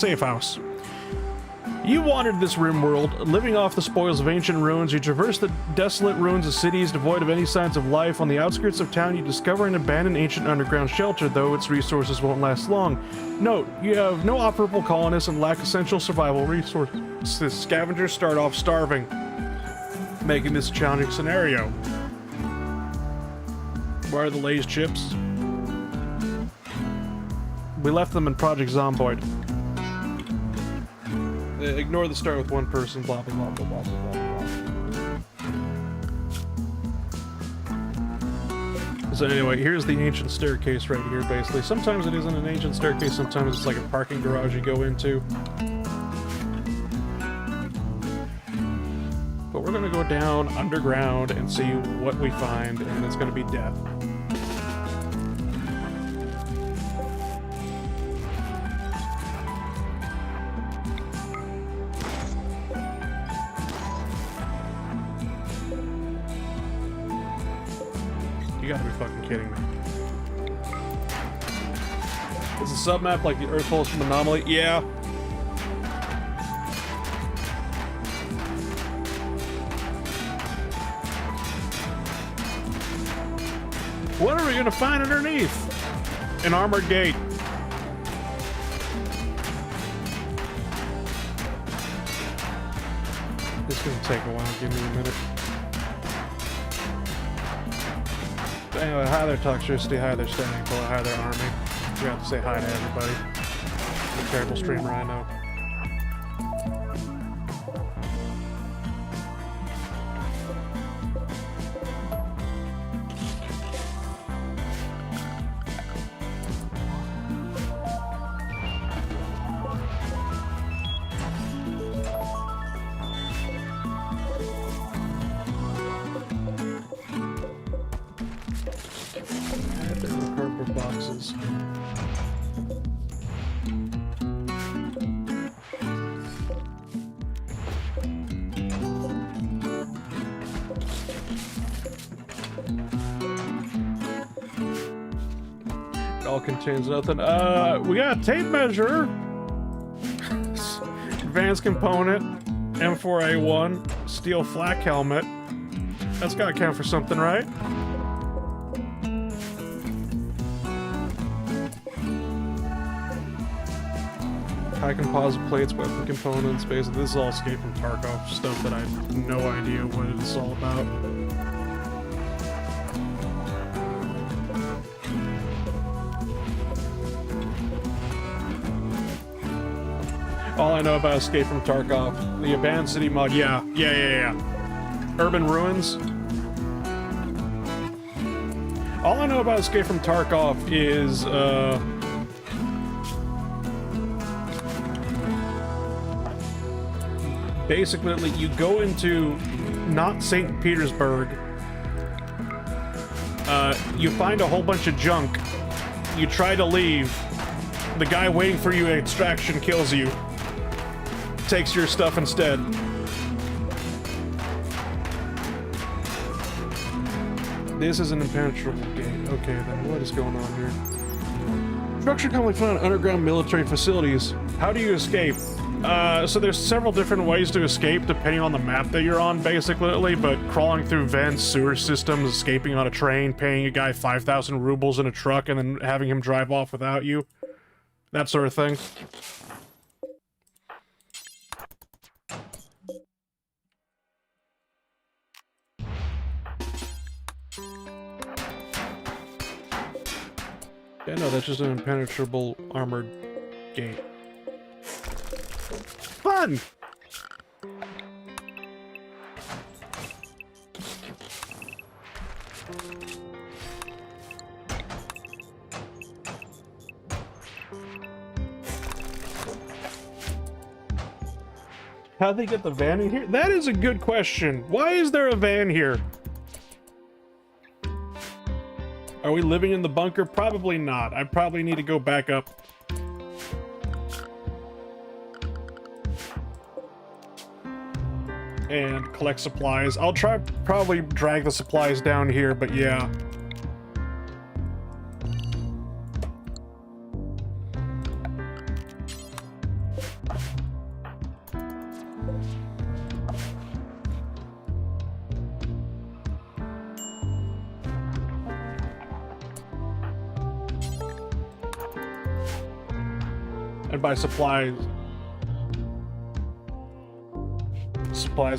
Safe house. You wandered this Rimworld, living off the spoils of ancient ruins. You traverse the desolate ruins of cities devoid of any signs of life. On the outskirts of town, you discover an abandoned ancient underground shelter, though its resources won't last long. Note, you have no operable colonists and lack essential survival resources. Scavengers start off starving, making this a challenging scenario. Where are the Lay's chips? We left them in Project Zomboid. Ignore the start with one person, blah, blah, blah, blah, blah, blah, blah. So anyway, here's the ancient staircase right here, basically. Sometimes it isn't an ancient staircase, sometimes it's like a parking garage you go into. But we're gonna go down underground and see what we find, and it's gonna be death. You gotta be fucking kidding me. Is a submap like the Earth Holes from Anomaly? Yeah. What are we gonna find underneath? An armored gate. This is gonna take a while. Give me a minute. Anyway, hi there, Toxicity, hi there, Standing Bullet, hi there, Army. We have to say hi to everybody. I'm a terrible streamer, I know. Cardboard boxes. It all contains nothing. We got a tape measure. Advanced component. M4A1. Steel flak helmet. That's gotta count for something, right? High composite plates, weapon components, basically. This is all Escape from Tarkov stuff that I have no idea what it's all about. All I know about Escape from Tarkov, the Abandoned City mod, yeah. Urban Ruins. All I know about Escape from Tarkov is, basically, you go into not St. Petersburg, you find a whole bunch of junk, you try to leave, the guy waiting for you at extraction kills you, takes your stuff instead. This is an impenetrable gate. Okay, then what is going on here? Structure commonly found in underground military facilities. How do you escape? So there's several different ways to escape depending on the map that you're on, basically, but crawling through vents, sewer systems, escaping on a train, paying a guy 5,000 rubles in a truck, and then having him drive off without you. That sort of thing. Yeah, no, that's just an impenetrable armored gate. Fun! How'd they get the van in here? That is a good question. Why is there a van here? Are we living in the bunker? Probably not. I probably need to go back up. And collect supplies. I'll probably drag the supplies down here, but yeah. And by supplies,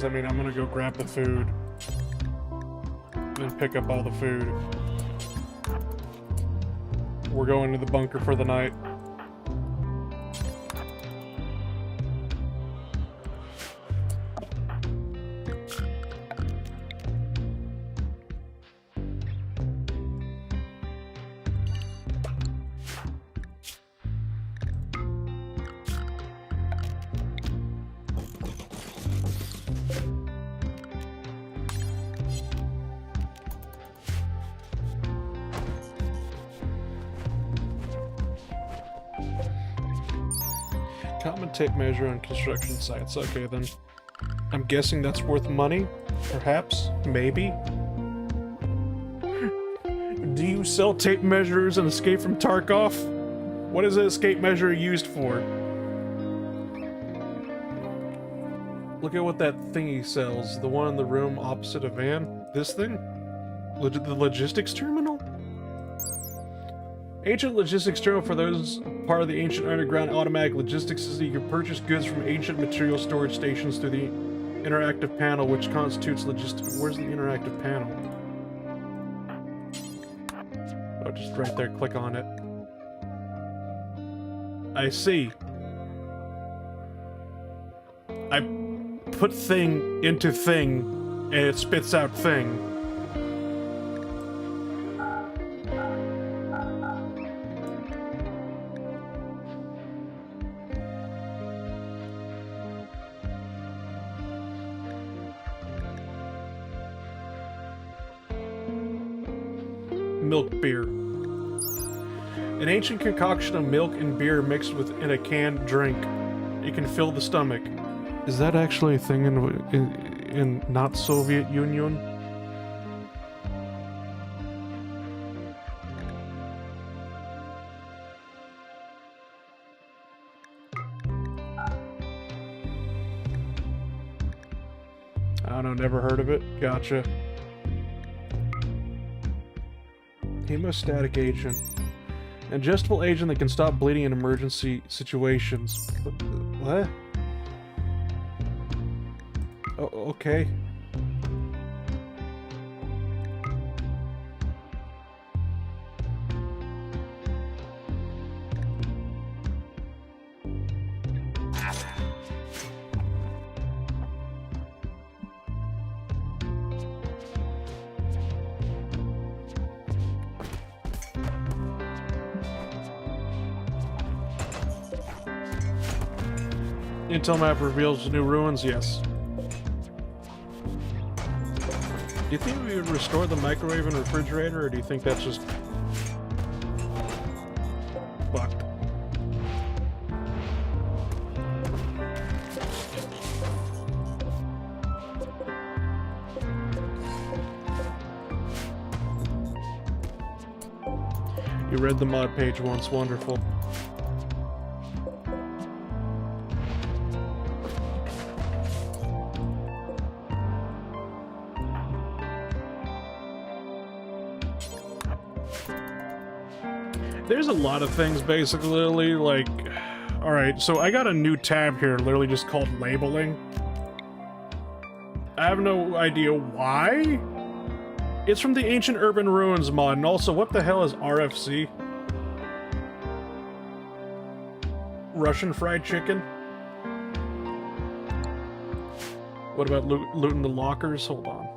I mean I'm gonna go grab the food and pick up all the food. We're going to the bunker for the night. Common tape measure on construction sites. Okay, then. I'm guessing that's worth money? Perhaps? Maybe? Do you sell tape measures in Escape from Tarkov? What is an escape measure used for? Look at what that thingy sells. The one in the room opposite a van. This thing? The logistics terminal? Ancient logistics terminal, for those part of the ancient underground automatic logistics system. You can purchase goods from ancient material storage stations through the interactive panel, which constitutes logistics. Where's the interactive panel? Oh, just right there. Click on it. I see. I put thing into thing, and it spits out thing. Milk beer. An ancient concoction of milk and beer mixed in a canned drink. It can fill the stomach. Is that actually a thing in not Soviet Union? I don't know, never heard of it. Gotcha. Hemostatic agent. An adjustable agent that can stop bleeding in emergency situations. What? Oh, okay. Intel map reveals new ruins, yes. Do you think we would restore the microwave and refrigerator, or do you think that's just fucked? You read the mod page once, wonderful. There's a lot of things, basically, like... Alright, so I got a new tab here, literally just called Labeling. I have no idea why? It's from the Ancient Urban Ruins mod, and also, what the hell is RFC? Russian fried chicken? What about looting the lockers? Hold on.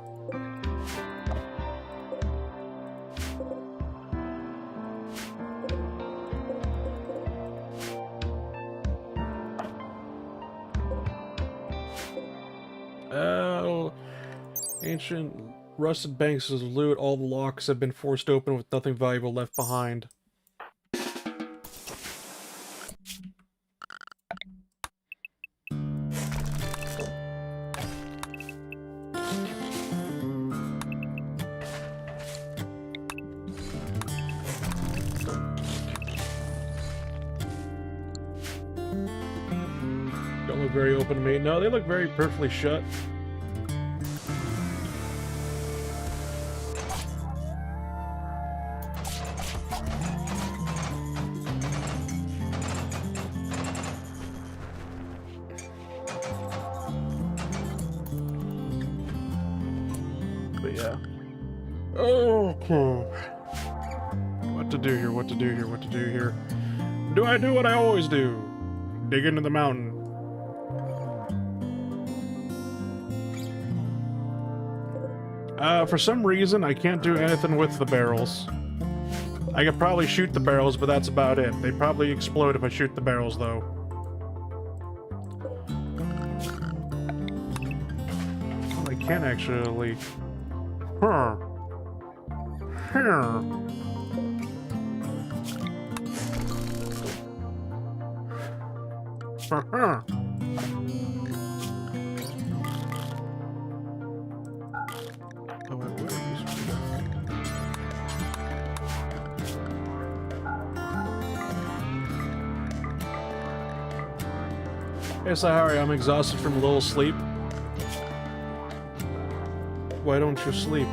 Ancient rusted banks of loot. All the locks have been forced open with nothing valuable left behind. Don't look very open to me. No, they look very perfectly shut. yeah. Okay. What to do here, what to do here, what to do here. Do I do what I always do? Dig into the mountain. For some reason, I can't do anything with the barrels. I could probably shoot the barrels, but that's about it. They probably explode if I shoot the barrels, though. Well, I can actually... Huh. Huh. Huh. Oh, wait, what are these? Hey, Sahari, I'm exhausted from a little sleep. Why don't you sleep?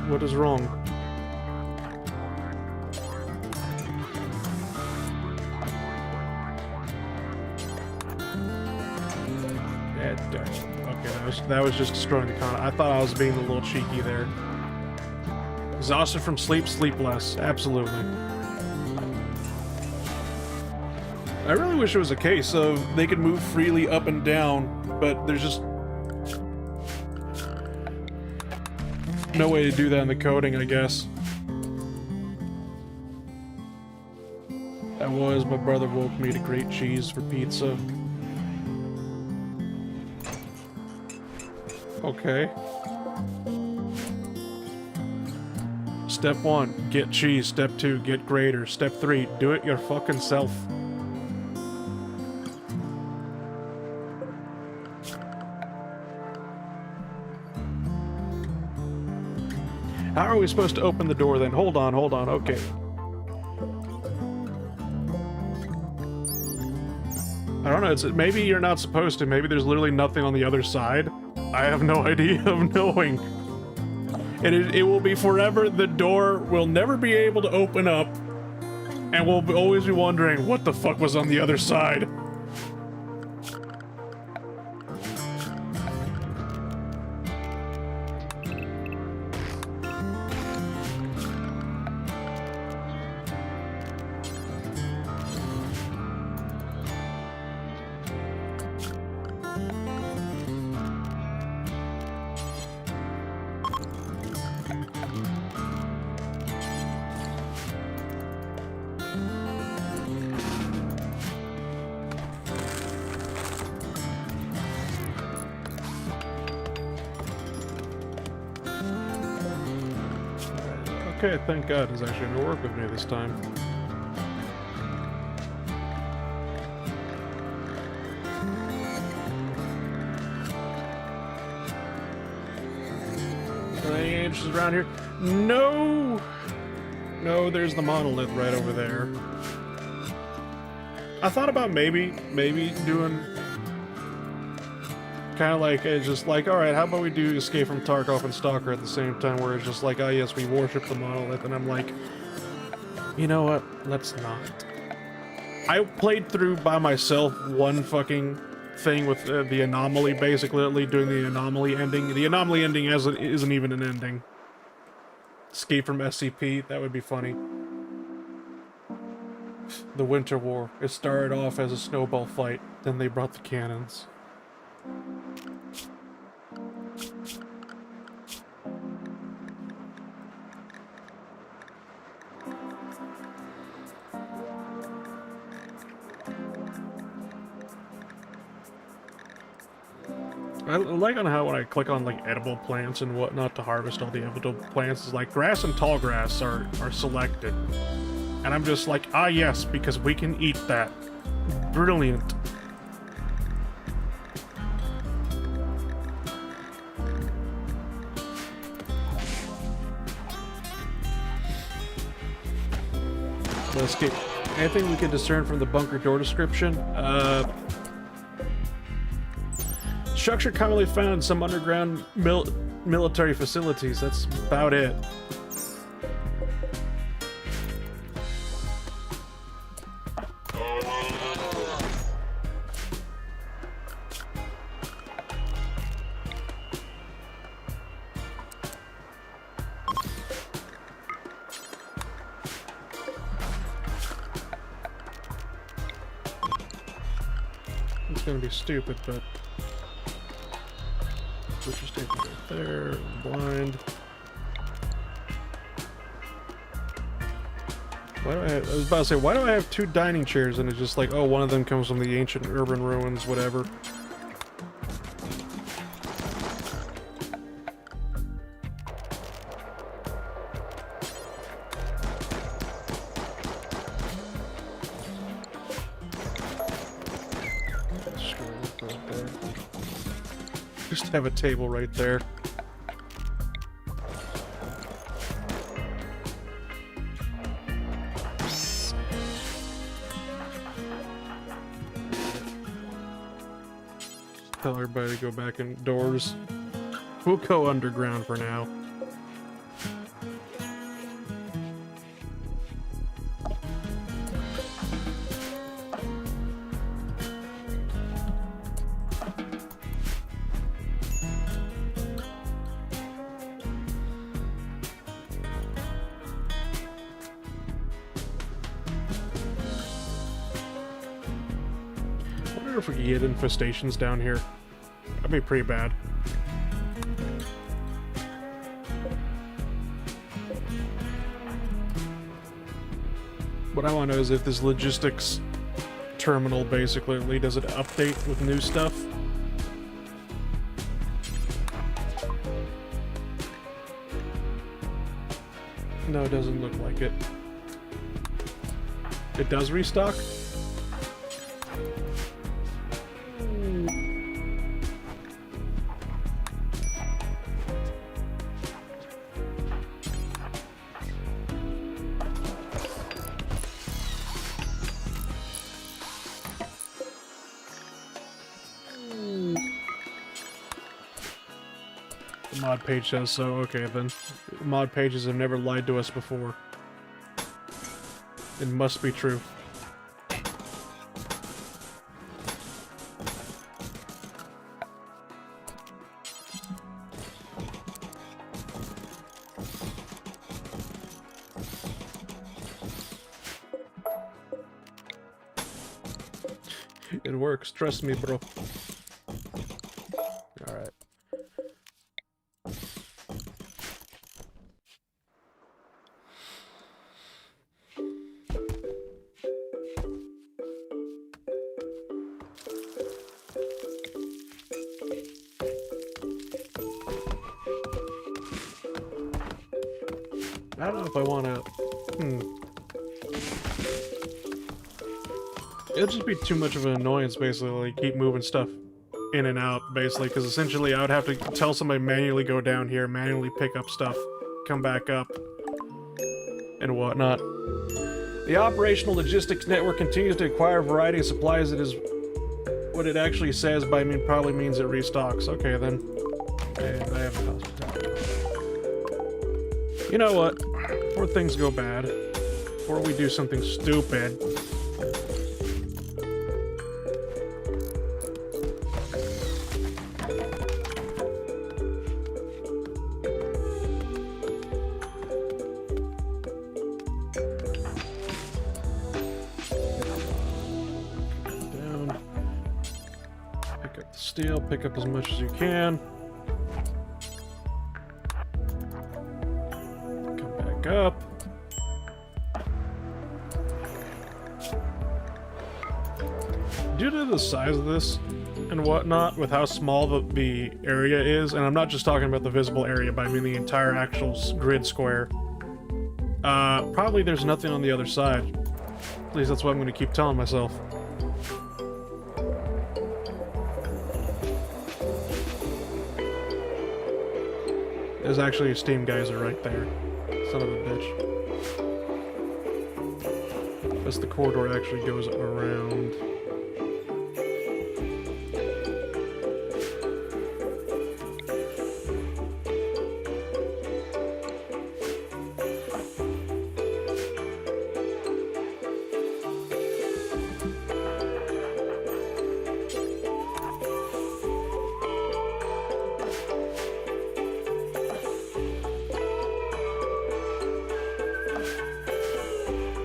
What is wrong? Okay, that was just destroying the con. I thought I was being a little cheeky there. Exhausted from sleep, sleep less. Absolutely. I really wish it was a case of they could move freely up and down, but there's just no way to do that in the coding, I guess. That was my brother woke me to grate cheese for pizza. Okay. Step 1, get cheese. Step 2, get grater. Step 3, do it your fucking self. How are we supposed to open the door then? Hold on, okay. I don't know, maybe you're not supposed to. Maybe there's literally nothing on the other side. I have no idea of knowing. It will be forever. The door will never be able to open up, and we'll always be wondering what the fuck was on the other side. Okay, thank God it's actually going to work with me this time. Are there any angels around here? No! No, there's the monolith right over there. I thought about maybe doing... kind of like, it's just like, alright, how about we do Escape from Tarkov and Stalker at the same time, where it's just like, oh yes, we worship the monolith, and I'm like, you know what, let's not. I played through by myself one fucking thing with the anomaly, basically, doing the anomaly ending. The anomaly ending isn't even an ending. Escape from SCP, that would be funny. The Winter War, it started off as a snowball fight, then they brought the cannons. I like on how when I click on like edible plants and whatnot to harvest all the edible plants, is like grass and tall grass are selected. And I'm just like, ah yes, because we can eat that. Brilliant. Let's get anything we can discern from the bunker door description. Structure commonly found in some underground military facilities. That's about it. It's gonna be stupid, but switcher station right there. Blind. Why do I was about to say, why do I have 2 dining chairs? And it's just like, oh, one of them comes from the ancient urban ruins, whatever. Just have a table right there. Tell everybody to go back indoors. We'll go underground for now. I wonder if we could get infestations down here. That'd be pretty bad. What I want to know is if this logistics terminal basically does it update with new stuff. No, it doesn't look like it. It does restock? Mod page says so. Okay, then. Mod pages have never lied to us before. It must be true. It works, trust me, bro. Alright. I don't know if I want to... It'll just be too much of an annoyance, basically, like, keep moving stuff in and out, basically, because essentially I would have to tell somebody manually go down here, manually pick up stuff, come back up, and whatnot. The operational logistics network continues to acquire a variety of supplies. It is what it actually says, but I mean, probably means it restocks. Okay, then. And I have the hospitality. You know what? Before things go bad, before we do something stupid, down, pick up the steel, pick up as much as you can. Up. Due to the size of this and whatnot, with how small the area is, and I'm not just talking about the visible area, but I mean the entire actual grid square, probably there's nothing on the other side. At least that's what I'm going to keep telling myself. There's actually a steam geyser right there. Son of a bitch. As the corridor actually goes around.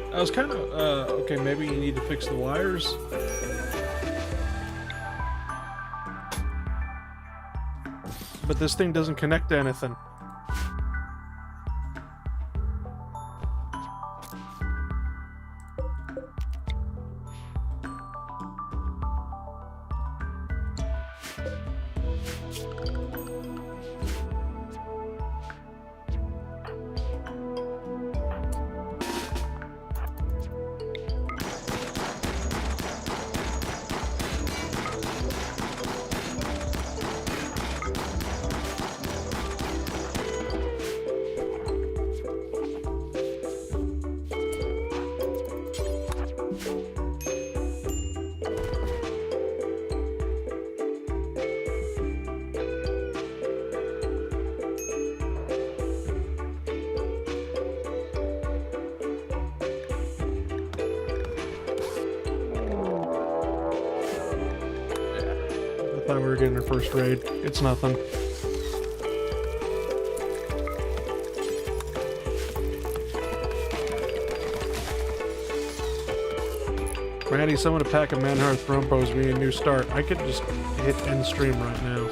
I was kind of, okay, maybe you need to fix the wires. But this thing doesn't connect to anything. I thought we were getting our first raid. It's nothing. Randy, someone to pack a Manhearth Throne pose me a new start. I could just hit end stream right now.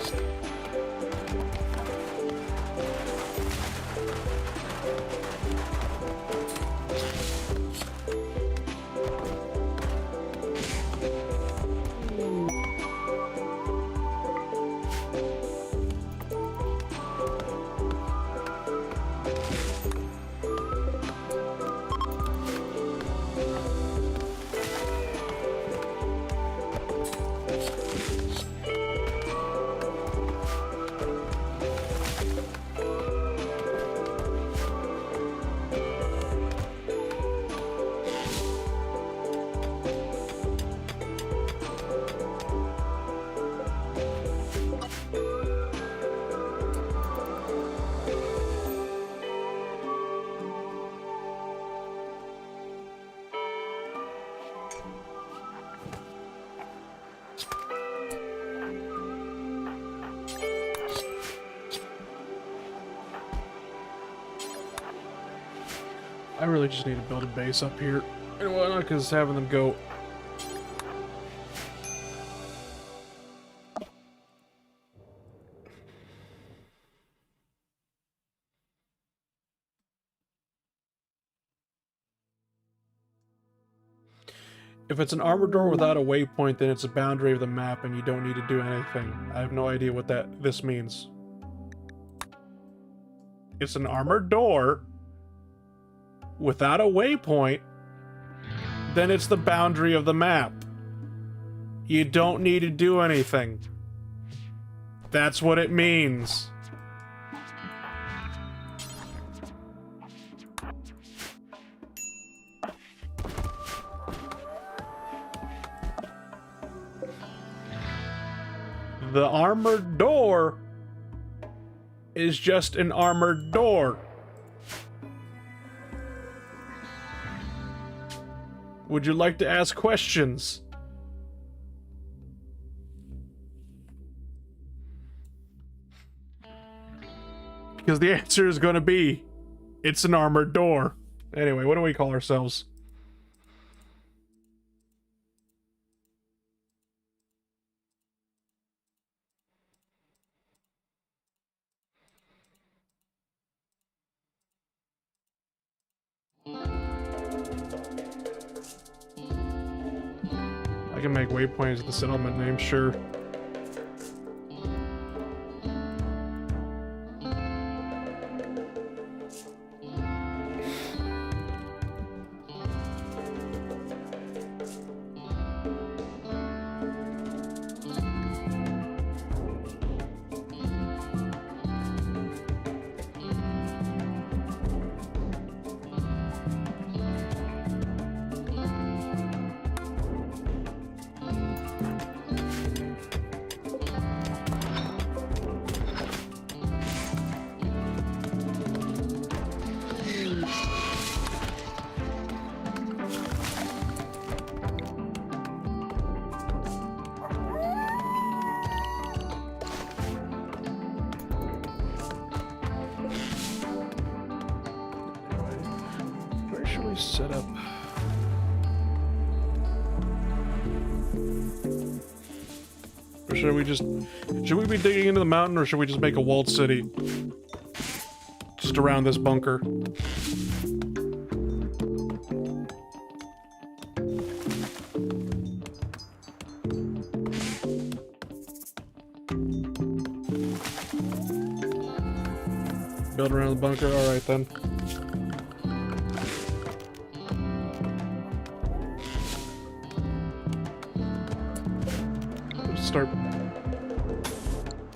I really just need to build a base up here and whatnot, because having them go... If it's an armor door without a waypoint, then it's a boundary of the map and you don't need to do anything. I have no idea what this means. It's an armored door without a waypoint, then it's the boundary of the map. You don't need to do anything. That's what it means. The armored door is just an armored door. Would you like to ask questions? Because the answer is going to be, it's an armored door. Anyway, what do we call ourselves? I can make waypoints with the settlement name, sure. Set up. Or should we just... Should we be digging into the mountain, or should we just make a walled city? Just around this bunker. Build around the bunker? Alright then. Let's start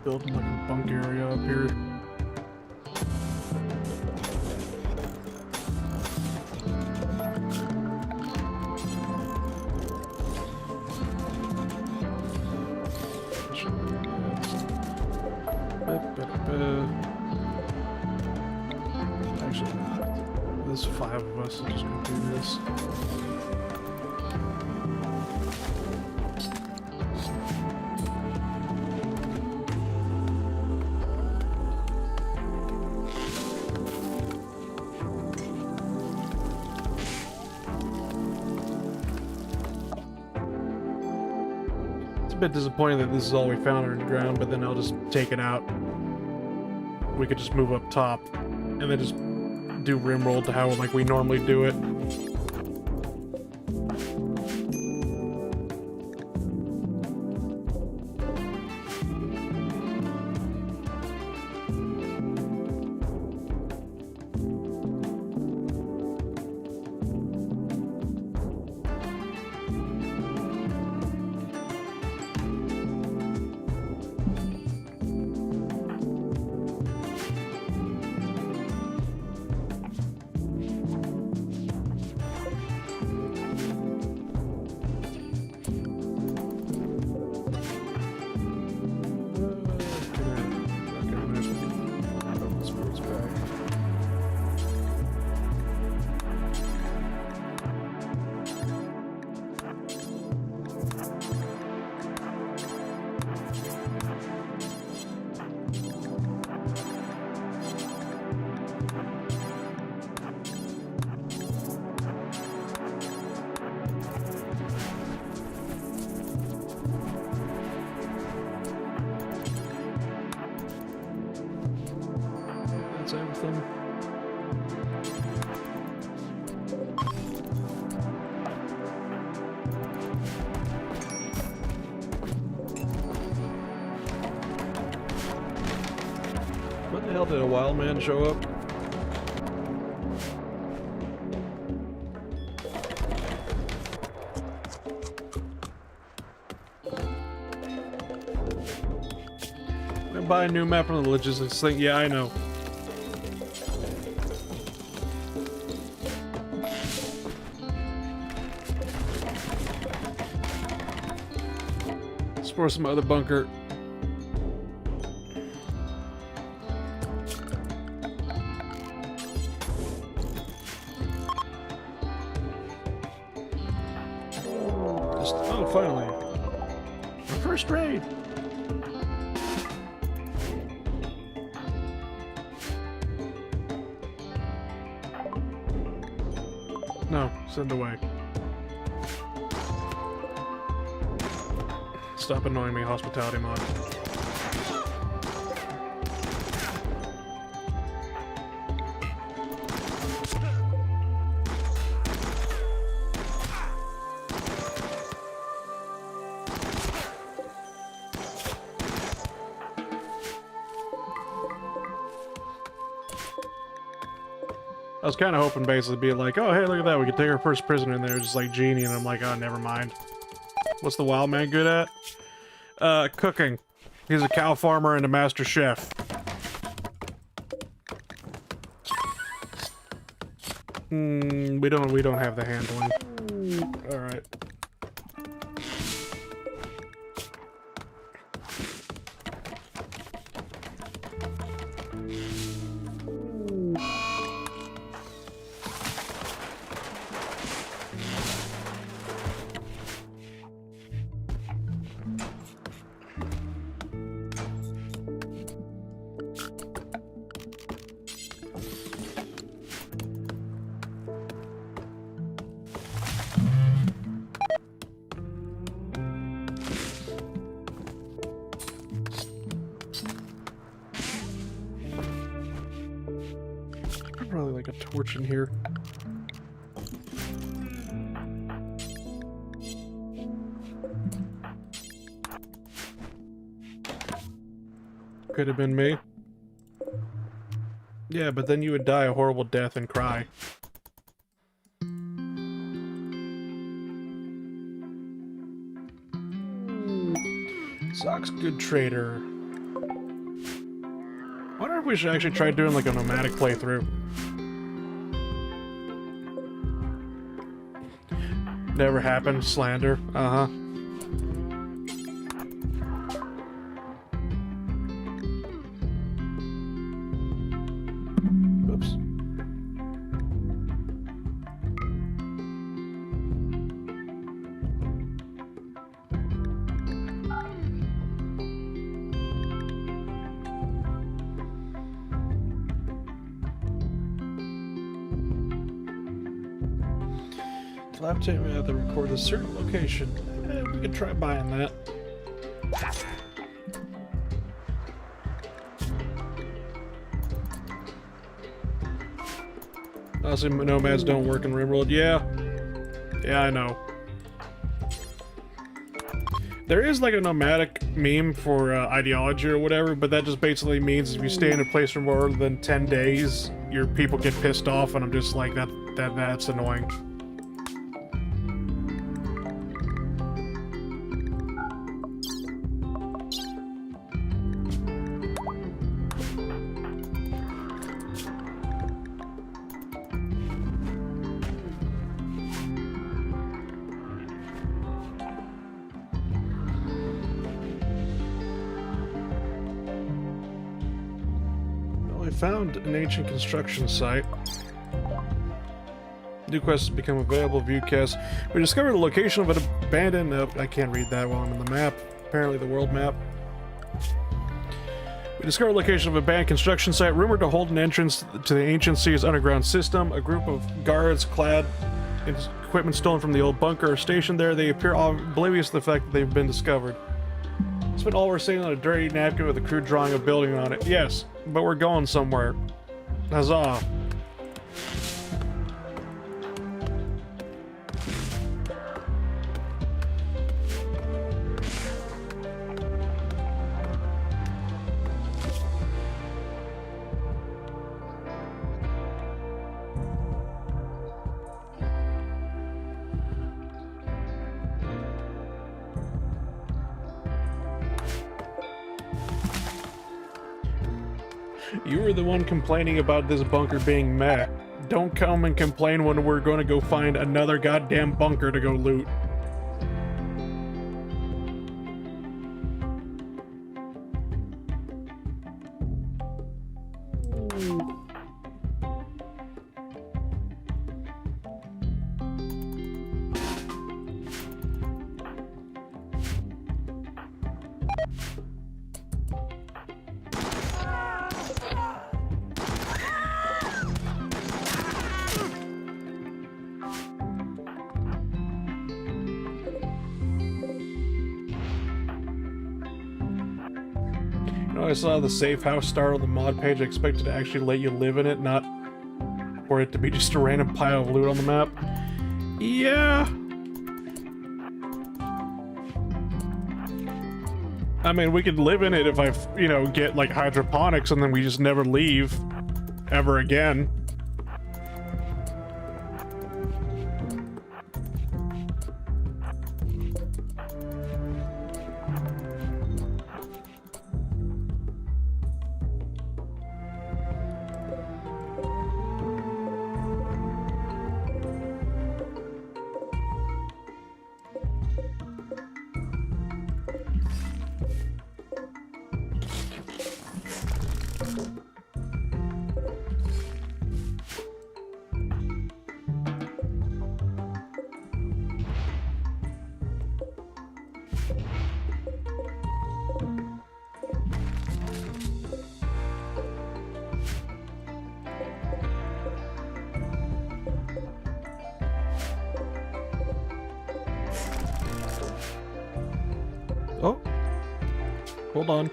building like a bunk area up here. Actually, there's 5 of us. I'm just gonna do this. It's a bit disappointing that this is all we found underground, but then I'll just take it out. We could just move up top and then just do Rimworld to how like we normally do it. Everything. What the hell, did a wild man show up? I'm gonna buy a new map from the logistics thing. Yeah, I know. Or some other bunker. Just, oh, finally. Our first raid. No, send away. Stop annoying me, hospitality mod. I was kind of hoping basically be like, oh hey, look at that, we could take our first prisoner in there, just like Genie, and I'm like, oh, never mind. What's the wild man good at? Cooking. He's a cow farmer and a master chef. We don't have the handling. Alright. like a torch in here. Could have been me. Yeah, but then you would die a horrible death and cry. Zox, good trader. I wonder if we should actually try doing like a nomadic playthrough. Never happened. Slander. Uh-huh. Oops. Lab tape we have to record a certain location. We could try buying that. Honestly, nomads don't work in Rimworld. Yeah. Yeah, I know. There is like a nomadic meme for ideology or whatever, but that just basically means if you stay in a place for more than 10 days, your people get pissed off, and I'm just like, that's annoying. Found an ancient construction site. New quests have become available. Viewcast. We discovered the location of an abandoned... I can't read that while I'm in the map. Apparently the world map. We discovered the location of an abandoned construction site rumored to hold an entrance to the ancient city's underground system. A group of guards clad in equipment stolen from the old bunker are stationed there. They appear oblivious to the fact that they've been discovered. Spent all we're seeing on a dirty napkin with a crude drawing of a building on it. Yes, but we're going somewhere. Huzzah. You were the one complaining about this bunker being meh. Don't come and complain when we're going to go find another goddamn bunker to go loot. I saw the safe house star on the mod page. I expected to actually let you live in it, not for it to be just a random pile of loot on the map. Yeah. I mean, we could live in it if I, you know, get like hydroponics and then we just never leave ever again. Oh, hold on.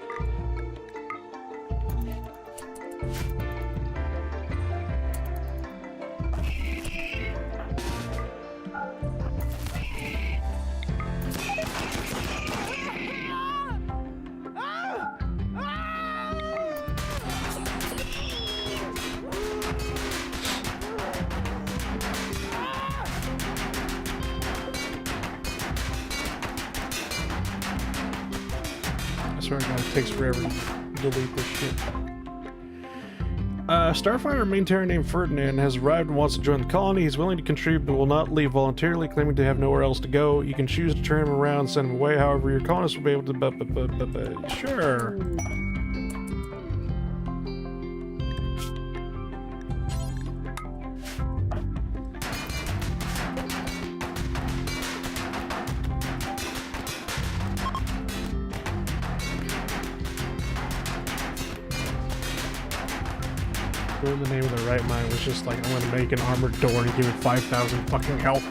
Sorry, God, it takes forever to delete this shit. Starfighter maintainer named Ferdinand has arrived and wants to join the colony. He's willing to contribute but will not leave voluntarily, claiming to have nowhere else to go. You can choose to turn him around and send him away. However, your colonists will be able to... Sure. In the name of the right mind was just like, I'm gonna make an armored door and give it 5,000 fucking health.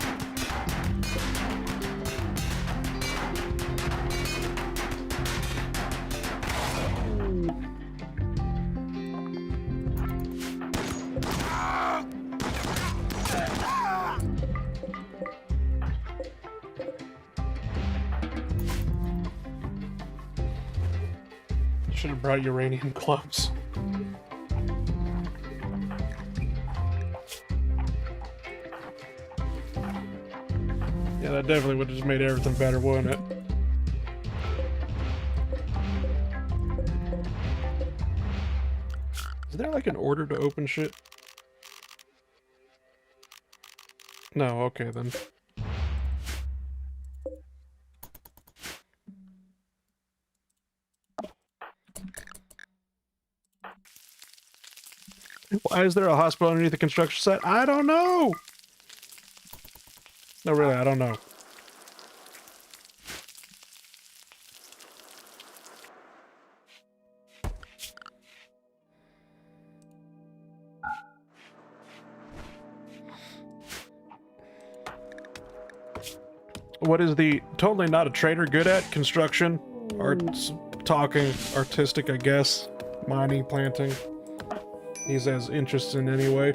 Should have brought uranium clubs. Yeah, that definitely would have just made everything better, wouldn't it? Is there like an order to open shit? No, okay then. Why is there a hospital underneath the construction site? I don't know! No, really, I don't know. What is the totally not a trader good at? Construction, arts, talking, artistic, I guess, mining, planting. He's as interested in any way.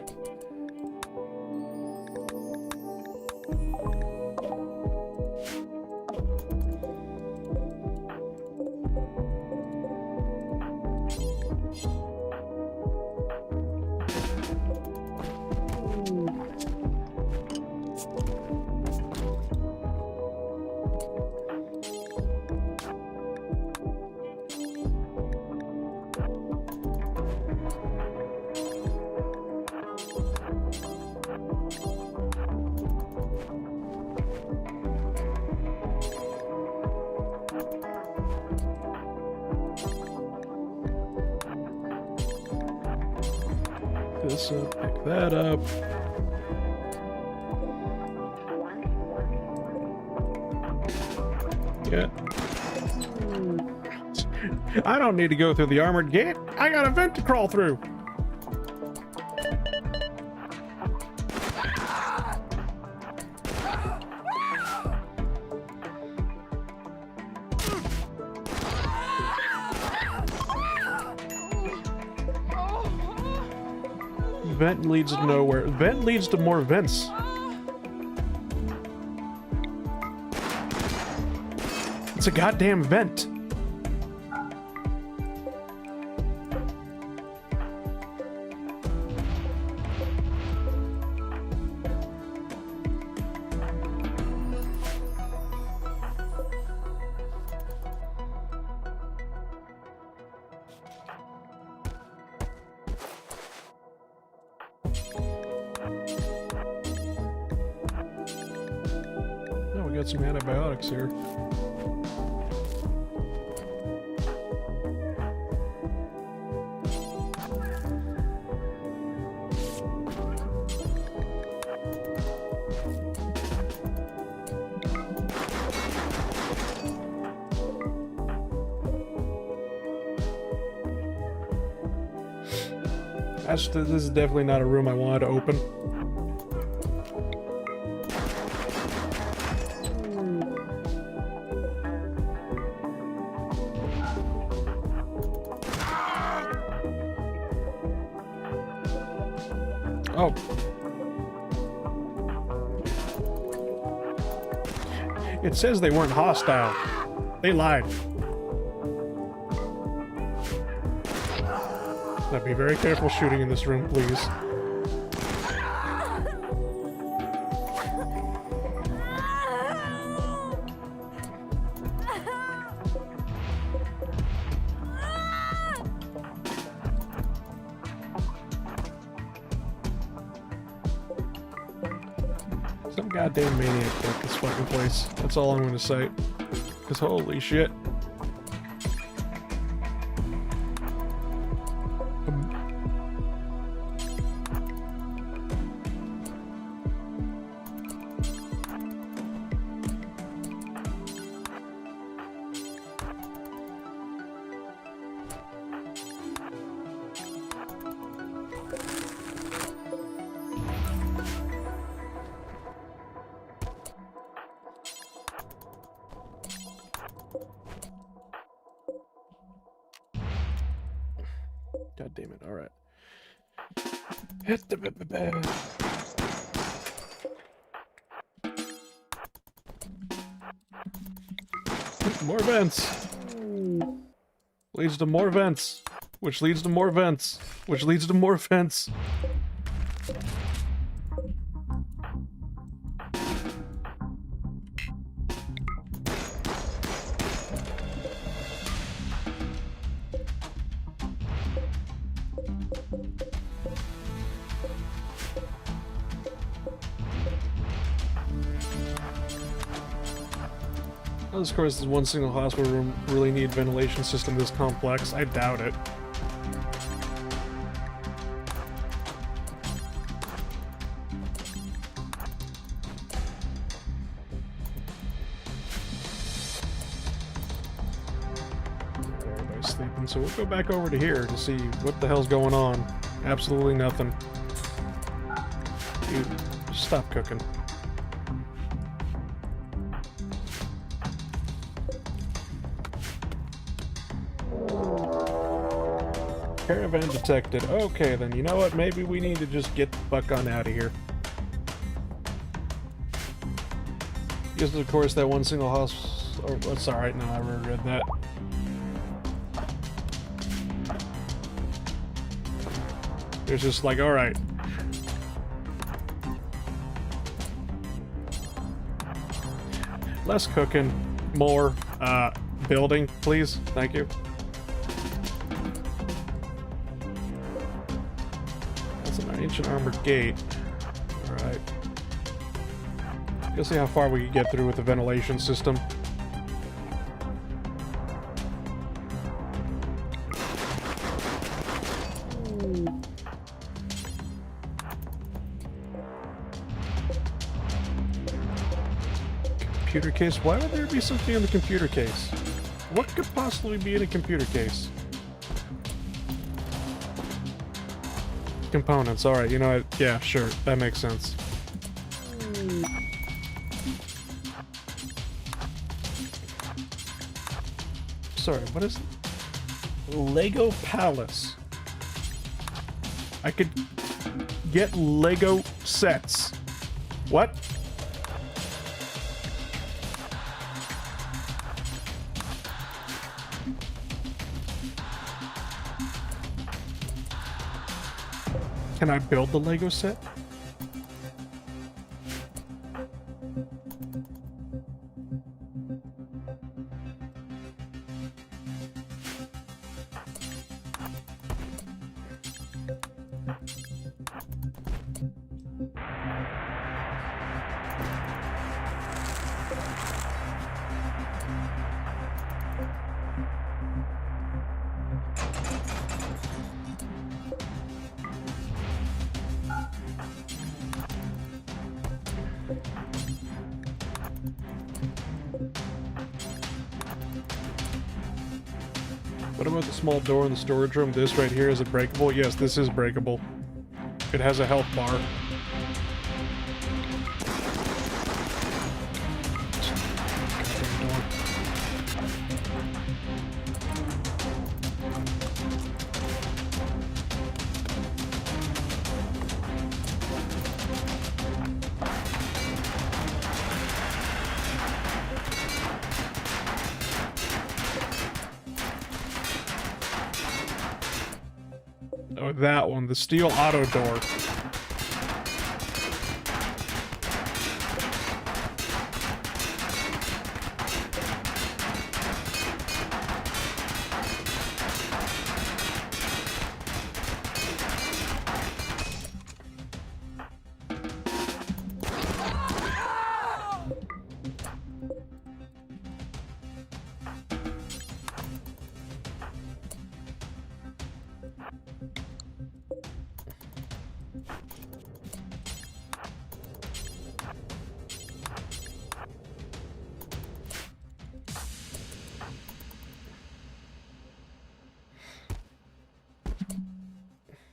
This up, pick that up. Yeah. I don't need to go through the armored gate. I got a vent to crawl through. Vent leads to nowhere. Vent leads to more vents. It's a goddamn vent. Got some antibiotics here. This is definitely not a room I wanted to open. Oh. It says they weren't hostile. They lied. Now be very careful shooting in this room, please. goddamn maniac at this fucking place. That's all I'm gonna say. Because holy shit. God damn it, alright. Hit the more vents. Leads to more vents. Which leads to more vents. Which leads to more vents. Of course, does one single hospital room really need ventilation system this complex? I doubt it. Everybody's sleeping, so we'll go back over to here to see what the hell's going on. Absolutely nothing. Dude, just stop cooking. Caravan detected. Okay, then you know what? Maybe we need to just get the fuck on out of here. Because of course that one single house. Oh, that's alright. No, I already read that. There's just like, alright. Less cooking, more building, please. Thank you. Ancient armored gate. Alright. Let's see how far we can get through with the ventilation system. Computer case? Why would there be something in the computer case? What could possibly be in a computer case? Components, alright, you know what? Yeah, sure, that makes sense. Sorry, what is it? Lego Palace. I could get Lego sets. What? Can I build the Lego set? What about the small door in the storage room? This right here, is it breakable? Yes, this is breakable. It has a health bar. Oh, that one, the steel auto door.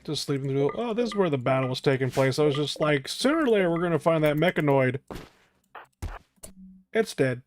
Just leaving the... Oh, this is where the battle was taking place. I was just like, sooner or later we're gonna find that mechanoid. It's dead.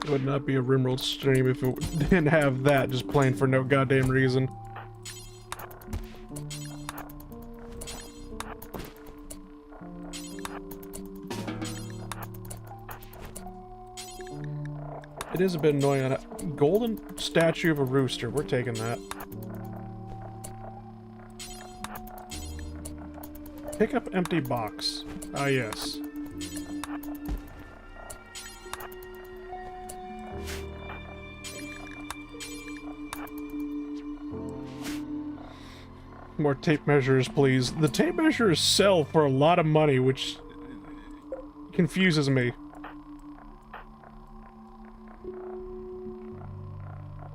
It would not be a Rimworld stream if it didn't have that just playing for no goddamn reason. It is a bit annoying on a golden statue of a rooster. We're taking that. Pick up empty box. Ah, yes. More tape measures, please. The tape measures sell for a lot of money, which confuses me.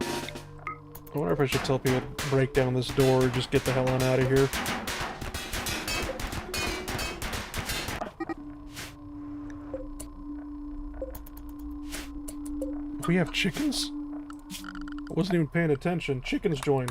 I wonder if I should tell people to break down this door or just get the hell on out of here. We have chickens? I wasn't even paying attention. Chickens join.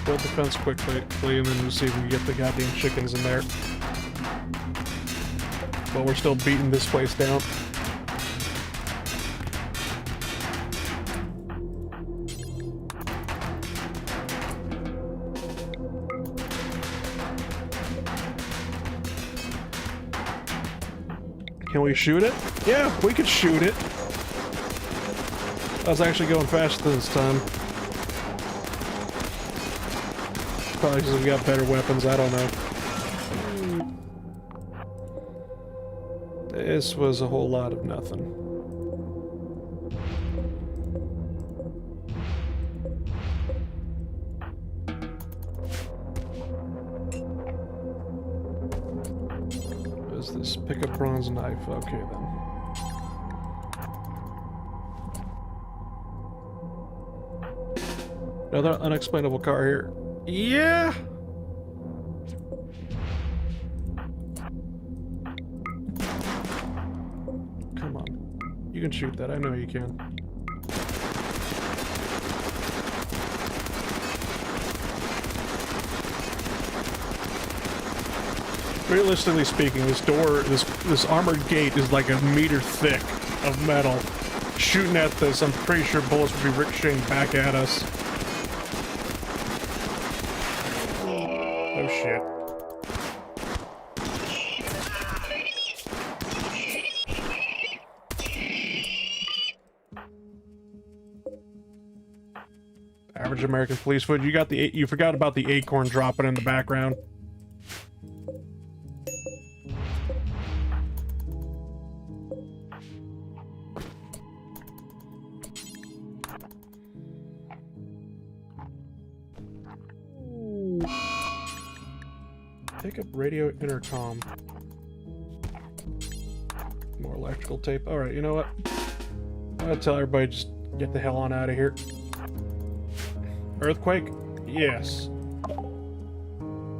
Build the fence quickly, and then we'll see if we can get the goddamn chickens in there. While we're still beating this place down. Can we shoot it? Yeah, we could shoot it. I was actually going faster this time. Probably because we got better weapons, I don't know. This was a whole lot of nothing. What is this? Pick up bronze knife. Okay then. Another unexplainable car here. Yeah! Come on. You can shoot that, I know you can. Realistically speaking, this door, this armored gate is like a meter thick of metal. Shooting at this, I'm pretty sure bullets would be ricocheting back at us. Oh shit. Average American police footage. You forgot about the acorn dropping in the background. Pick up radio intercom. More electrical tape. Alright, you know what? I'm gonna tell everybody just get the hell on out of here. Earthquake? Yes.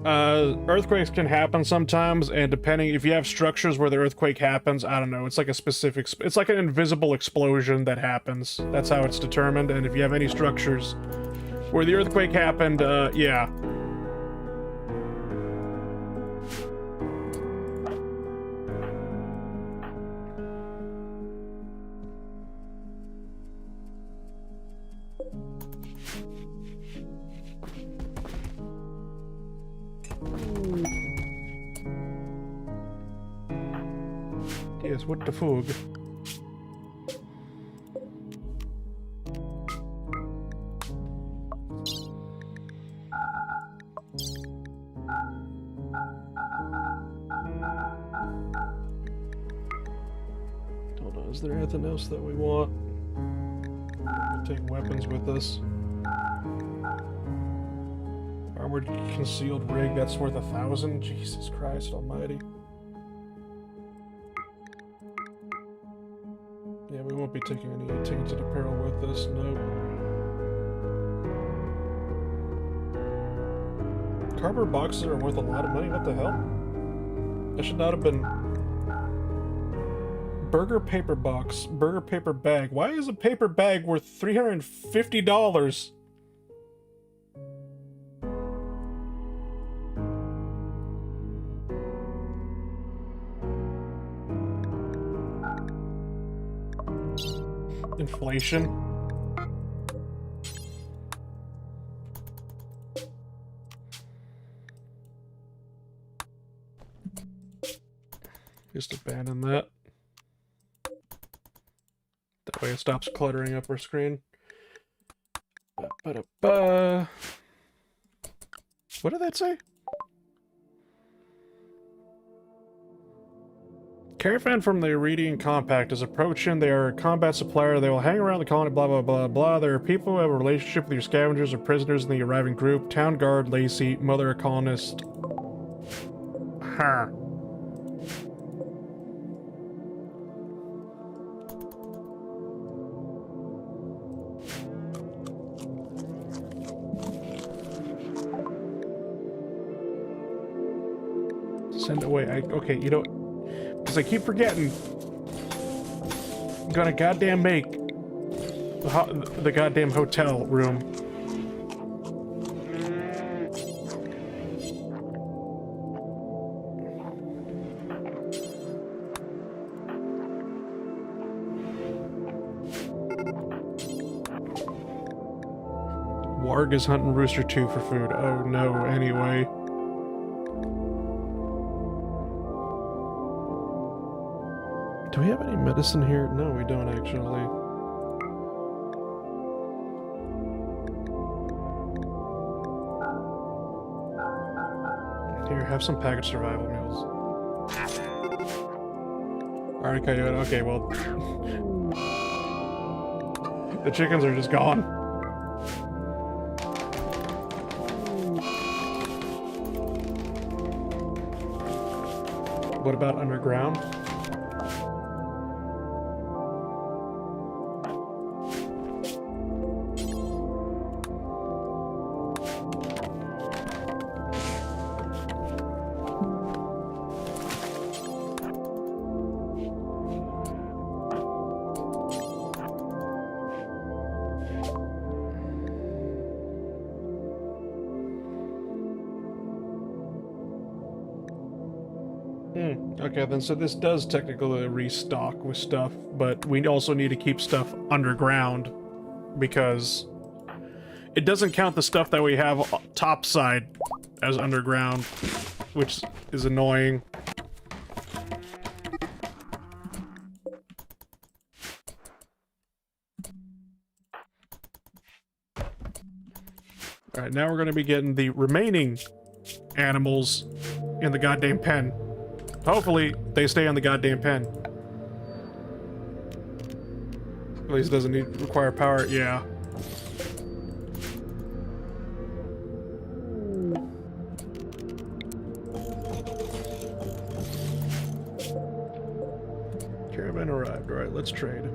Earthquakes can happen sometimes, and depending if you have structures where the earthquake happens, I don't know, it's like a specific, it's like an invisible explosion that happens. That's how it's determined, and if you have any structures where the earthquake happened, yeah. Yes, what the fug? Hold on, is there anything else that we want? We'll take weapons with us. Armored concealed rig, that's worth 1,000? Jesus Christ almighty. Yeah, we won't be taking any tainted apparel with us, nope. Cardboard boxes are worth a lot of money, what the hell? That should not have been... Burger paper box, burger paper bag. Why is a paper bag worth $350? Inflation. Just abandon that. That way it stops cluttering up our screen. Ba-ba-da-ba. What did that say? Caravan from the Iridian Compact is approaching. They are a combat supplier. They will hang around the colony, blah, blah, blah, blah. There are people who have a relationship with your scavengers or prisoners in the arriving group. Town guard, Lacey, mother, a colonist. Huh. Send away. Okay, you know, because I keep forgetting. I'm gonna goddamn make the goddamn hotel room. Warg is hunting Rooster 2 for food. Oh no, anyway. Do we have any medicine here? No, we don't actually. Here, have some packaged survival meals. Alright, Coyote. Okay, well... the chickens are just gone. What about underground? Okay, then so this does technically restock with stuff, but we also need to keep stuff underground because it doesn't count the stuff that we have topside as underground, which is annoying. Alright, now we're going to be getting the remaining animals in the goddamn pen. Hopefully, they stay on the goddamn pen. At least it doesn't require power. Yeah. Caravan arrived. Alright, let's trade.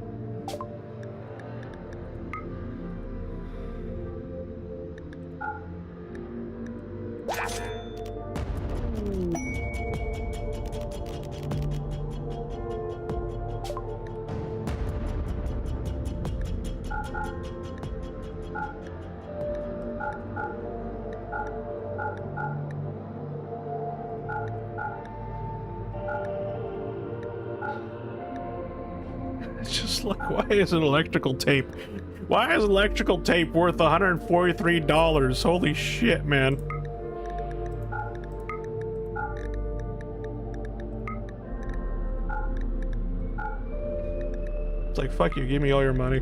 Why is an electrical tape? Why is electrical tape worth $143? Holy shit, man. like, fuck you, give me all your money.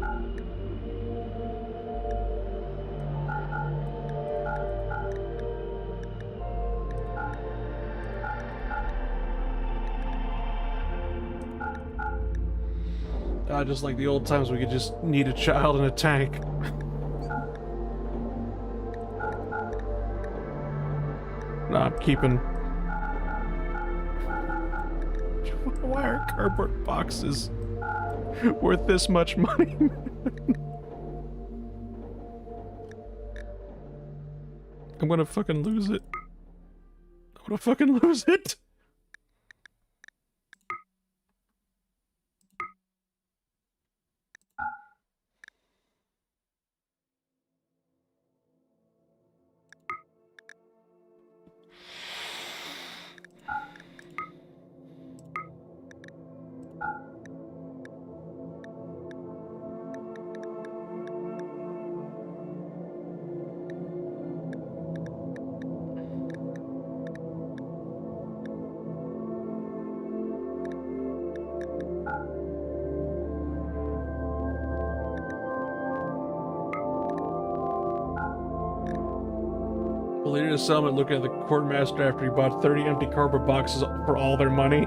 Just like the old times we could just need a child in a tank. No, I'm keeping... Why are cardboard boxes worth this much money? I'm gonna fucking lose it. I'm gonna fucking lose it! The leader of the settlement looked at the quartermaster after he bought 30 empty cardboard boxes for all their money.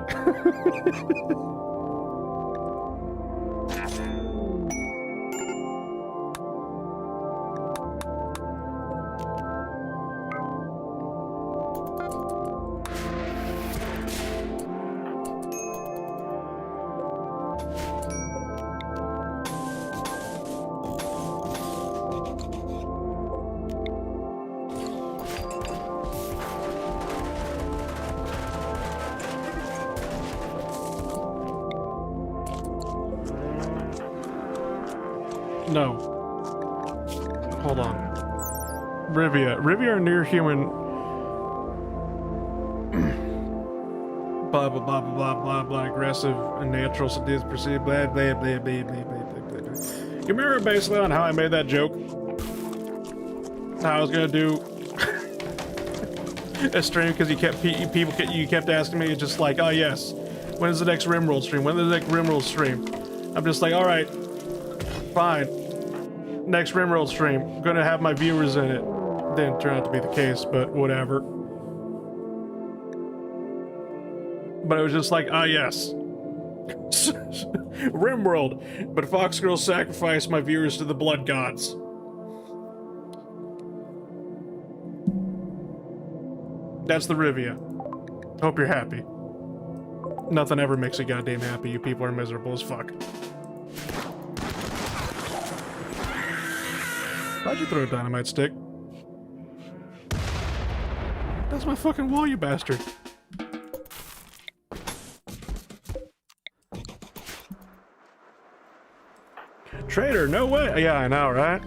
No. Hold on. Rivia. Rivia are near human. Blah, blah, blah, blah, blah, blah, aggressive and natural, sadistic, perceived, blah, blah, blah, blah, blah, blah, blah, blah. You remember basically on how I made that joke? How I was gonna do a stream because you kept asking me, just like, oh yes, when's the next Rimworld stream? When is the next Rimworld stream? I'm just like, alright, fine. Next Rimworld stream, I'm gonna have my viewers in it. Didn't turn out to be the case, but whatever. But it was just like, ah yes. Rimworld, but Foxgirl sacrificed my viewers to the blood gods. That's the Rivia. Hope you're happy. Nothing ever makes you goddamn happy. You people are miserable as fuck. Why'd you throw a dynamite stick? That's my fucking wall, you bastard. Traitor, no way! Yeah, I know, right?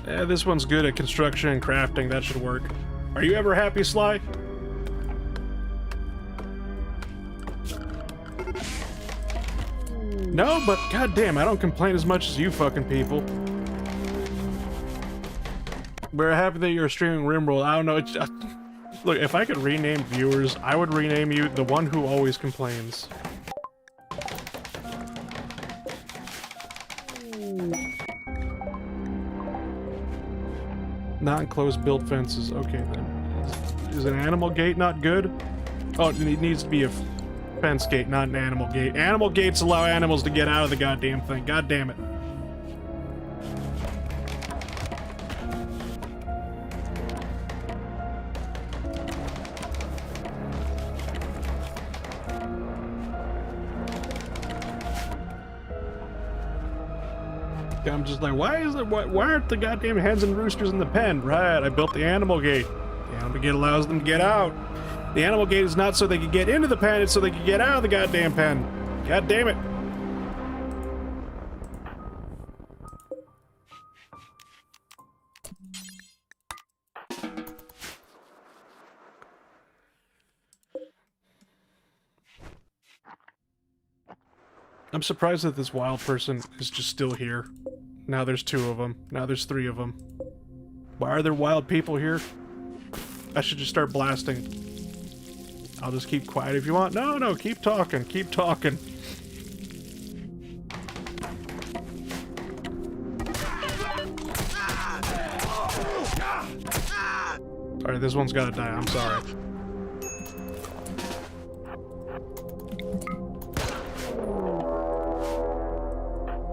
Yeah, this one's good at construction and crafting. That should work. Are you ever happy, Sly? No, but goddamn, I don't complain as much as you fucking people. We're happy that you're streaming Rimworld. I don't know. It's just, look, if I could rename viewers, I would rename you the one who always complains. Not enclosed built fences. Okay then. Is an animal gate not good? Oh, it needs to be a fence gate, not an animal gate. Animal gates allow animals to get out of the goddamn thing. God damn it. I'm just like, why aren't the goddamn hens and roosters in the pen? Right, I built the animal gate. The animal gate allows them to get out. The animal gate is not so they can get into the pen, it's so they can get out of the goddamn pen. God damn it. I'm surprised that this wild person is just still here. Now there's 2 of them. Now there's 3 of them. Why are there wild people here? I should just start blasting. I'll just keep quiet if you want. No, no, keep talking, keep talking. Alright, this one's gotta die, I'm sorry.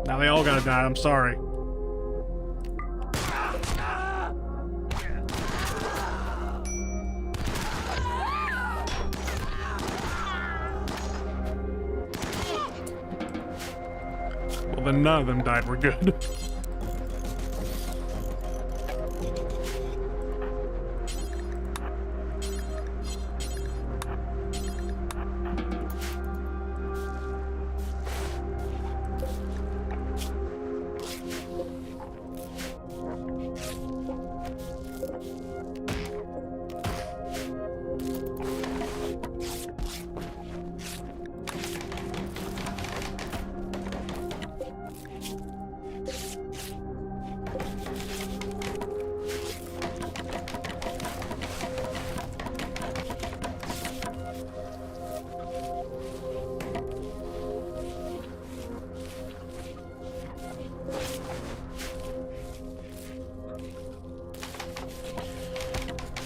Now they all gotta die, I'm sorry. Well, then none of them died, we're good.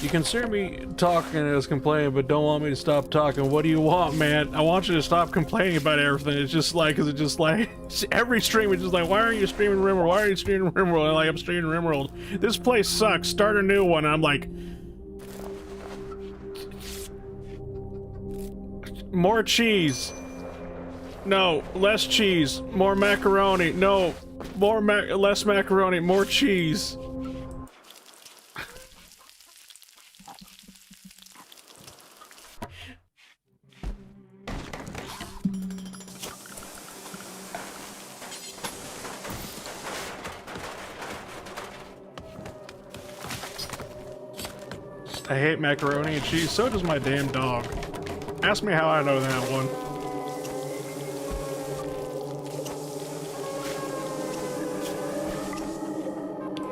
You consider me talking as complaining, but don't want me to stop talking. What do you want, man? I want you to stop complaining about everything. It's just like, cause it's just like, every stream is just like, why aren't you streaming Rimworld? Why are you streaming Rimworld? And like, I'm streaming Rimworld. This place sucks. Start a new one. And I'm like, more cheese. No, less cheese. More macaroni. No, less macaroni. More cheese. I hate macaroni and cheese, so does my damn dog. Ask me how I know that one.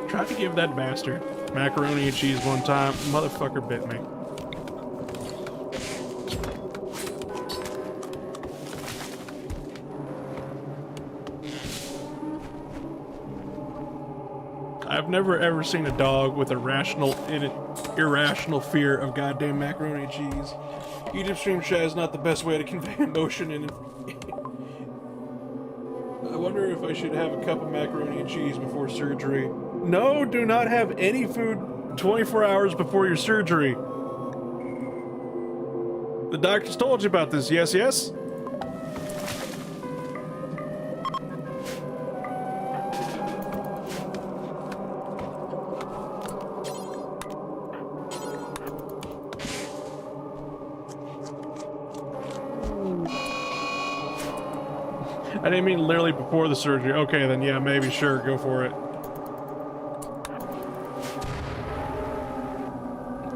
Tried to give that bastard macaroni and cheese one time. Motherfucker bit me. I've never ever seen a dog with a irrational fear of goddamn macaroni and cheese. YouTube stream chat is not the best way to convey emotion, and I wonder if I should have a cup of macaroni and cheese before surgery. No, do not have any food 24 hours before your surgery. The doctors told you about this, yes, yes? I didn't mean literally before the surgery. Okay, then yeah, maybe, sure, go for it.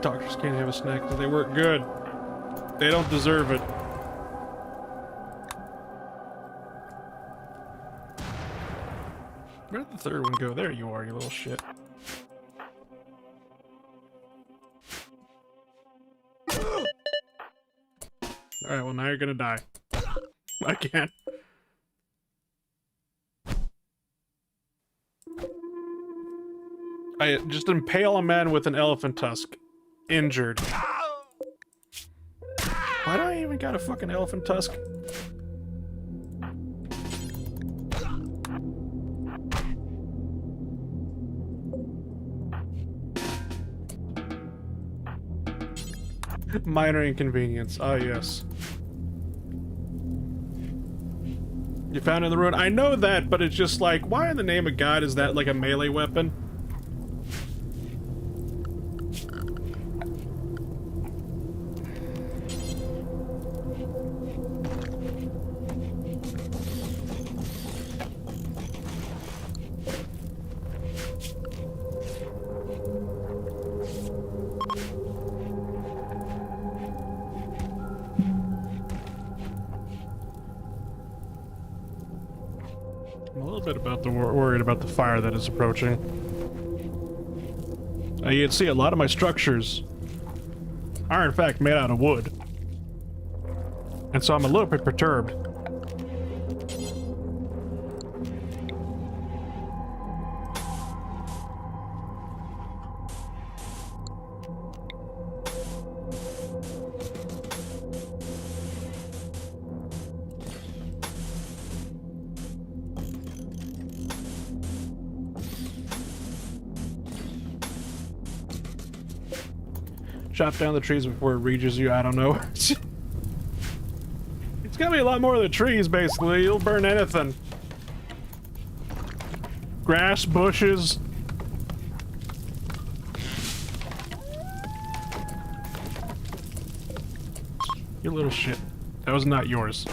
Doctors can't have a snack because they work good. They don't deserve it. Where did the third one go? There you are, you little shit. Alright, well now you're gonna die. I can't. I just impale a man with an elephant tusk. Injured. Why do I even got a fucking elephant tusk? Minor inconvenience. Ah, yes. You found it in the ruin? I know that, but it's just like, why in the name of God is that like a melee weapon? I'm a little bit worried about the fire that is approaching. You'd see a lot of my structures are in fact made out of wood. And so I'm a little bit perturbed. Chop down the trees before it reaches you, I don't know. It's gotta be a lot more than trees, basically. You'll burn anything. Grass, bushes. You little shit. That was not yours.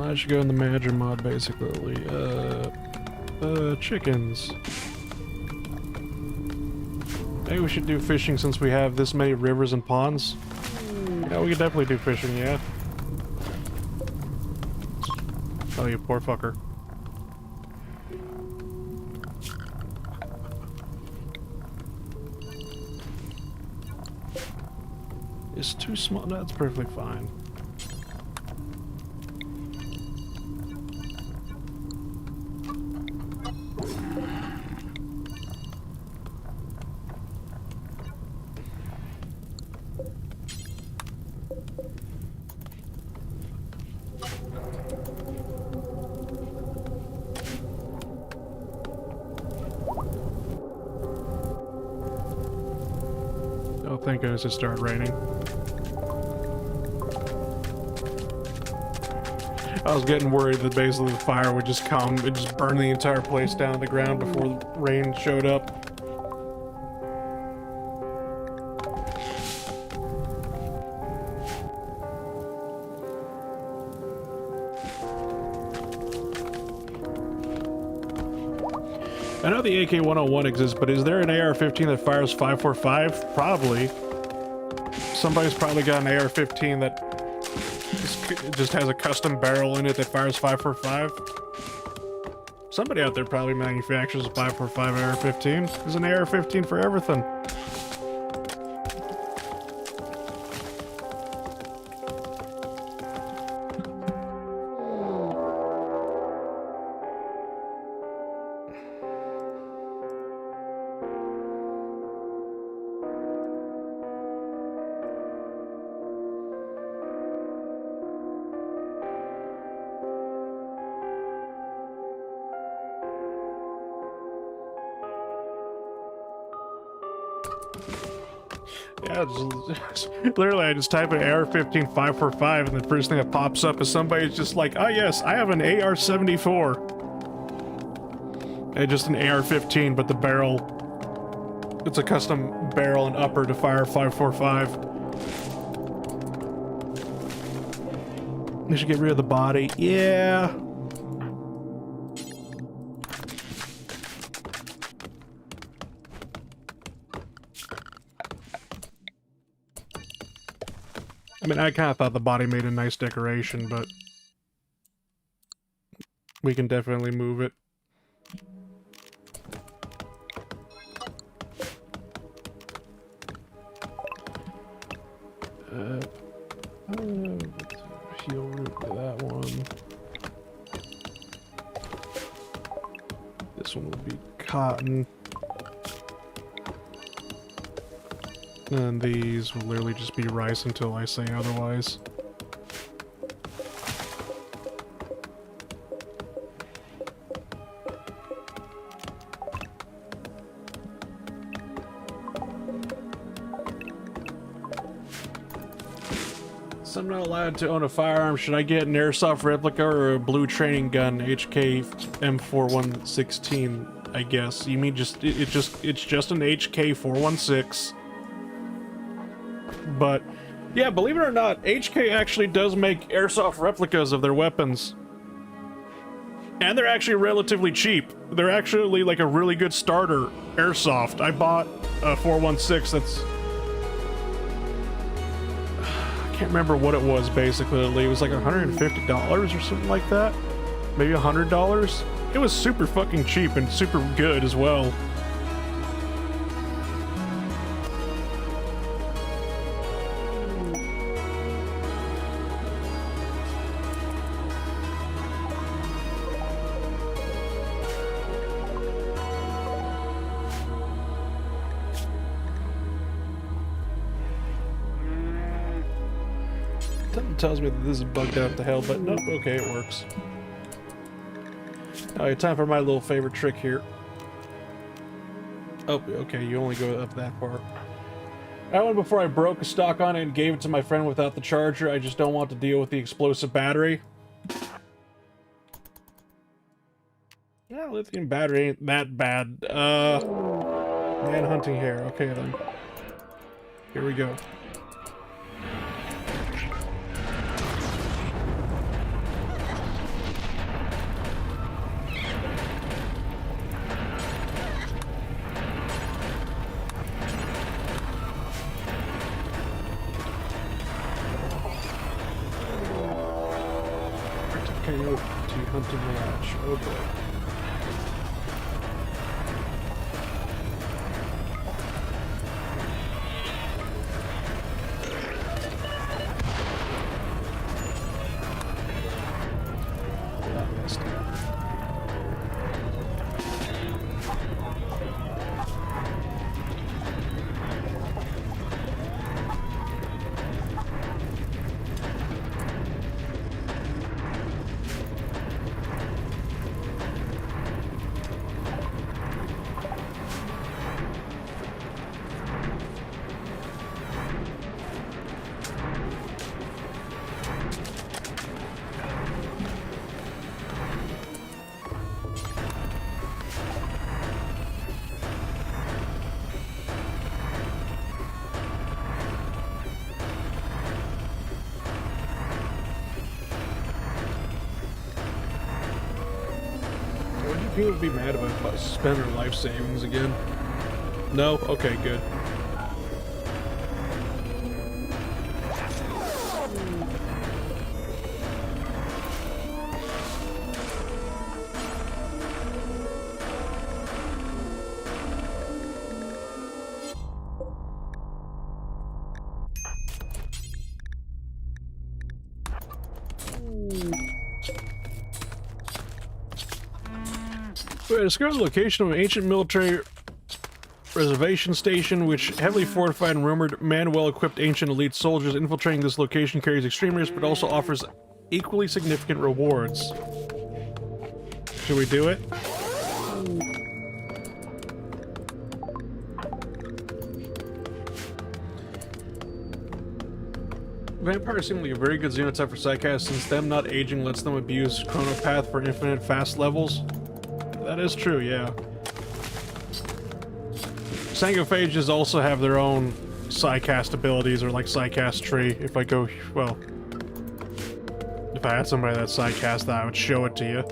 I should go in the manager mod, basically. Chickens. Maybe we should do fishing since we have this many rivers and ponds. Yeah, we could definitely do fishing, yeah. Oh, you poor fucker. It's too small. No, that's perfectly fine. Thank goodness it started raining. I was getting worried that basically the fire would just come and just burn the entire place down to the ground before the rain showed up. I know the AK-101 exists, but is there an AR-15 that fires 5.45? Probably. Somebody's probably got an AR-15 that just has a custom barrel in it that fires 5.45. Somebody out there probably manufactures a 5.45 AR-15. There's an AR-15 for everything. Yeah, literally, I just type in AR-15 545, and the first thing that pops up is somebody's just like, oh yes, I have an AR-74. And just an AR-15, but the barrel, it's a custom barrel and upper to fire 545. They should get rid of the body. Yeah. I mean, I kind of thought the body made a nice decoration, but we can definitely move it. Heal root to that one. This one will be cotton. And these will literally just be rice until I say otherwise. Since I'm not allowed to own a firearm, should I get an airsoft replica or a blue training gun, HK M4116? I guess you mean it's just an HK 416. But yeah, believe it or not, HK actually does make airsoft replicas of their weapons. And they're actually relatively cheap. They're actually like a really good starter airsoft. I bought a 416 that's... I can't remember what it was, basically. It was like $150 or something like that. Maybe $100. It was super fucking cheap and super good as well. Something tells me that this is bugged out to hell, but nope, okay, it works. Alright, time for my little favorite trick here. Oh, okay, you only go up that far. That one before I broke a stock on it and gave it to my friend without the charger. I just don't want to deal with the explosive battery. Yeah, lithium battery ain't that bad. Man hunting hair. Okay then. Here we go. Hunting ranch. Oh boy. That messed up. People would be mad if I spend her life savings again. No? Okay, good. Discover the location of an ancient military reservation station, which heavily fortified and rumored man well-equipped ancient elite soldiers. Infiltrating this location carries extreme risk, but also offers equally significant rewards. Should we do it? Vampires seem like a very good xenotype for psychiatrists, since them not aging lets them abuse Chronopath for infinite fast levels. That is true, yeah. Sangophages also have their own Psycast abilities, or like Psycast tree. If I go, well, if I had somebody that's Psycast, I would show it to you.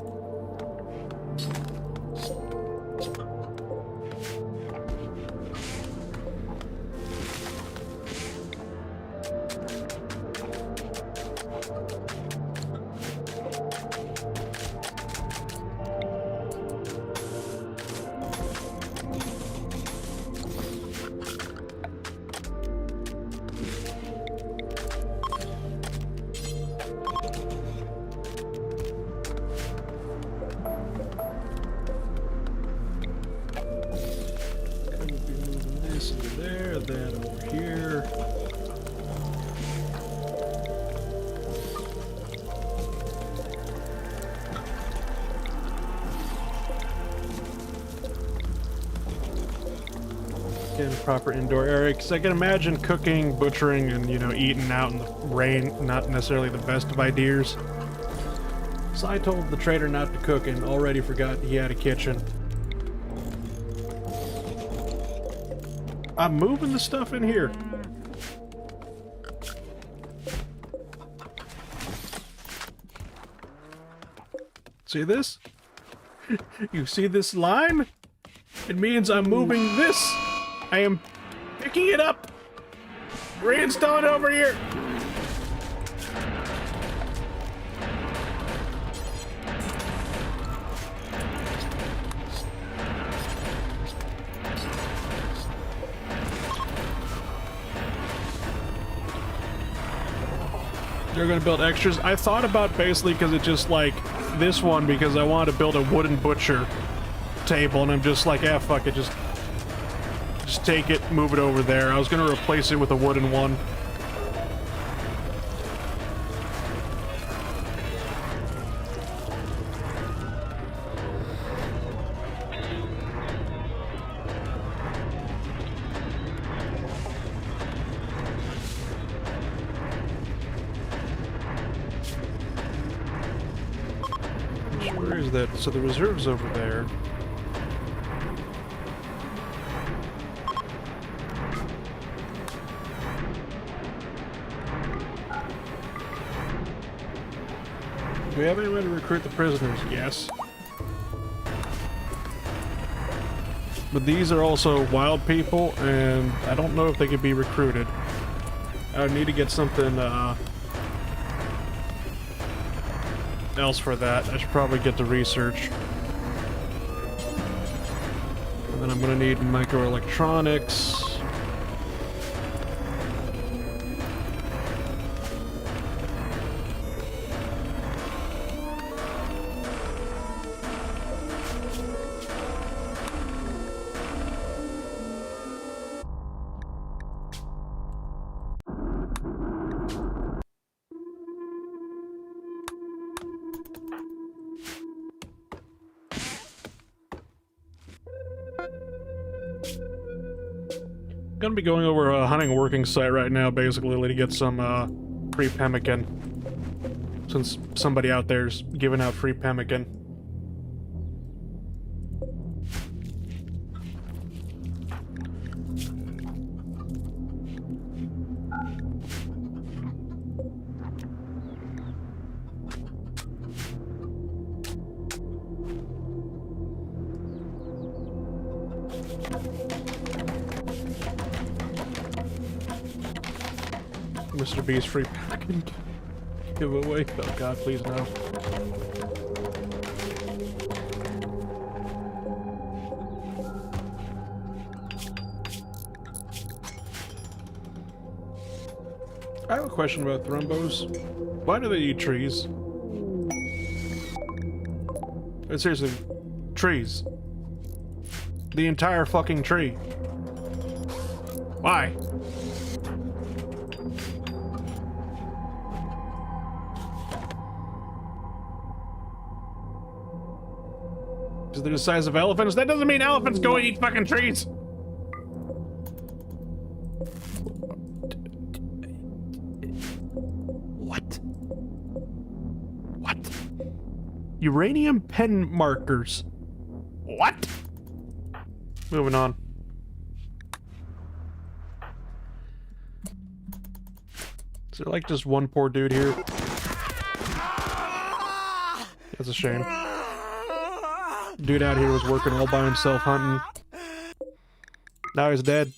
Again, proper indoor area, because I can imagine cooking, butchering, and, you know, eating out in the rain, not necessarily the best of ideas. So I told the trader not to cook and already forgot he had a kitchen. I'm moving the stuff in here. See this? You see this line? It means I'm moving this. I am picking it up. Reinstalling it over here. You're gonna build extras. I thought about basically because it's just like this one because I wanted to build a wooden butcher table, and I'm just like, ah, fuck it, just take it, move it over there. I was gonna replace it with a wooden one. Where is that? So the reserve's over there. Do we have any way to recruit the prisoners? Yes. But these are also wild people, and I don't know if they could be recruited. I would need to get something, else for that. I should probably get to research. And then I'm gonna need microelectronics. Gonna be going over a hunting working site right now, basically, to get some free pemmican. Since somebody out there's giving out free pemmican. Mr. B's free packing giveaway. Oh god, please no. I have a question about thrumbos. Why do they eat trees? Seriously, trees. The entire fucking tree. Why? Because they're the size of elephants? That doesn't mean elephants go and eat fucking trees! What? What? Uranium pen markers. What? Moving on. Is there like just one poor dude here? That's a shame. Dude out here was working all by himself hunting. Now he's dead.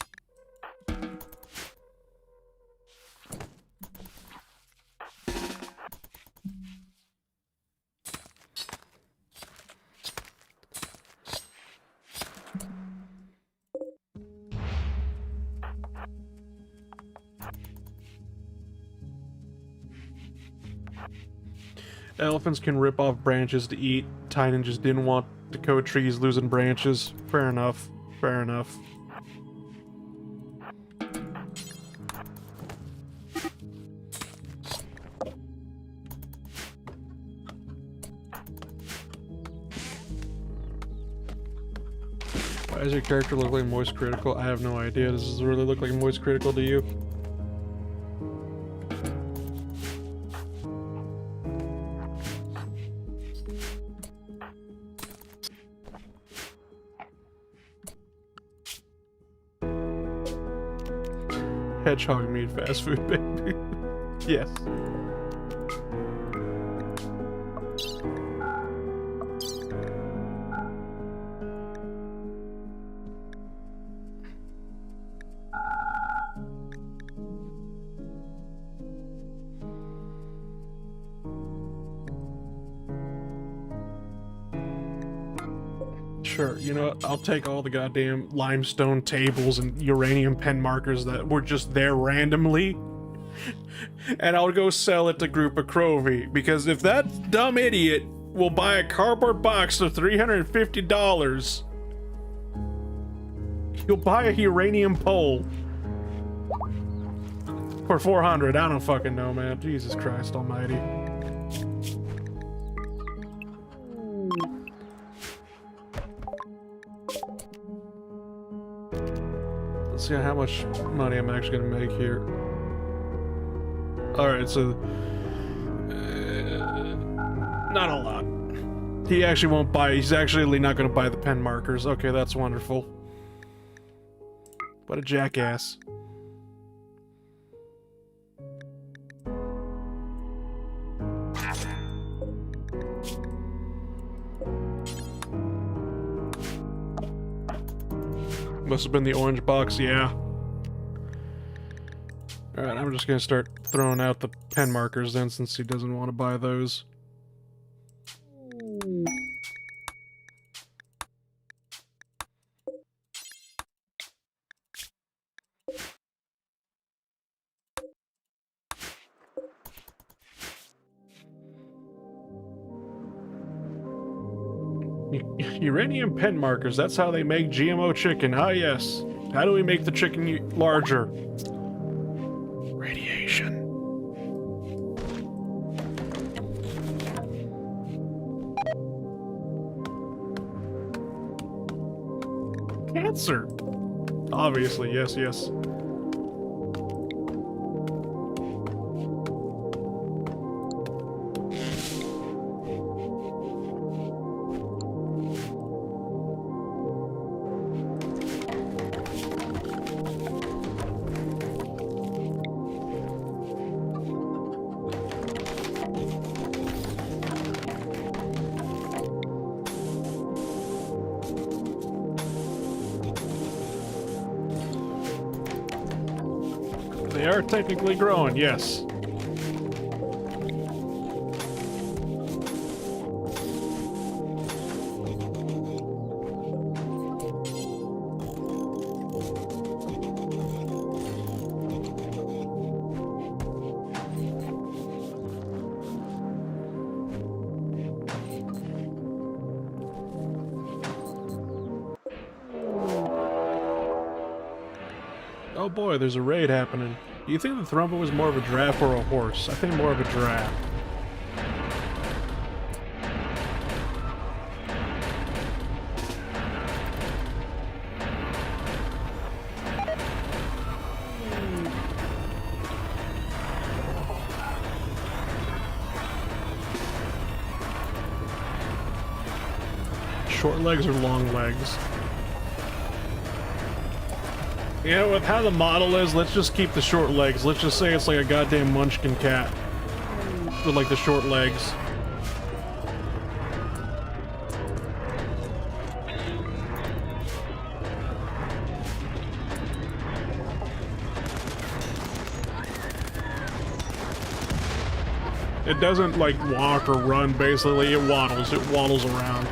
Elephants can rip off branches to eat. Tynan just didn't want Dakota trees losing branches. Fair enough. Fair enough. Why does your character look like Moist Critical? I have no idea. Does this really look like Moist Critical to you? Hedgehog meat fast food, baby. Yes. Sure, you know what? I'll take all the goddamn limestone tables and uranium pen markers that were just there randomly, and I'll go sell it to Group of Crovy, because if that dumb idiot will buy a cardboard box for $350, he'll buy a uranium pole for $400. I don't fucking know, man. Jesus Christ almighty. See how much money I'm actually gonna make here. Alright, so not a lot. He actually won't buy, he's actually not gonna buy the pen markers. Okay, that's wonderful. What a jackass. Must have been the orange box, yeah. Alright, I'm just gonna start throwing out the pen markers then, since he doesn't want to buy those. Uranium pen markers, that's how they make GMO chicken. Ah, yes. How do we make the chicken larger? Radiation. Cancer. Obviously, yes, yes. They are technically growing, yes. Oh boy, there's a raid happening. Do you think the Thrumba was more of a giraffe or a horse? I think more of a giraffe. Short legs or long legs? You know, with how the model is, let's just keep the short legs. Let's just say it's like a goddamn munchkin cat with like the short legs. It doesn't like walk or run, basically. It waddles. It waddles around.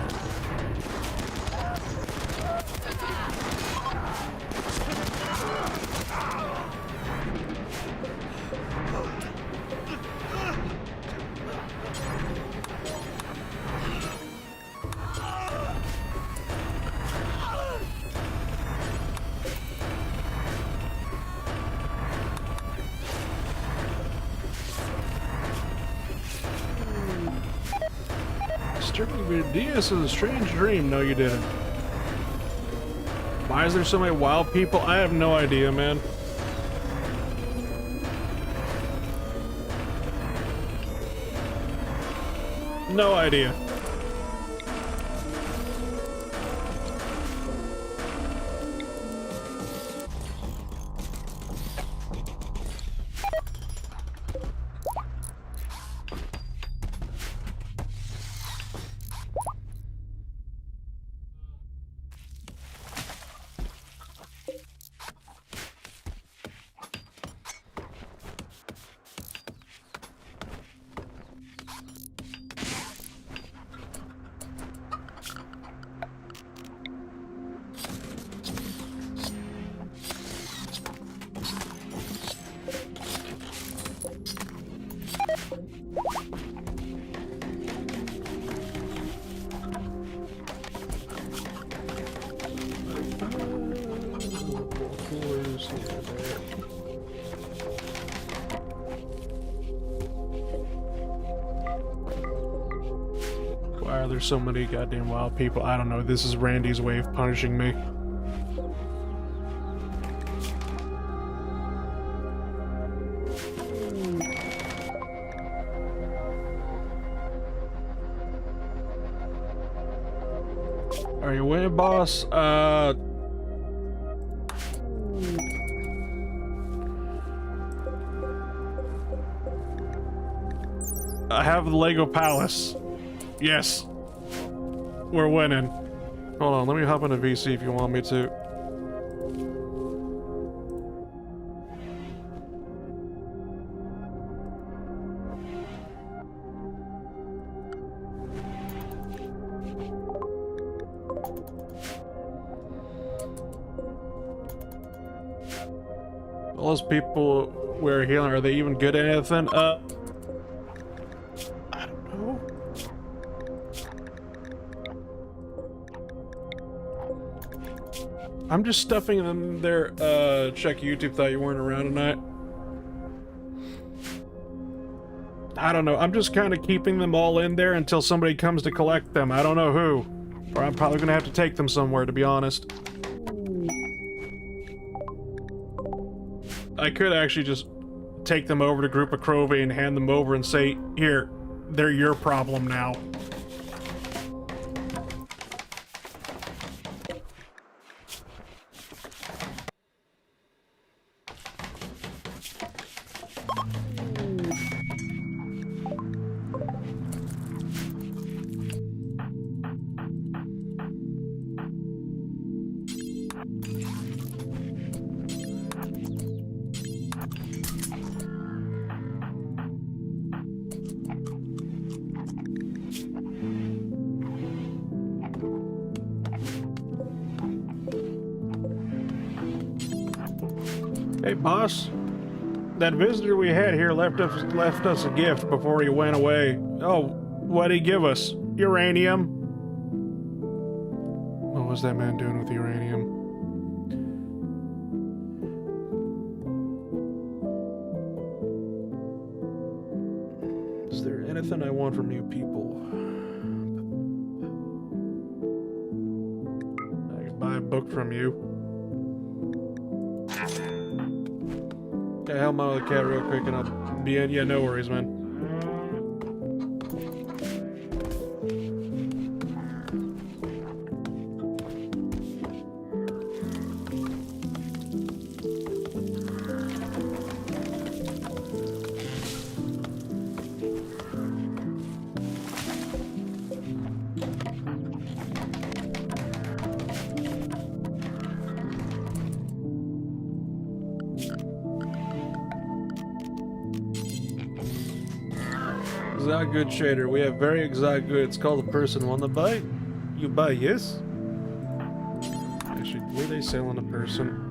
DS is a strange dream. No, you didn't. Why is there so many wild people? I have no idea, man. No idea. Why are there so many goddamn wild people? I don't know. This is Randy's way of punishing me. Are you winning, boss? I have the Lego Palace. Yes. We're winning. Hold on, let me hop into VC if you want me to. All those people we're healing, are they even good at anything? I don't know. I'm just stuffing them there. Check YouTube, thought you weren't around tonight. I don't know. I'm just kind of keeping them all in there until somebody comes to collect them. I don't know who. Or I'm probably gonna have to take them somewhere, to be honest. I could actually just take them over to Group of Crove and hand them over and say, here, they're your problem now. Hey, boss. That visitor we had here left us a gift before he went away. Oh, what'd he give us? Uranium? What was that man doing with uranium? Is there anything I want from you people? I can buy a book from you. Okay, help me out with the cat real quick and I'll be in. Yeah, no worries, man. Exotic good trader. We have very exotic good. It's called a person. Want to buy? You buy, yes? Actually, were they selling a person?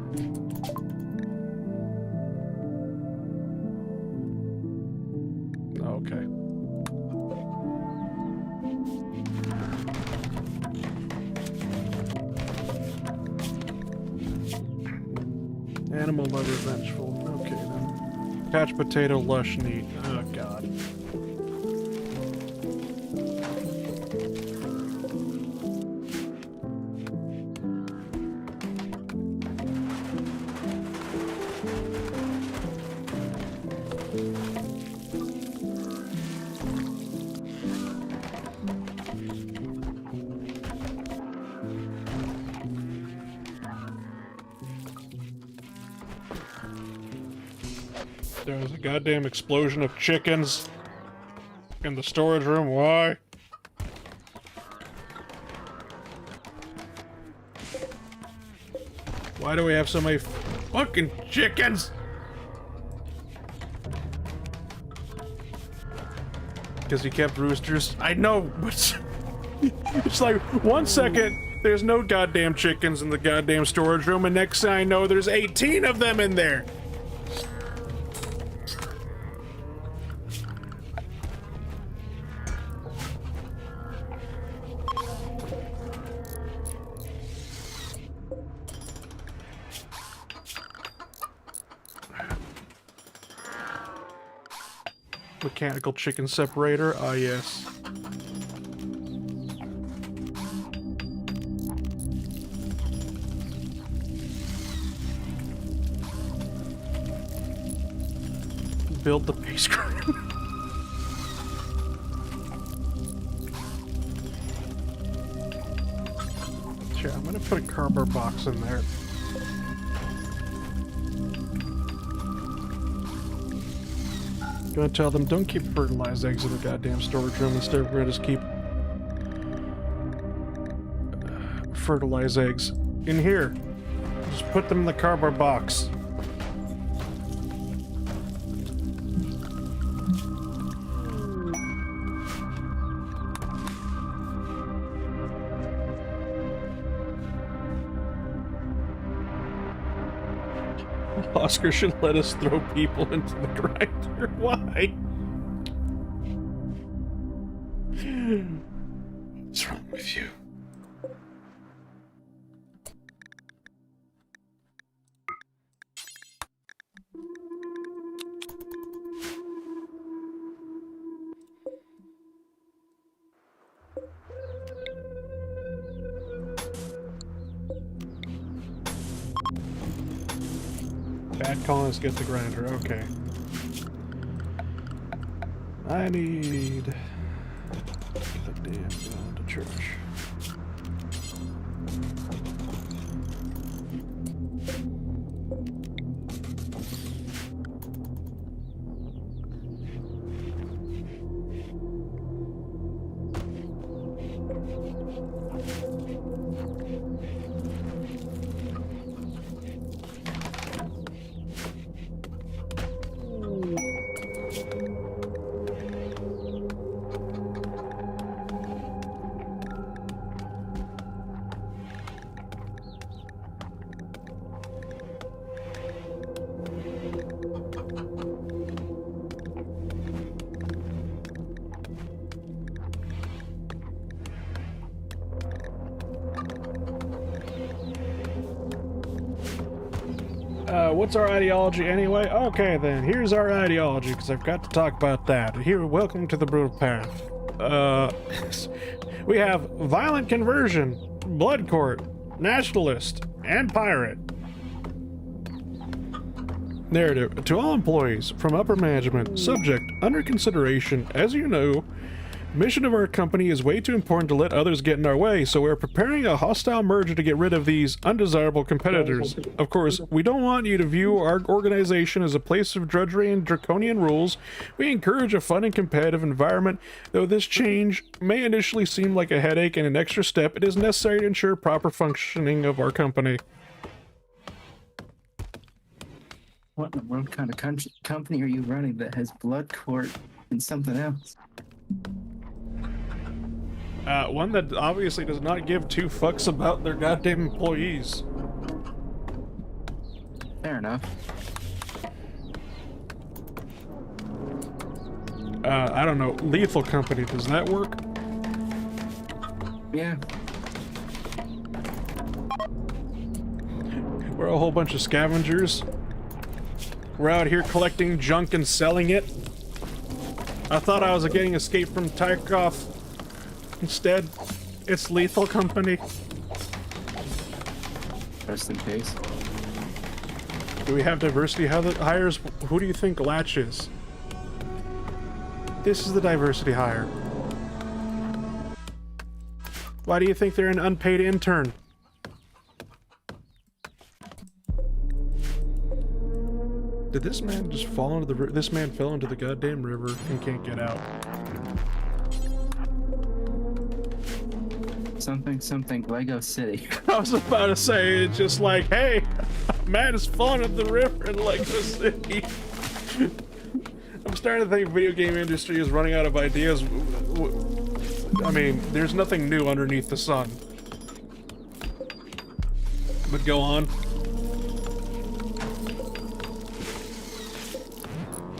Okay. Animal lover vengeful. Okay then. Couch potato lush neat. Oh god. There was a goddamn explosion of chickens in the storage room. Why? Why do we have so many fucking chickens? Because he kept roosters. I know, but it's like 1 second there's no goddamn chickens in the goddamn storage room, and next thing I know there's 18 of them in there. Mechanical chicken separator, ah yes. Build the base garden. Sure, I'm gonna put a cardboard box in there. Gonna tell them don't keep fertilized eggs in the goddamn storage room. Instead, we're gonna just keep fertilized eggs in here. Just put them in the cardboard box. Oscar should let us throw people into the grinder. Why? What's wrong with you? Bad colonists get the grinder, okay. I need the damn going to church. What's our ideology anyway? Okay then, here's our ideology, because I've got to talk about that. Here, welcome to the brutal path. We have violent conversion, blood court, nationalist, and pirate. Narrative. To all employees, from upper management, subject, under consideration, as you know, mission of our company is way too important to let others get in our way, so we're preparing a hostile merger to get rid of these undesirable competitors. Of course, we don't want you to view our organization as a place of drudgery and draconian rules. We encourage a fun and competitive environment. Though this change may initially seem like a headache and an extra step, it is necessary to ensure proper functioning of our company. What in the world kind of company are you running that has blood court and something else? One that obviously does not give two fucks about their goddamn employees. Fair enough. I don't know. Lethal Company, does that work? Yeah. We're a whole bunch of scavengers. We're out here collecting junk and selling it. I thought I was getting escape from Tarkov. Instead, it's Lethal Company. Rest in peace. Do we have diversity hires? Who do you think Latch is? This is the diversity hire. Why do you think they're an unpaid intern? Did this man just fall into the river? This man fell into the goddamn river and can't get out. Something Lego City. I was about to say, it's just like, hey, man is falling into the river in Lego City. I'm starting to think video game industry is running out of ideas. I mean, there's nothing new underneath the sun. But go on.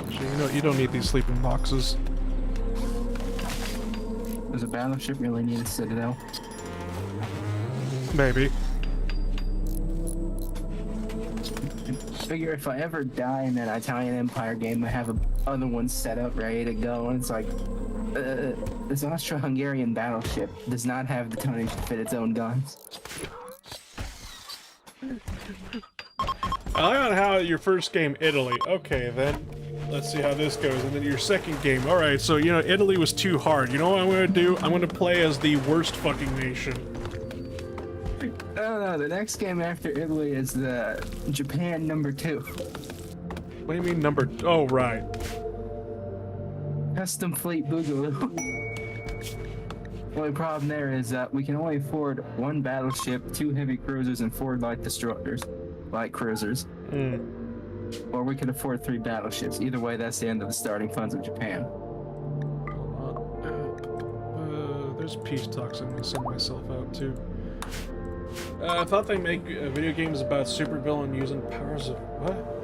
Actually, you don't need these sleeping boxes. Does a battleship really need a citadel? Maybe. Figure if I ever die in that Italian Empire game, I have other ones set up ready to go, and it's like, this Austro-Hungarian battleship does not have the tonnage to fit its own guns. I like on how your first game, Italy. Okay, then. Let's see how this goes. And then your second game. Alright, so, you know, Italy was too hard. You know what I'm gonna do? I'm gonna play as the worst fucking nation. No, the next game after Italy is the Japan #2. What do you mean number... Oh, right. Custom Fleet Boogaloo. The only problem there is we can only afford 1 battleship, 2 heavy cruisers, and 4 light destroyers. Light cruisers. Or we can afford 3 battleships. Either way, that's the end of the starting funds of Japan. There's peace talks in me. Send myself out, too. I thought they make video games about supervillain using powers of... What?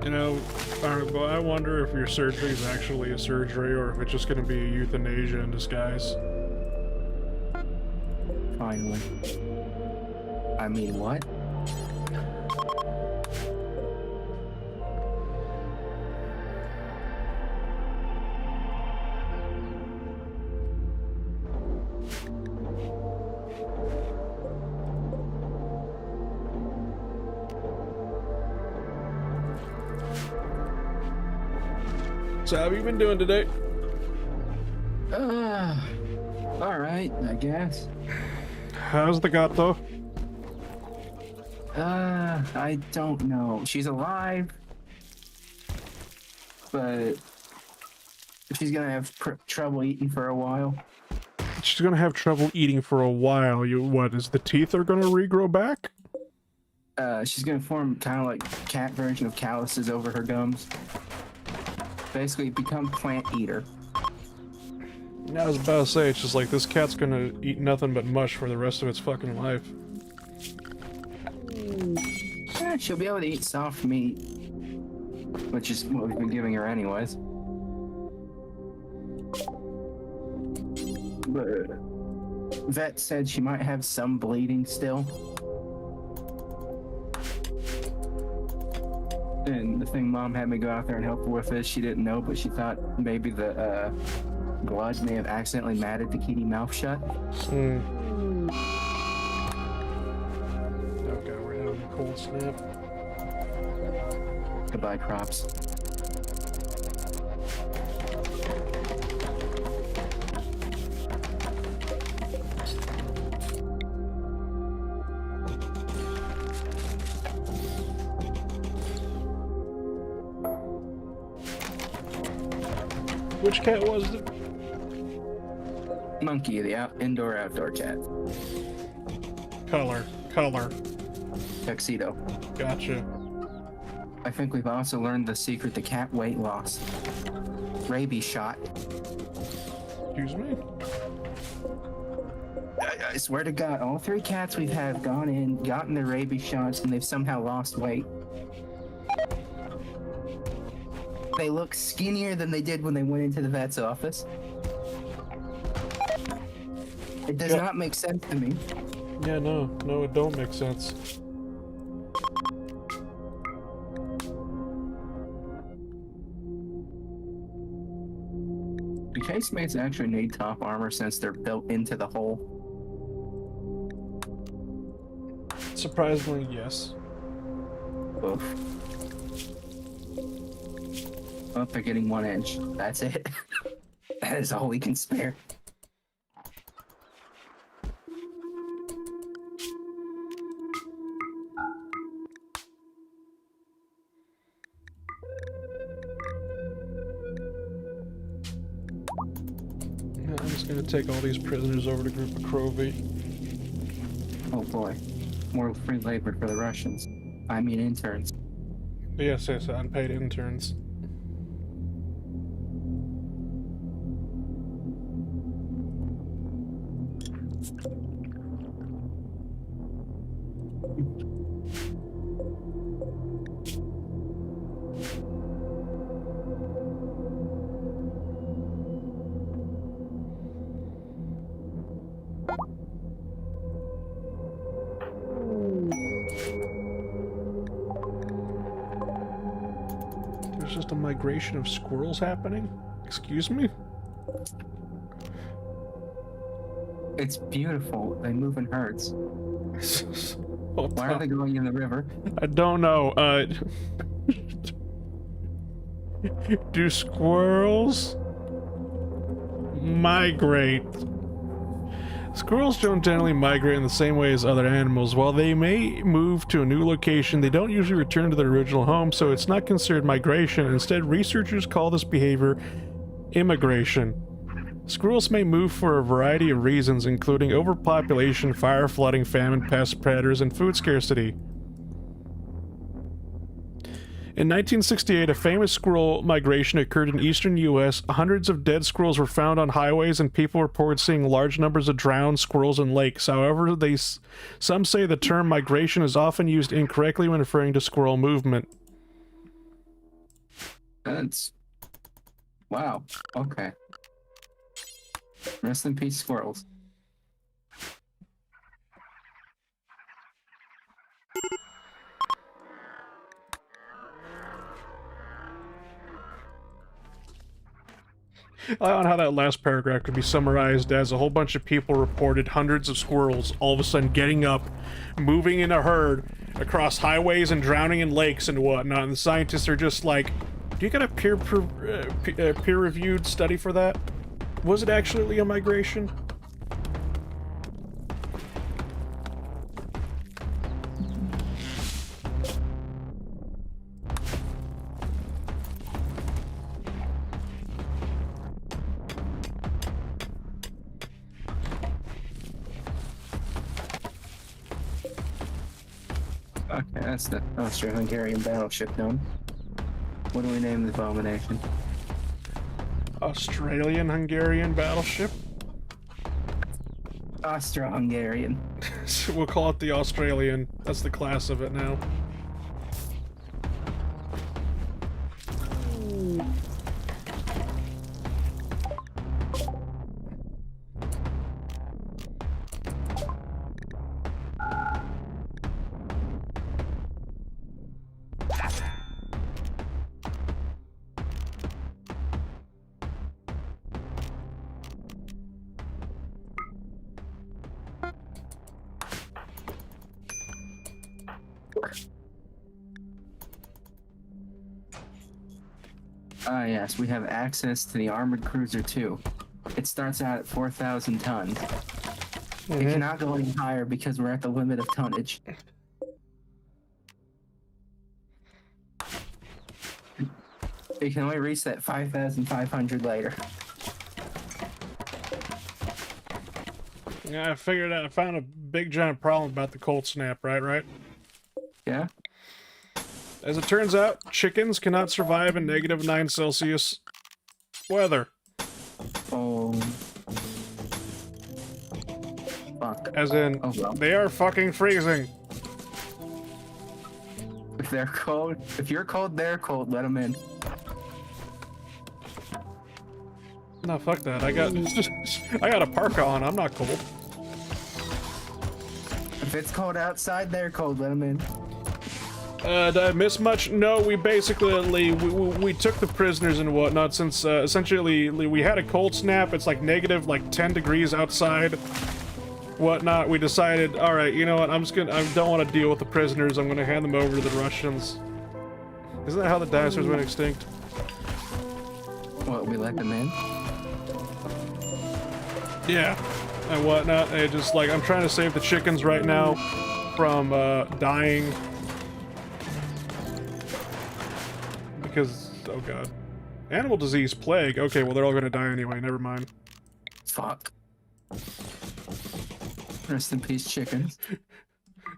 You know, I wonder if your surgery is actually a surgery or if it's just going to be a euthanasia in disguise. Finally. I mean, what? So how have you been doing today? All right, I guess. How's the gato? I don't know. She's alive, but she's gonna have trouble eating for a while. She's gonna have trouble eating for a while. What, is the teeth are gonna regrow back? She's gonna form kind of like cat version of calluses over her gums. Basically become plant eater. Yeah, I was about to say, it's just like this cat's gonna eat nothing but mush for the rest of its fucking life. Yeah, she'll be able to eat soft meat, which is what we've been giving her anyways. But vet said she might have some bleeding still. And the thing Mom had me go out there and help her with is she didn't know, but she thought maybe the blood may have accidentally matted the kitty mouth shut. Okay, we're having a cold snap. Goodbye, crops. Which cat was it? Monkey, the indoor-outdoor cat. Color. Tuxedo. Gotcha. I think we've also learned the secret to cat weight loss. Rabies shot. Excuse me? I swear to God, all 3 cats we've had gone in, gotten their rabies shots, and they've somehow lost weight. They look skinnier than they did when they went into the vet's office. It does not make sense to me. Yeah, no, it don't make sense. Do casemates actually need top armor since they're built into the hull? Surprisingly, yes. Oof. Oh, they're getting 1 inch. That's it. That is all we can spare. Yeah, I'm just gonna take all these prisoners over to Group of Crovey. Oh boy. More free labor for the Russians. I mean interns. Yes, unpaid interns. There's just a migration of squirrels happening? Excuse me? It's beautiful. They move in herds. Why are they going in the river? I don't know. Do squirrels migrate? Squirrels don't generally migrate in the same way as other animals. While they may move to a new location, they don't usually return to their original home, so it's not considered migration. Instead, researchers call this behavior immigration. Squirrels may move for a variety of reasons, including overpopulation, fire, flooding, famine, pest, predators, and food scarcity. In 1968, a famous squirrel migration occurred in eastern U.S. Hundreds of dead squirrels were found on highways, and people reported seeing large numbers of drowned squirrels in lakes. However, some say the term migration is often used incorrectly when referring to squirrel movement. That's... Wow. Okay. Rest in peace, squirrels. I don't know how that last paragraph could be summarized as a whole bunch of people reported hundreds of squirrels all of a sudden getting up, moving in a herd across highways and drowning in lakes and whatnot, and the scientists are just like, do you got a peer-reviewed study for that? Was it actually a migration? Okay, that's the Austro-Hungarian battleship known. What do we name the abomination? Australian-Hungarian battleship? Austro-Hungarian. So we'll call it the Australian. That's the class of it now. Ah, yes, we have access to the Armored Cruiser 2. It starts out at 4,000 tons. It cannot go any higher because we're at the limit of tonnage. It can only reach that 5,500 later. Yeah, I figured out. I found a big giant problem about the cold snap, right? Yeah? As it turns out, chickens cannot survive in -9 Celsius weather. Oh. Fuck. As in, Oh, well. they are fucking freezing. If they're cold, if you're cold, they're cold. Let them in. No, fuck that. I got a parka on. I'm not cold. If it's cold outside, they're cold. Let them in. Did I miss much? No, we basically, we took the prisoners and whatnot since, essentially, we had a cold snap. It's like negative, like 10 degrees outside, whatnot. We decided, alright, you know what, I don't want to deal with the prisoners. I'm gonna hand them over to the Russians. Isn't that how the dinosaurs went extinct? What, we let them in? Yeah, and whatnot. And just like, I'm trying to save the chickens right now from dying. Because, oh god. Animal disease, plague. Okay, well, they're all gonna die anyway, never mind. Fuck. Rest in peace, chickens.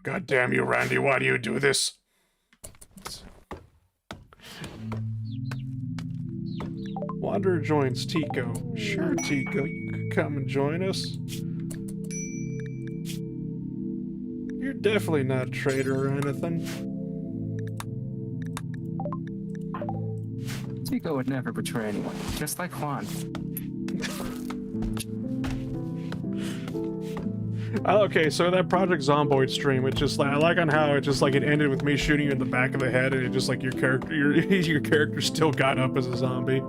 God damn you, Randy, why do you do this? Wanderer joins Tico. Sure, Tico, you could come and join us. You're definitely not a traitor or anything. Tico would never betray anyone, just like Juan. Okay, so that Project Zomboid stream, it just like, I like on how it just like it ended with me shooting you in the back of the head, and it just like your character still got up as a zombie.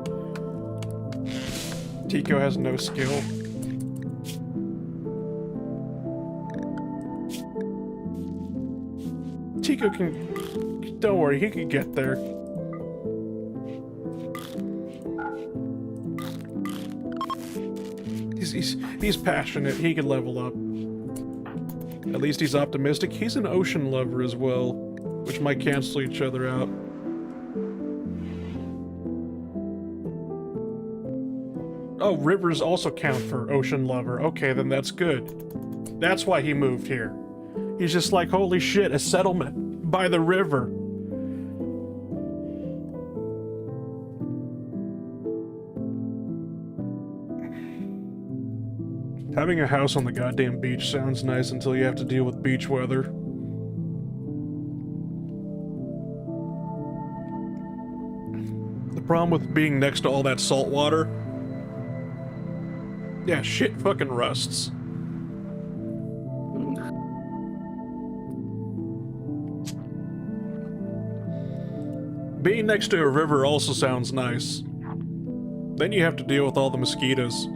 Tico has no skill. Tico can, don't worry, he can get there. He's passionate. He can level up. At least he's optimistic. He's an ocean lover as well, which might cancel each other out. Oh, rivers also count for ocean lover. Okay, then that's good. That's why he moved here. He's just like, holy shit, a settlement by the river. Having a house on the goddamn beach sounds nice until you have to deal with beach weather. The problem with being next to all that salt water... Yeah, shit fucking rusts. Being next to a river also sounds nice. Then you have to deal with all the mosquitoes.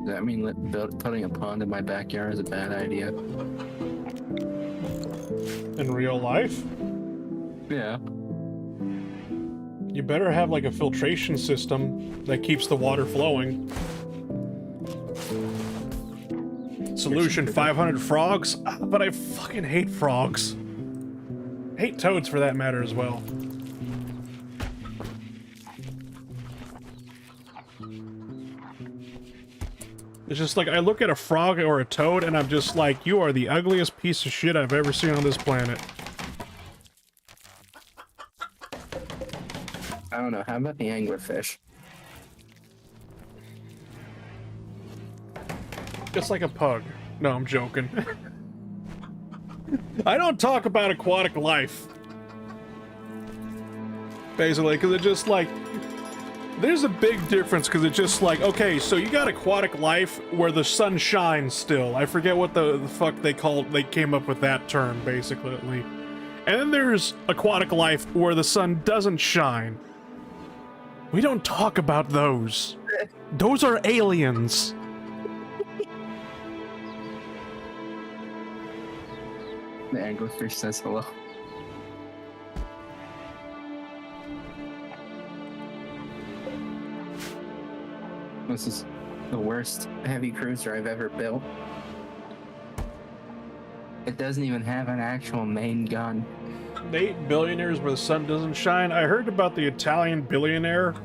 Does that mean putting a pond in my backyard is a bad idea? In real life? Yeah. You better have like a filtration system that keeps the water flowing. Solution, 500 frogs? But I fucking hate frogs. Hate toads for that matter as well. It's just like, I look at a frog or a toad and I'm just like, you are the ugliest piece of shit I've ever seen on this planet. I don't know, how about the anglerfish? Just like a pug. No, I'm joking. I don't talk about aquatic life. Basically, because it just like... There's a big difference, because it's just like, okay, so you got aquatic life where the sun shines still. I forget what the fuck they came up with that term, basically. And then there's aquatic life where the sun doesn't shine. We don't talk about those. Those are aliens. The anglerfish says hello. This is the worst heavy cruiser I've ever built. It doesn't even have an actual main gun. They ain't billionaires where the sun doesn't shine. I heard about the Italian billionaire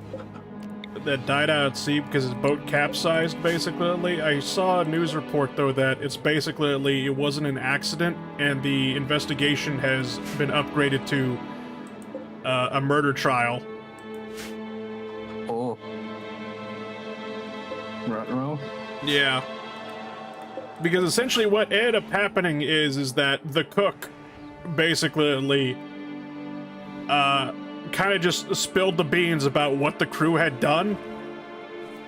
that died out at sea because his boat capsized, basically. I saw a news report, though, that it's basically, it wasn't an accident, and the investigation has been upgraded to a murder trial. Oh. Ruh-roh? Yeah. Because essentially what ended up happening is that the cook basically kind of just spilled the beans about what the crew had done,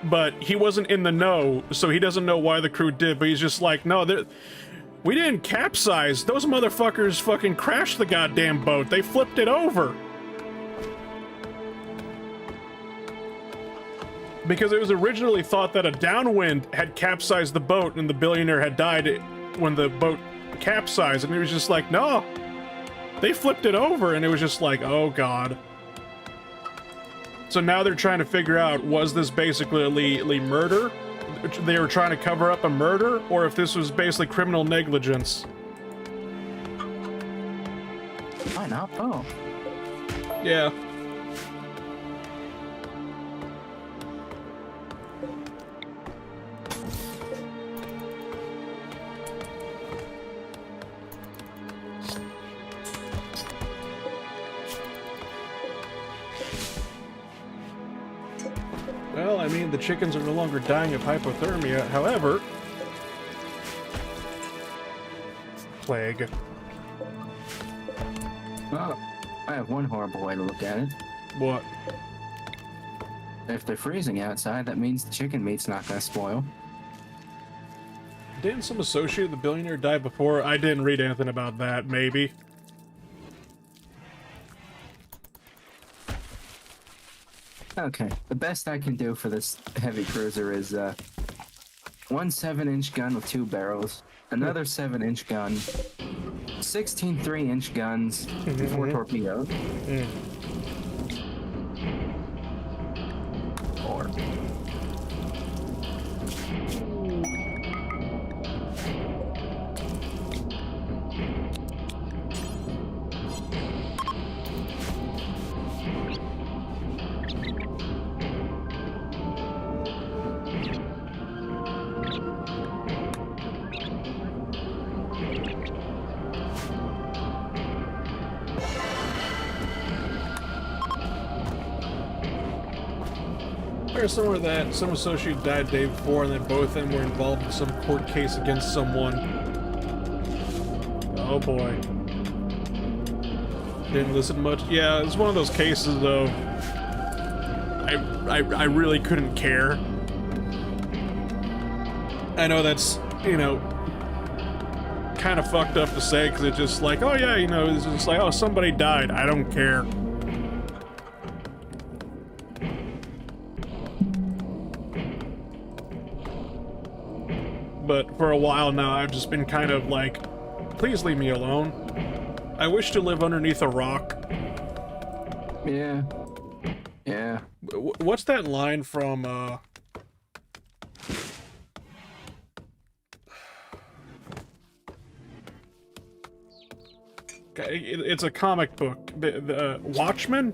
but he wasn't in the know, so he doesn't know why the crew did, but he's just like, no, we didn't capsize. Those motherfuckers fucking crashed the goddamn boat. They flipped it over. Because it was originally thought that a downwind had capsized the boat and the billionaire had died when the boat capsized, and it was just like, no, they flipped it over, and it was just like, oh god. So now they're trying to figure out, was this basically murder? They were trying to cover up a murder, or if this was basically criminal negligence. Why not both? Yeah. Well, I mean, the chickens are no longer dying of hypothermia. However, plague. Well, I have one horrible way to look at it. What? If they're freezing outside, that means the chicken meat's not gonna spoil. Didn't some associate of the billionaire die before? I didn't read anything about that. Maybe. Okay, the best I can do for this heavy cruiser is one 7-inch gun with 2 barrels, another 7-inch gun, 16 3-inch guns, and 4 torpedoes. Or There's somewhere that some associate died the day before, and then both of them were involved in some court case against someone. Oh boy. Didn't listen much. Yeah, it's one of those cases of I really couldn't care. I know that's, you know, kind of fucked up to say, because it's just like, oh yeah, you know, it's just like, oh, somebody died. I don't care. But for a while now, I've just been kind of like, please leave me alone. I wish to live underneath a rock. yeah, yeah. What's that line from, it's a comic book. The Watchmen?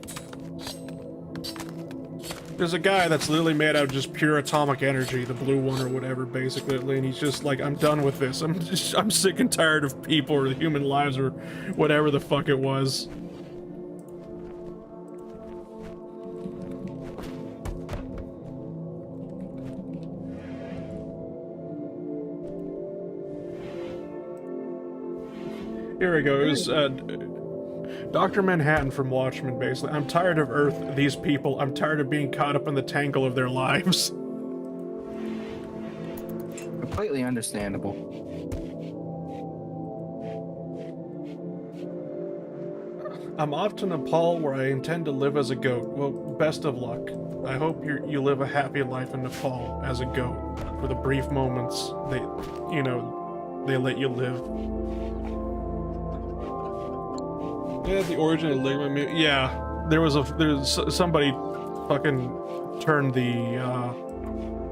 There's a guy that's literally made out of just pure atomic energy, the blue one or whatever, basically, and he's just like, I'm done with this. I'm sick and tired of people or the human lives or whatever the fuck it was. Here we go. It was, Dr. Manhattan from Watchmen, basically. I'm tired of Earth, these people. I'm tired of being caught up in the tangle of their lives. Completely understandable. I'm off to Nepal, where I intend to live as a goat. Well, best of luck. I hope you live a happy life in Nepal as a goat. For the brief moments they, you know, they let you live. Yeah, the origin of Ligma. Yeah, there's somebody fucking turned the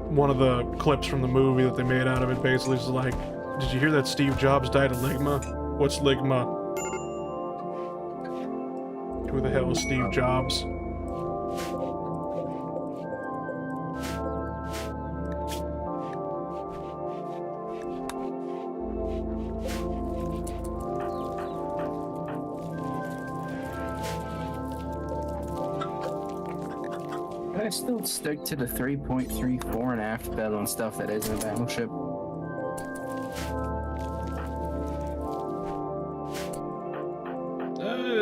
one of the clips from the movie that they made out of it. Basically, is like, did you hear that Steve Jobs died of Ligma? What's Ligma? Who the hell is Steve Jobs? I still stick to the 3.3 fore and aft bed on stuff that isn't a battleship.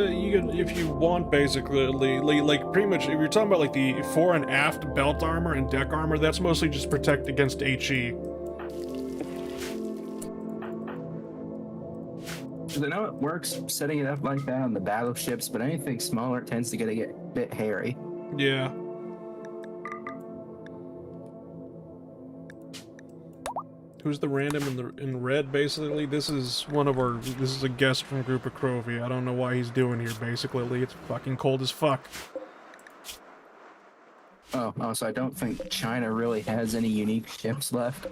You can, if you want, basically, like pretty much, if you're talking about like the fore and aft belt armor and deck armor, that's mostly just protect against HE. I know it works setting it up like that on the battleships, but anything smaller tends to get a bit hairy. Yeah. Who's the random in red? Basically, this is a guest from Group of Crovy. I don't know why he's doing here. Basically, it's fucking cold as fuck. Oh, so I don't think China really has any unique ships left.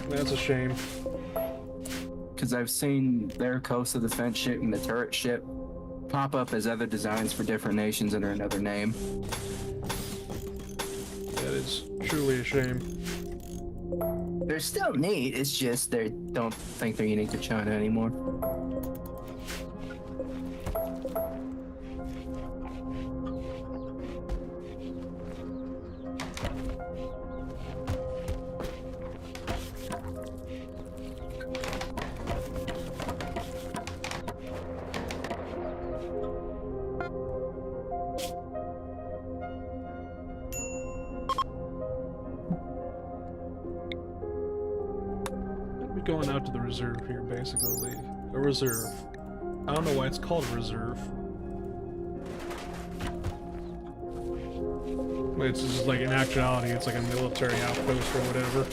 That's a shame. Because I've seen their coastal defense ship and the turret ship pop up as other designs for different nations under another name. That is truly a shame. They're still neat, it's just they don't think they're unique to China anymore. Going out to the reserve here, basically. A reserve. I don't know why it's called a reserve. But it's just like, in actuality, it's like a military outpost or whatever.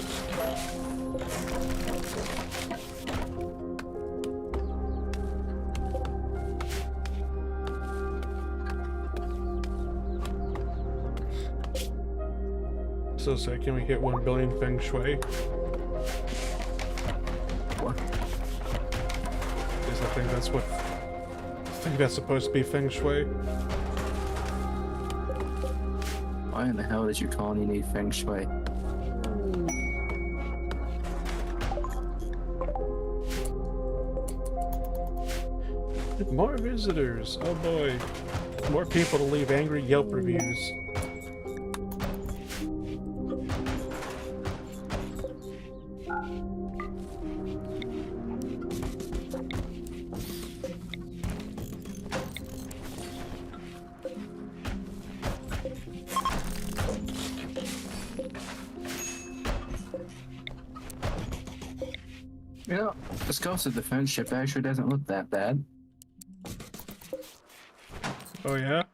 So say, can we hit 1 billion feng shui? I think that's supposed to be feng shui. Why in the hell did you colony need feng shui? More visitors. Oh boy. More people to leave angry Yelp reviews. You know, this coastal defense ship actually doesn't look that bad. Oh yeah?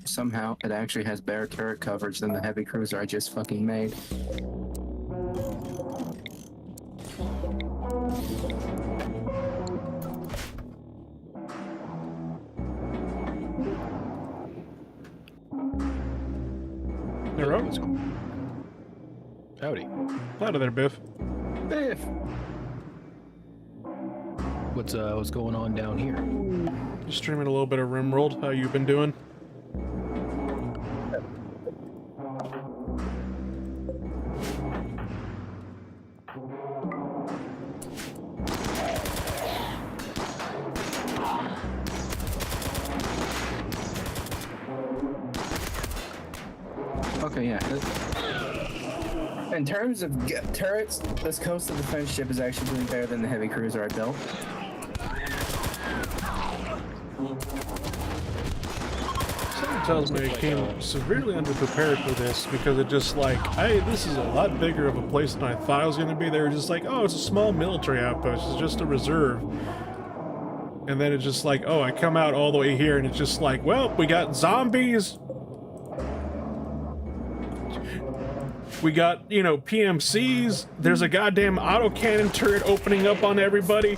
Somehow, it actually has better turret coverage than the heavy cruiser I just fucking made. Howdy. Out of there, Biff. Biff! What's going on down here? Just streaming a little bit of Rimworld. How you been doing? Okay, yeah. In terms of turrets, this coastal defense ship is actually doing better than the heavy cruiser I built. Something tells me I came severely underprepared for this because it just like, hey, this is a lot bigger of a place than I thought it was going to be. They were just like, oh, it's a small military outpost. It's just a reserve. And then it's just like, oh, I come out all the way here and it's just like, well, we got zombies. We got, you know, PMCs. There's a goddamn autocannon turret opening up on everybody.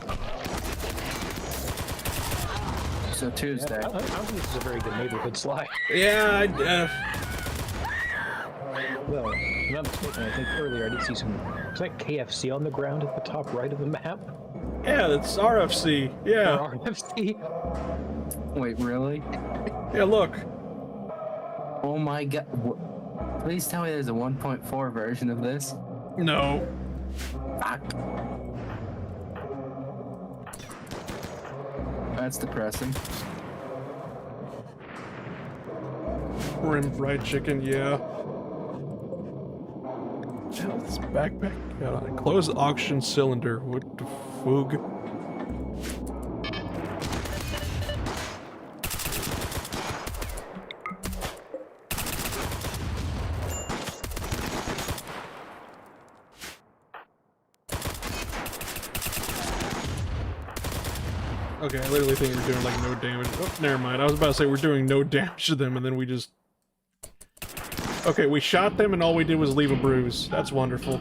So Tuesday. I don't think this is a very good neighborhood slide. Yeah, Well, if I'm not mistaken, I think earlier I did see some. Was that KFC on the ground at the top right of the map? yeah, that's RFC. Yeah. Or RFC? Wait, really? Yeah, look. Oh my god. Please tell me there's a 1.4 version of this. No. Fuck. That's depressing. Rim fried chicken, yeah. Hell, this backpack got on. Close auction cylinder. What the foog? Okay, I literally think we're doing like no damage. Oh, never mind. I was about to say we're doing no damage to them, and then we just Okay, we shot them and all we did was leave a bruise. That's wonderful.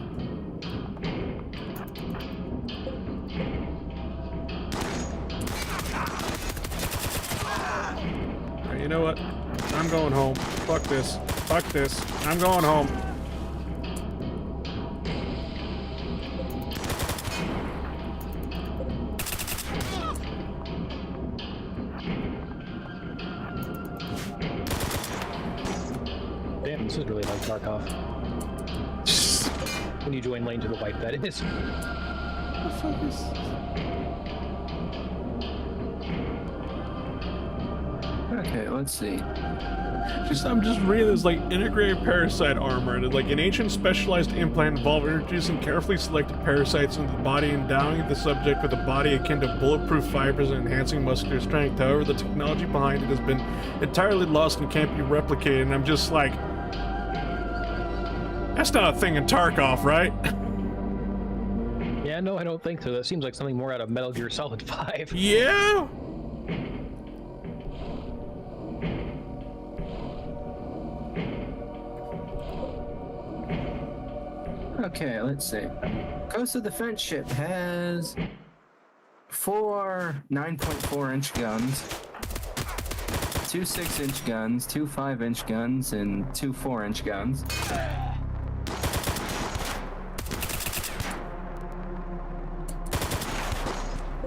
Alright, you know what? I'm going home. Fuck this. Fuck this. I'm going home. Damn, this is really like Tarkov. When you join lane to the wipe, that is. What the fuck is... Okay, let's see. I'm just reading this, like, integrated parasite armor, and, like, an ancient specialized implant involving introducing carefully selected parasites into the body, endowing the subject with a body akin to bulletproof fibers and enhancing muscular strength. However, the technology behind it has been entirely lost and can't be replicated, and I'm just like... That's not a thing in Tarkov, right? Yeah, no, I don't think so. That seems like something more out of Metal Gear Solid 5. Yeah? Okay, let's see. Coastal Defense Ship has 4 9.4-inch guns, 2 6-inch guns, 2 5-inch guns, and 2 4-inch guns.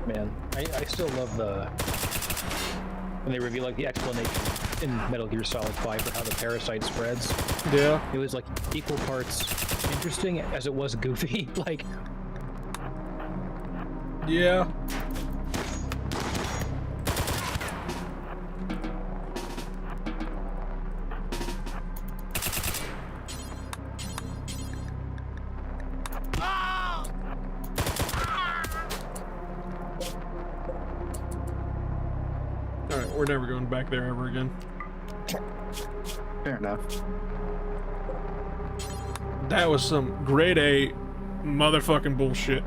Man, I still love the... when they reveal, like, the explanation in Metal Gear Solid 5 for how the parasite spreads. Yeah. It was, like, equal parts interesting as it was goofy. Like... Yeah. Alright, we're never going back there ever again. Fair enough. That was some grade A motherfucking bullshit.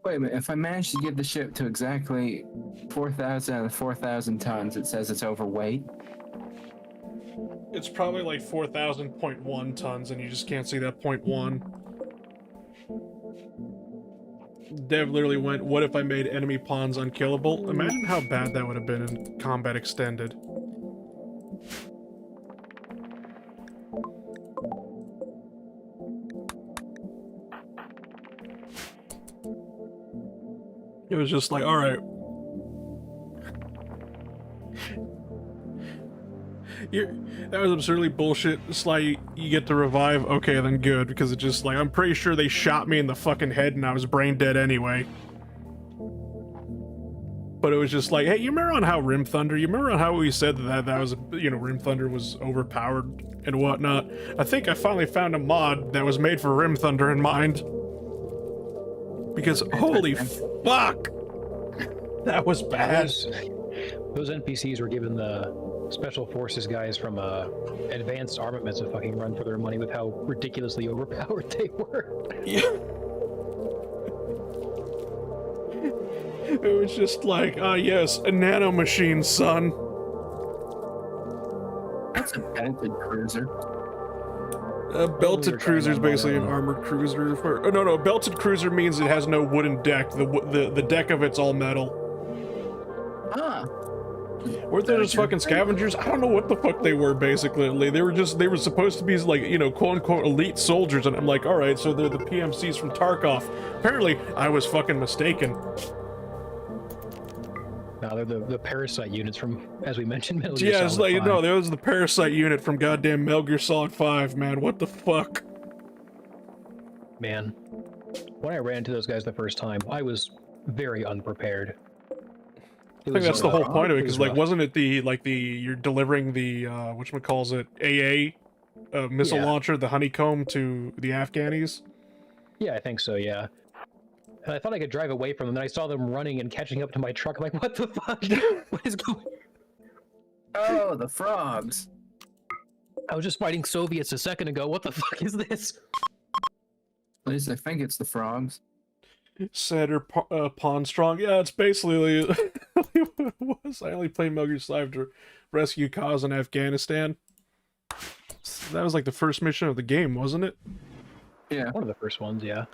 Wait a minute, if I manage to get the ship to exactly 4,000 out of 4,000 tons, it says it's overweight. It's probably like 4,000.1 tons, and you just can't see that 0.1. Dev literally went, what if I made enemy pawns unkillable? Imagine how bad that would have been in Combat Extended. It was just like, alright. That was absurdly bullshit. It's like, you get to revive, okay, then good, because it's just like, I'm pretty sure they shot me in the fucking head and I was brain dead anyway. But it was just like, hey, you remember on how Rim Thunder, you remember on how we said that was, you know, Rim Thunder was overpowered and whatnot? I think I finally found a mod that was made for Rim Thunder in mind. Because, holy fuck! That was bad. Those NPCs were given the Special Forces guys from Advanced Armaments a fucking run for their money with how ridiculously overpowered they were. Yeah. It was just like, ah yes, a nanomachine, son. That's a belted cruiser. A belted cruiser is basically an armored cruiser. Oh, no, a belted cruiser means it has no wooden deck. The deck of it's all metal. Ah. Weren't they just fucking scavengers? I don't know what the fuck they were, basically. They were supposed to be, like, you know, quote-unquote elite soldiers, and I'm like, alright, so they're the PMCs from Tarkov. Apparently, I was fucking mistaken. No, they're the parasite units from, as we mentioned, Metal Gear Yeah, it's Solid like, 5. no, that was the parasite unit from goddamn Metal Gear Solid 5, man. What the fuck? Man, when I ran into those guys the first time, I was very unprepared. I think that's the whole point of it, because, like, rough. wasn't it you're delivering the, whatchamacallit, AA missile Yeah. launcher, the honeycomb, to the Afghanis? Yeah, I think so, yeah. And I thought I could drive away from them, then I saw them running and catching up to my truck. I'm like, what the fuck? What is going on? Oh, the frogs. I was just fighting Soviets a second ago. What the fuck is this? At least I think it's the frogs. Senator Pawn Strong. Yeah, it's basically what it was. I only played Metal Gear Solid to rescue Kaz in Afghanistan. That was like the first mission of the game, wasn't it? Yeah. One of the first ones, yeah.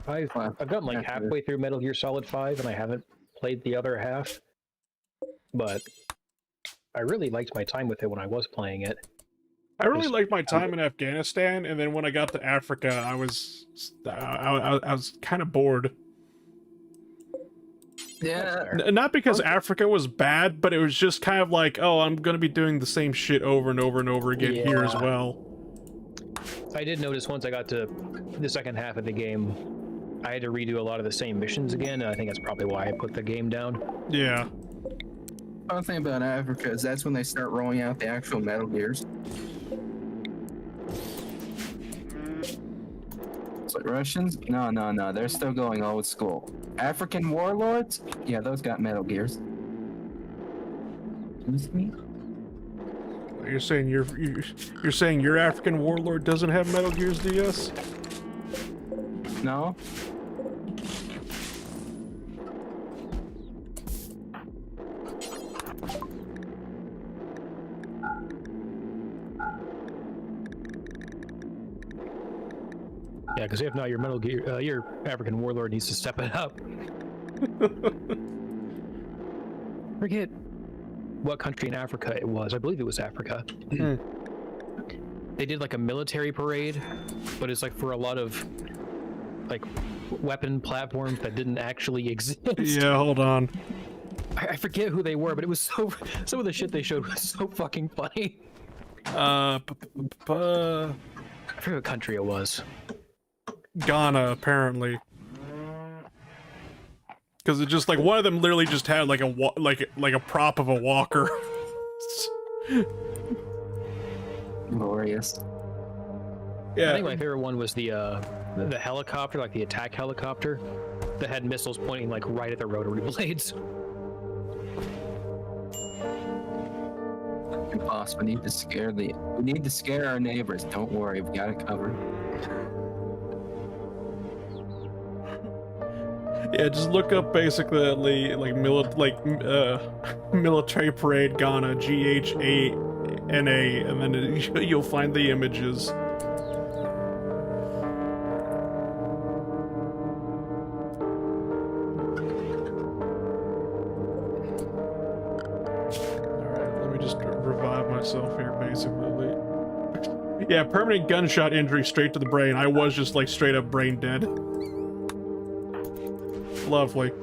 I've gotten like After- halfway through Metal Gear Solid 5 and I haven't played the other half. But I really liked my time with it when I was playing it. I really liked my time in Afghanistan, and then when I got to Africa, I was kind of bored. Yeah. Not because Africa was bad, but it was just kind of like, oh, I'm gonna be doing the same shit over and over and over again here as well. I did notice once I got to the second half of the game, I had to redo a lot of the same missions again, and I think that's probably why I put the game down. Yeah. One thing about Africa is that's when they start rolling out the actual Metal Gears. It's like Russians? No. They're still going old school. African warlords? Yeah, those got Metal Gears. Excuse me? You're saying you're saying your African warlord doesn't have Metal Gear's DS? No? Yeah, because if not, your Metal Gear, your African warlord needs to step it up. Forget what country in Africa it was. I believe it was Africa. They did like a military parade, but it's like for a lot of like weapon platforms that didn't actually exist. Yeah, hold on. I forget who they were, but it was so. Some of the shit they showed was so fucking funny. I forget what country it was. Ghana, apparently. Because it's just like one of them literally just had like a prop of a walker. Glorious. Yeah. I think my favorite one was the helicopter, like the attack helicopter, that had missiles pointing like right at the rotary blades. Boss, we need to scare our neighbors. Don't worry, we got it covered. Yeah, just look up basically like military parade Ghana, GHANA, and then you'll find the images. Alright, let me just revive myself here, basically. Yeah, permanent gunshot injury straight to the brain. I was just like straight up brain dead. Lovely. Fair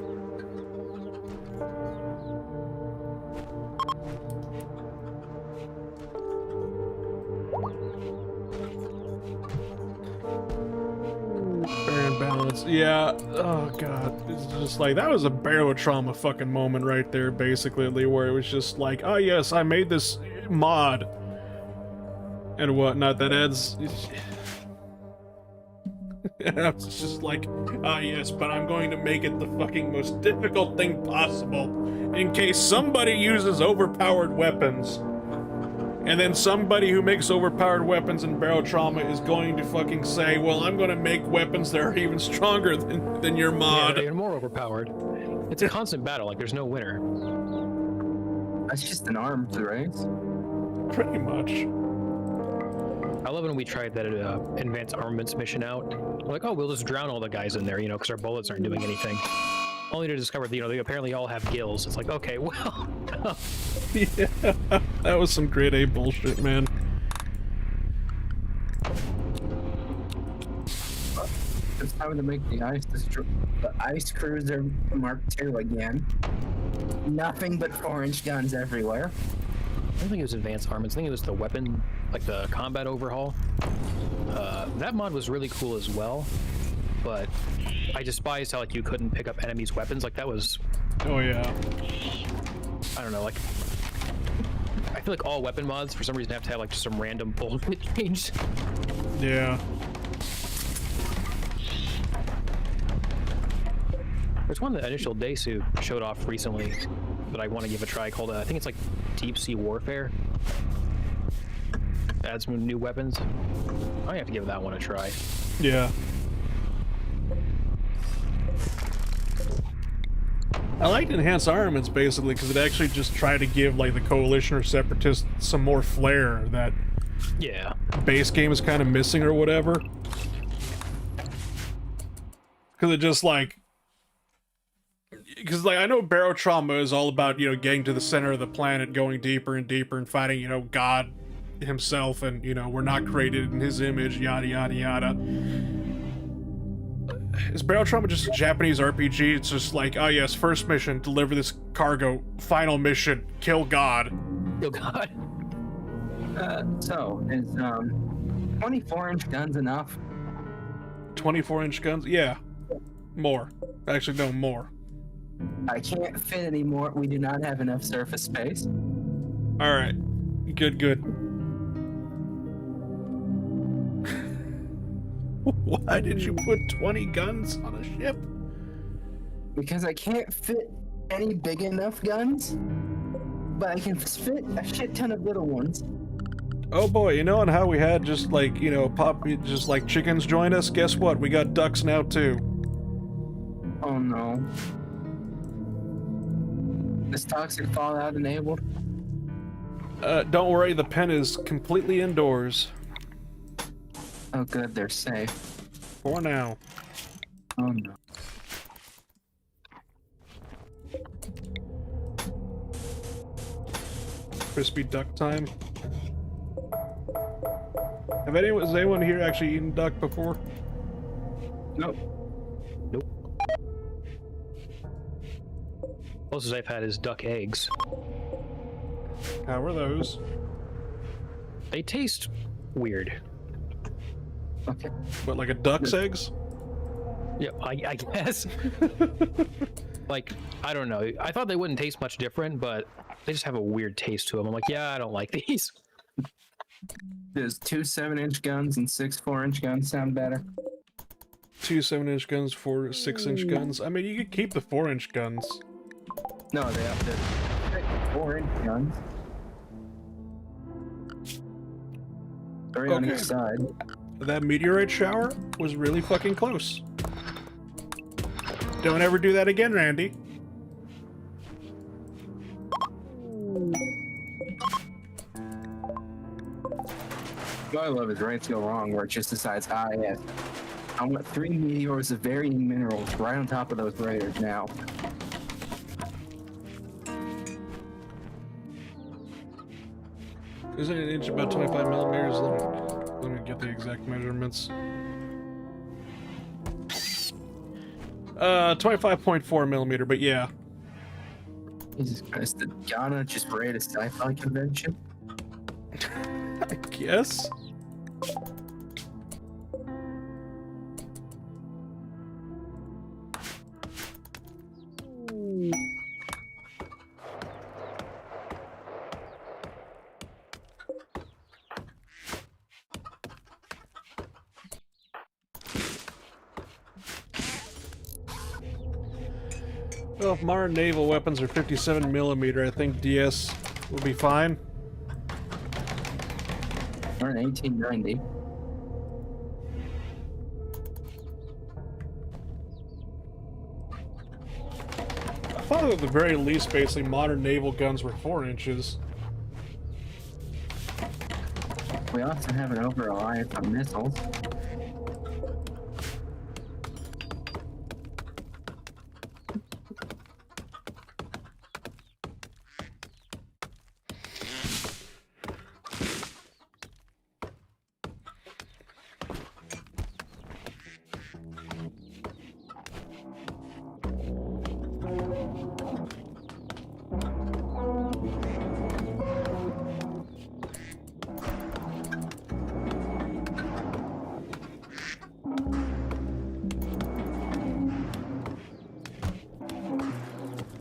and balanced. Yeah. Oh god. It's just like that was a barrel of trauma fucking moment right there, basically, where it was just like, oh yes, I made this mod and whatnot that adds. And I was just like, ah yes, but I'm going to make it the fucking most difficult thing possible in case somebody uses overpowered weapons. And then somebody who makes overpowered weapons and barrel trauma is going to fucking say, well, I'm going to make weapons that are even stronger than your Yeah, mod. they're even more overpowered. It's a constant battle, like there's no winner. That's just an arms race. Pretty much. I love when we tried that advanced armaments mission out. We're like, oh, we'll just drown all the guys in there, you know, because our bullets aren't doing anything. Only to discover that, you know, they apparently all have gills. It's like, okay, well. Yeah, that was some grade A bullshit, man. It's time to make the ice cruiser Mark II again. Nothing but 4-inch guns everywhere. I don't think it was advanced armaments. I think it was the weapon, like the combat overhaul. That mod was really cool as well, but I despised how like you couldn't pick up enemies' weapons. Like that was, Oh yeah. I don't know, like I feel like all weapon mods for some reason have to have like just some random bullshit change. Yeah. There's one that Initial Desu showed off recently that I want to give a try called, I think it's like Deep Sea Warfare. Add some new weapons. I have to give that one a try. Yeah. I liked Enhanced Armaments basically because it actually just tried to give like the Coalition or Separatists some more flair that Yeah. base game is kind of missing or whatever. Because it just like... Because like I know Barotrauma is all about, you know, getting to the center of the planet, going deeper and deeper and fighting, you know, God himself and, you know, we're not created in his image, yada yada yada. Is Barotrauma just a Japanese RPG? It's just like, oh yes, first mission, deliver this cargo. Final mission, kill God. Oh god. So, is 24-inch guns enough? 24-inch guns? Yeah. More. Actually, no, more. I can't fit anymore. We do not have enough surface space. Alright. Good, good. Why did you put 20 guns on a ship? Because I can't fit any big enough guns, but I can fit a shit ton of little ones. Oh boy, you know, and how we had just like, you know, just like chickens join us? Guess what? We got ducks now too. Oh no. Is toxic fallout enabled? Don't worry, the pen is completely indoors. Oh good, they're safe. For now. Oh no. Crispy duck time. Has anyone here actually eaten duck before? Nope. Nope. Closest I've had is duck eggs. How are those? They taste weird. Okay. What, like a duck's eggs? Yeah, I guess. Like, I don't know. I thought they wouldn't taste much different, but they just have a weird taste to them. I'm like, yeah, I don't like these. Does 2 7-inch guns and 6 4-inch guns sound better? 2 7-inch guns, 4 6-inch guns. I mean, you could keep the 4-inch guns. No, they have to 4-inch guns. 3 on Okay. each side. That meteorite shower was really fucking close. Don't ever do that again, Randy. What I love is Rights Go Wrong, where it just decides, ah, yes, I want 3 meteors of varying minerals right on top of those raiders now. Isn't an inch about 25 millimeters? Let me get the exact measurements. 25.4 millimeter, but yeah. Jesus Christ, did Ghana just raid a sci-fi convention? I guess. Well, if modern naval weapons are 57 millimeter, I think DS will be fine. We're in 1890. I thought at the very least, basically, modern naval guns were 4 inches. We also have an over-reliance on missiles.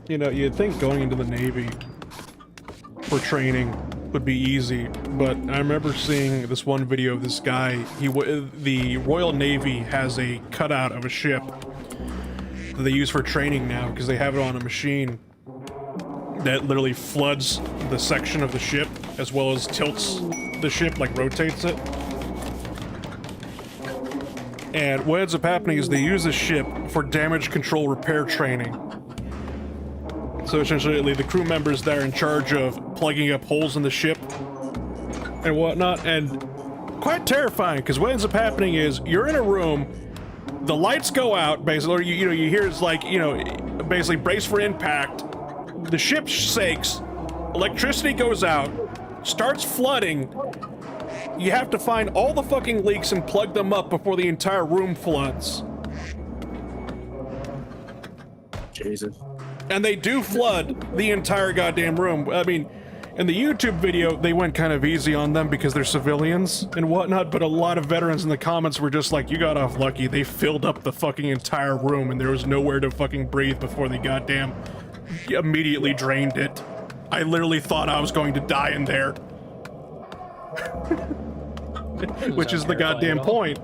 You know, you'd think going into the Navy for training would be easy, but I remember seeing this one video of this guy. The Royal Navy has a cutout of a ship that they use for training now because they have it on a machine that literally floods the section of the ship as well as tilts the ship, like rotates it. And what ends up happening is they use this ship for damage control repair training. So essentially the crew members that are in charge of plugging up holes in the ship and whatnot, and quite terrifying because what ends up happening is you're in a room, the lights go out basically, or you hear it's like, basically brace for impact, the ship shakes, electricity goes out, starts flooding. You have to find all the fucking leaks and plug them up before the entire room floods. Jesus. And they do flood the entire goddamn room. I mean, in the YouTube video, they went kind of easy on them because they're civilians and whatnot, but a lot of veterans in the comments were just like, you got off lucky. They filled up the fucking entire room and there was nowhere to fucking breathe before they goddamn immediately drained it. I literally thought I was going to die in there. Which is the goddamn point.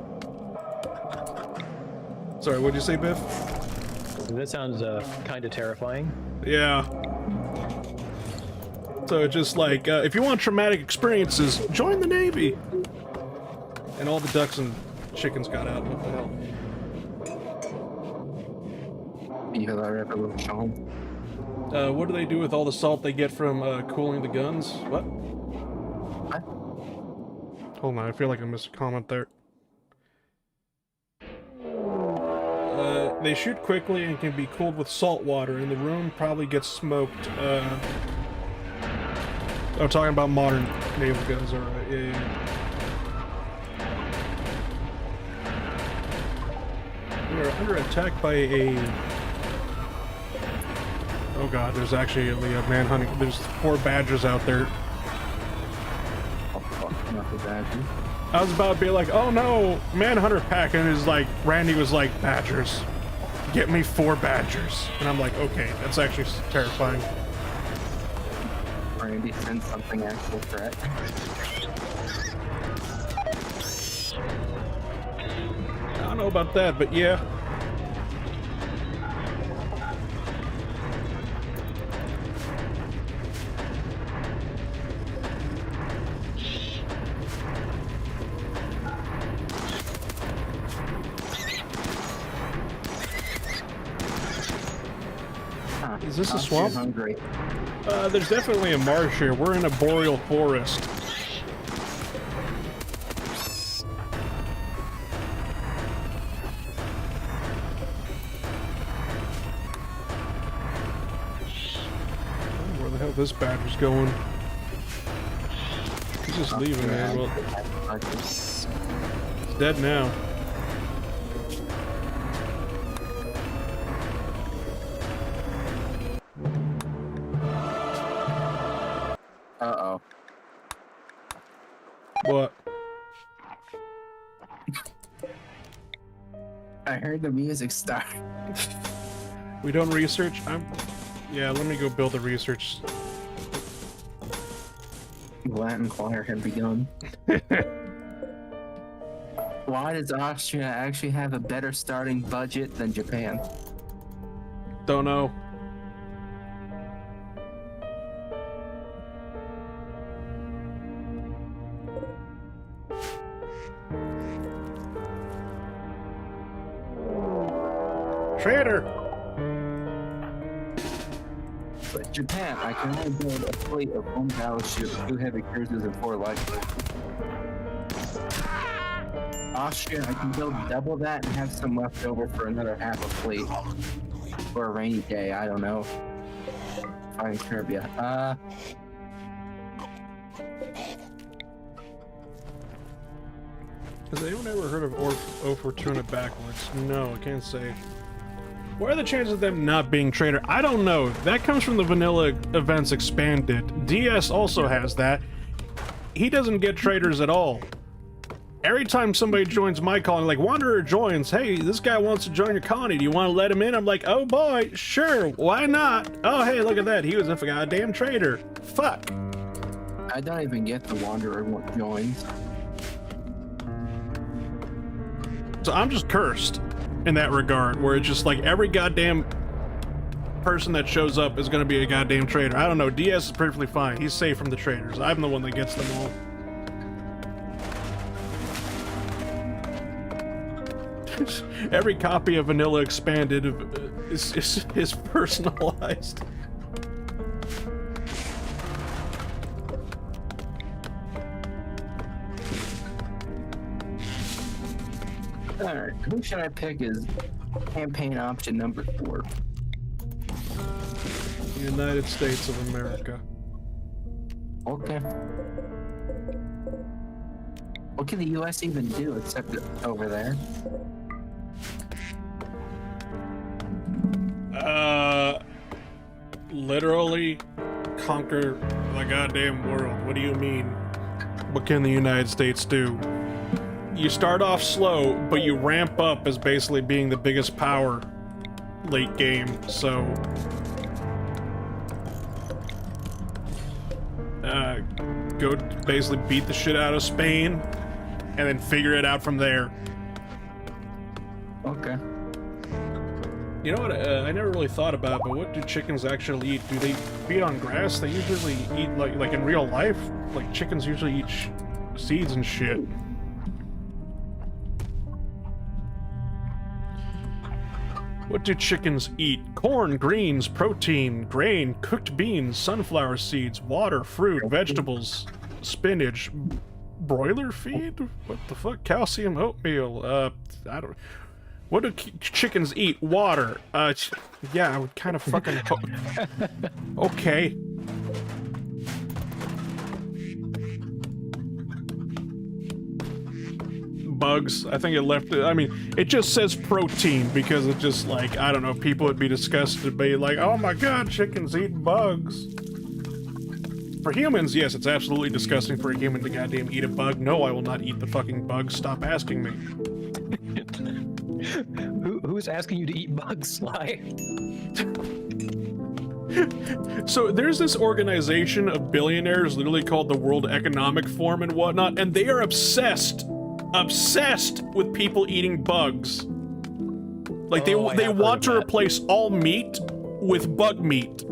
Sorry, what'd you say, Biff? That sounds kind of terrifying. Yeah. So it's just like, if you want traumatic experiences, join the Navy. And all the ducks and chickens got out. What the hell? You have a little Sean. What do they do with all the salt they get from cooling the guns? What? What? Hold on, I feel like I missed a comment there. They shoot quickly and can be cooled with salt water, and the room probably gets smoked. I'm talking about modern naval guns, alright, yeah. We are under attack by a... Oh god, there's actually a manhunting. There's 4 badgers out there. Oh, fuck, not the badger. I was about to be like, oh no, manhunter pack, and is like, Randy was like, badgers. Get me 4 badgers. And I'm like, okay, that's actually terrifying. Randy sends something actual threat. I don't know about that, but yeah. Is this a swamp? Hungry. There's definitely a marsh here. We're in a boreal forest. Where the hell this badger's going? He's just leaving, man. Well, it's dead now. Uh-oh. What? I heard the music start. We don't research? Yeah, let me go build the research. Latin choir had begun. Why does Austria actually have a better starting budget than Japan? Don't know. Traitor! But Japan, I can only build a fleet of 1 battleship, 2 heavy cruisers, and 4 light cruisers. Austria, I can build double that and have some left over for another half a fleet. For a rainy day, I don't know. Fine, Serbia. Has anyone ever heard of O Fortuna backwards? No, I can't say. What are the chances of them not being traitor? I don't know. That comes from the vanilla events expanded. DS also has that. He doesn't get traitors at all. Every time somebody joins my colony, like Wanderer joins, hey, this guy wants to join your colony. Do you want to let him in? I'm like, oh boy, sure, why not? Oh, hey, look at that. He was a goddamn traitor. Fuck. I don't even get the Wanderer joins. So I'm just cursed. in that regard, where it's just like every goddamn person that shows up is going to be a goddamn traitor. I don't know. DS is perfectly fine. He's safe from the traitors. I'm the one that gets them all. Every copy of Vanilla Expanded is personalized. Alright, who should I pick as campaign option number 4? United States of America. Okay. What can the US even do except over there? Literally conquer the goddamn world. What do you mean? What can the United States do? You start off slow, but you ramp up as basically being the biggest power late game, so... go basically beat the shit out of Spain, and then figure it out from there. Okay. You know what, I never really thought about, but what do chickens actually eat? Do they feed on grass? They usually eat, like in real life, like chickens usually eat seeds and shit. What do chickens eat? Corn, greens, protein, grain, cooked beans, sunflower seeds, water, fruit, vegetables, spinach, broiler feed? What the fuck? Calcium, oatmeal, I don't... What do chickens eat? Water. Yeah, I would kind of fucking... Okay. Bugs. I think it left it. I mean, it just says protein because it just like, I don't know, people would be disgusted to be like, oh my god, chickens eat bugs. For humans, yes, it's absolutely disgusting for a human to goddamn eat a bug. No, I will not eat the fucking bug. Stop asking me. Who's asking you to eat bugs, Sly? So there's this organization of billionaires literally called the World Economic Forum and whatnot, and they are obsessed with people eating bugs. Like they want to replace all meat with bug meat.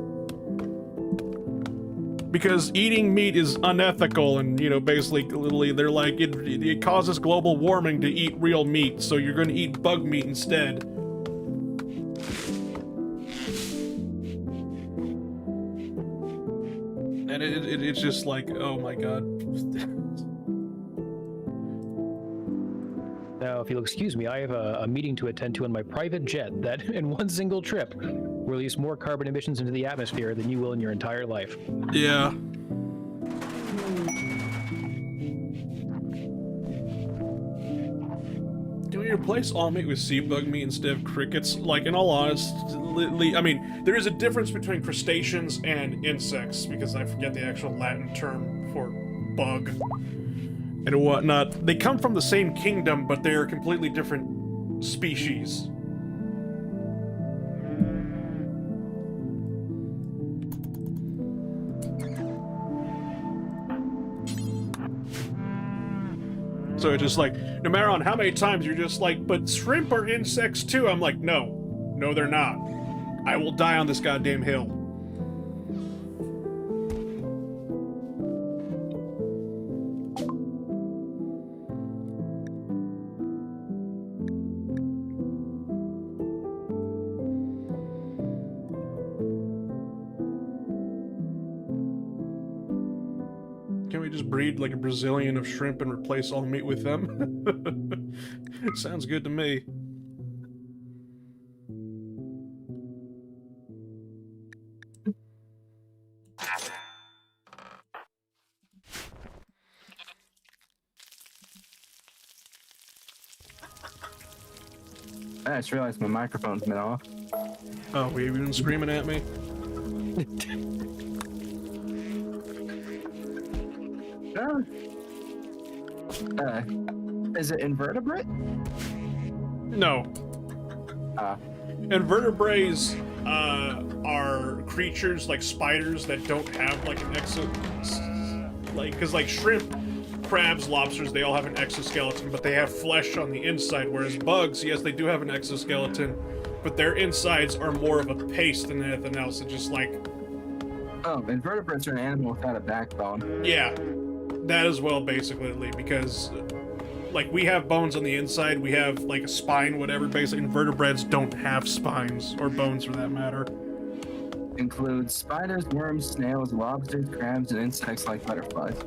Because eating meat is unethical and, you know, basically literally they're like, it causes global warming to eat real meat, so you're gonna eat bug meat instead. And it's just like, oh my god. Now, if you'll excuse me, I have a meeting to attend to in my private jet that, in one single trip, will release more carbon emissions into the atmosphere than you will in your entire life. Yeah. Can we replace all meat with sea bug meat instead of crickets? Like, in all honesty, I mean, there is a difference between crustaceans and insects, because I forget the actual Latin term for bug and whatnot. They come from the same kingdom, but they're completely different species. So it's just like, no matter on how many times you're just like, but shrimp are insects too. I'm like, no, they're not. I will die on this goddamn hill. Can we just breed like a Brazilian of shrimp and replace all meat with them? Sounds good to me. I just realized my microphone's been off. Oh, have you been screaming at me? Is it invertebrate? No. Invertebrates are creatures like spiders that don't have like an exo, like, because like shrimp crabs, lobsters, they all have an exoskeleton, but they have flesh on the inside, whereas bugs, yes, they do have an exoskeleton, but their insides are more of a paste than anything else. It's just like... Oh, invertebrates are an animal without a backbone. Yeah, that as well, basically, because... Like, we have bones on the inside, we have, like, a spine, whatever. Basically, invertebrates don't have spines, or bones for that matter. Includes spiders, worms, snails, lobsters, crabs, and insects like butterflies.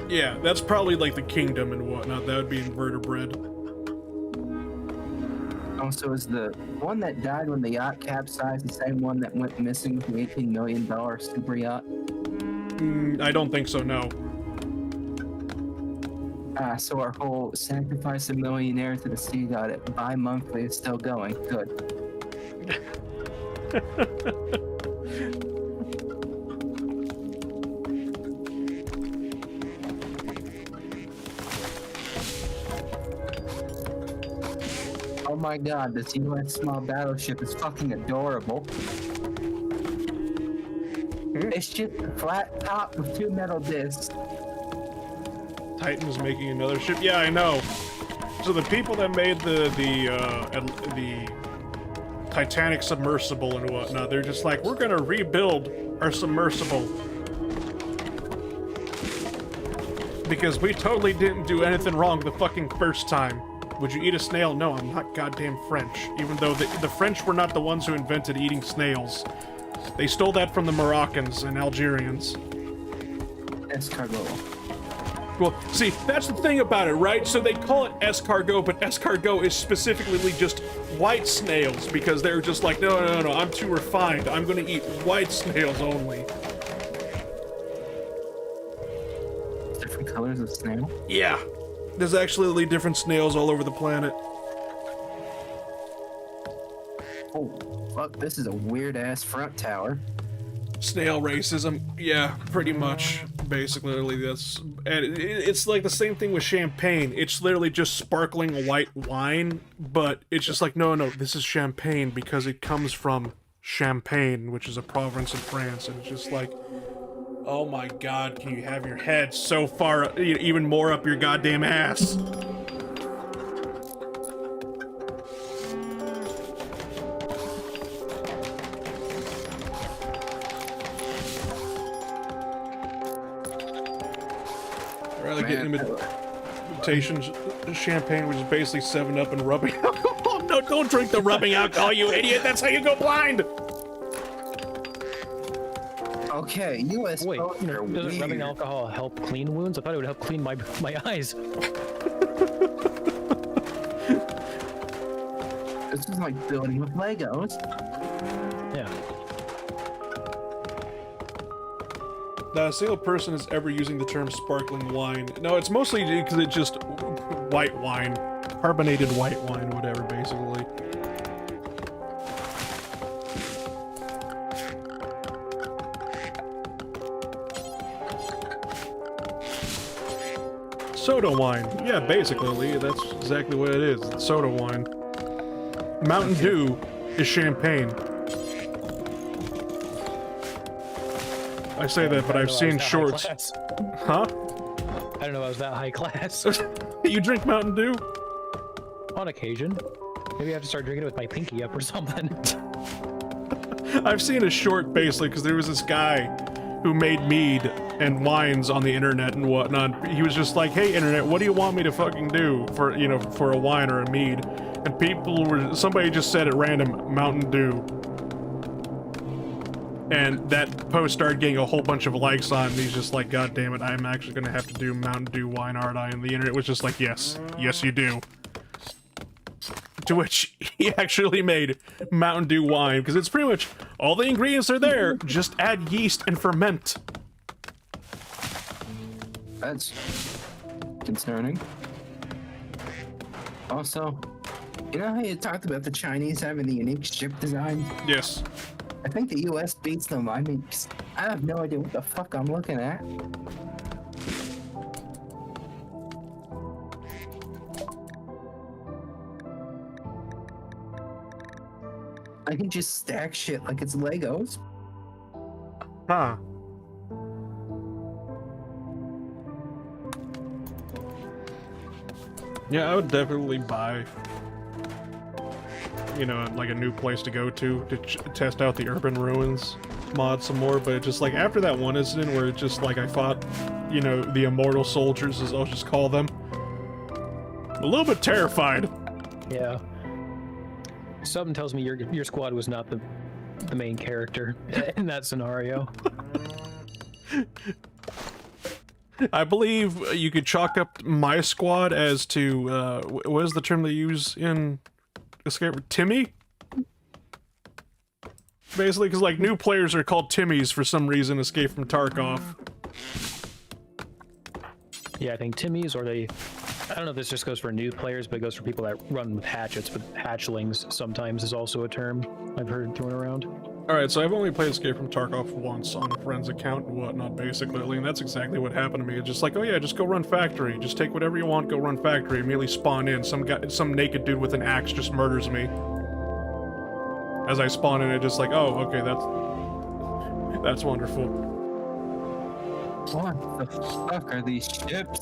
Yeah, that's probably, like, the kingdom and whatnot. That would be invertebrate. Also, is the one that died when the yacht capsized the same one that went missing with the $18 million super yacht? I don't think so, no. So our whole sacrifice a millionaire to the sea god at bi-monthly is still going. Good. Oh my god, this US small battleship is fucking adorable. It's just a flat top with 2 metal discs. Titan's making another ship. Yeah, I know. So the people that made the Titanic submersible and whatnot, they're just like, we're gonna rebuild our submersible because we totally didn't do anything wrong the fucking first time. Would you eat a snail? No, I'm not goddamn French. Even though the French were not the ones who invented eating snails. They stole that from the Moroccans and Algerians. Escargot. Well, see, that's the thing about it, right? So they call it escargot, but escargot is specifically just white snails because they're just like, no, I'm too refined. I'm gonna eat white snails only. Different colors of snail? Yeah. There's actually different snails all over the planet. Oh, fuck, this is a weird-ass front tower. Snail racism, yeah, pretty much. Basically, that's... And it's like the same thing with champagne. It's literally just sparkling white wine, but it's just like, no, this is champagne because it comes from Champagne, which is a province in France, and it's just like... Oh my god, can you have your head so far, even more up your goddamn ass? Rather get imitation champagne, which is basically 7-Up and rubbing alcohol. No, don't drink the rubbing alcohol, you idiot! That's how you go blind! Okay, U.S. Wait, boats are doesn't weird. rubbing alcohol help clean wounds? I thought it would help clean my eyes. This is like building with Legos. Yeah. Not a single person is ever using the term sparkling wine. No, it's mostly because it's just white wine. Carbonated white wine, whatever, basically. Soda wine. Yeah, basically, that's exactly what it is. It's soda wine. Mountain Dew is champagne. I say that, but I've seen shorts. Huh? I don't know I was that high class. You drink Mountain Dew? On occasion. Maybe I have to start drinking it with my pinky up or something. I've seen a short basically because there was this guy who made mead and wines on the internet and whatnot. He was just like, hey internet, what do you want me to fucking do for, you know, for a wine or a mead? And somebody just said at random, Mountain Dew. And that post started getting a whole bunch of likes on, and he's just like, god damn it, I'm actually gonna have to do Mountain Dew wine, aren't I? And the internet was just like, yes you do. To which he actually made Mountain Dew wine, because it's pretty much, all the ingredients are there, just add yeast and ferment. That's concerning. Also, you know how you talked about the Chinese having the unique ship design? Yes. I think the US beats them. I mean, I have no idea what the fuck I'm looking at. I can just stack shit like it's Legos. Huh. Yeah, I would definitely buy, you know, like a new place to go to test out the urban ruins mod some more, but just like after that one incident where it just like I fought, you know, the immortal soldiers, as I'll just call them, a little bit terrified. Yeah. Something tells me your squad was not the main character in that scenario. I believe you could chalk up my squad as to, what is the term they use in Escape? Timmy? Basically, because, like, new players are called Timmies for some reason, Escape from Tarkov. Yeah, I think Timmy's, or I don't know if this just goes for new players, but it goes for people that run with hatchets, but hatchlings sometimes is also a term I've heard thrown around. Alright, so I've only played Escape from Tarkov once on a friend's account and whatnot, basically, and that's exactly what happened to me. It's just like, oh yeah, just go run factory. Just take whatever you want, go run factory. Immediately spawn in. Some naked dude with an axe just murders me. As I spawn in, it just like, oh, okay, that's wonderful. What the fuck are these ships?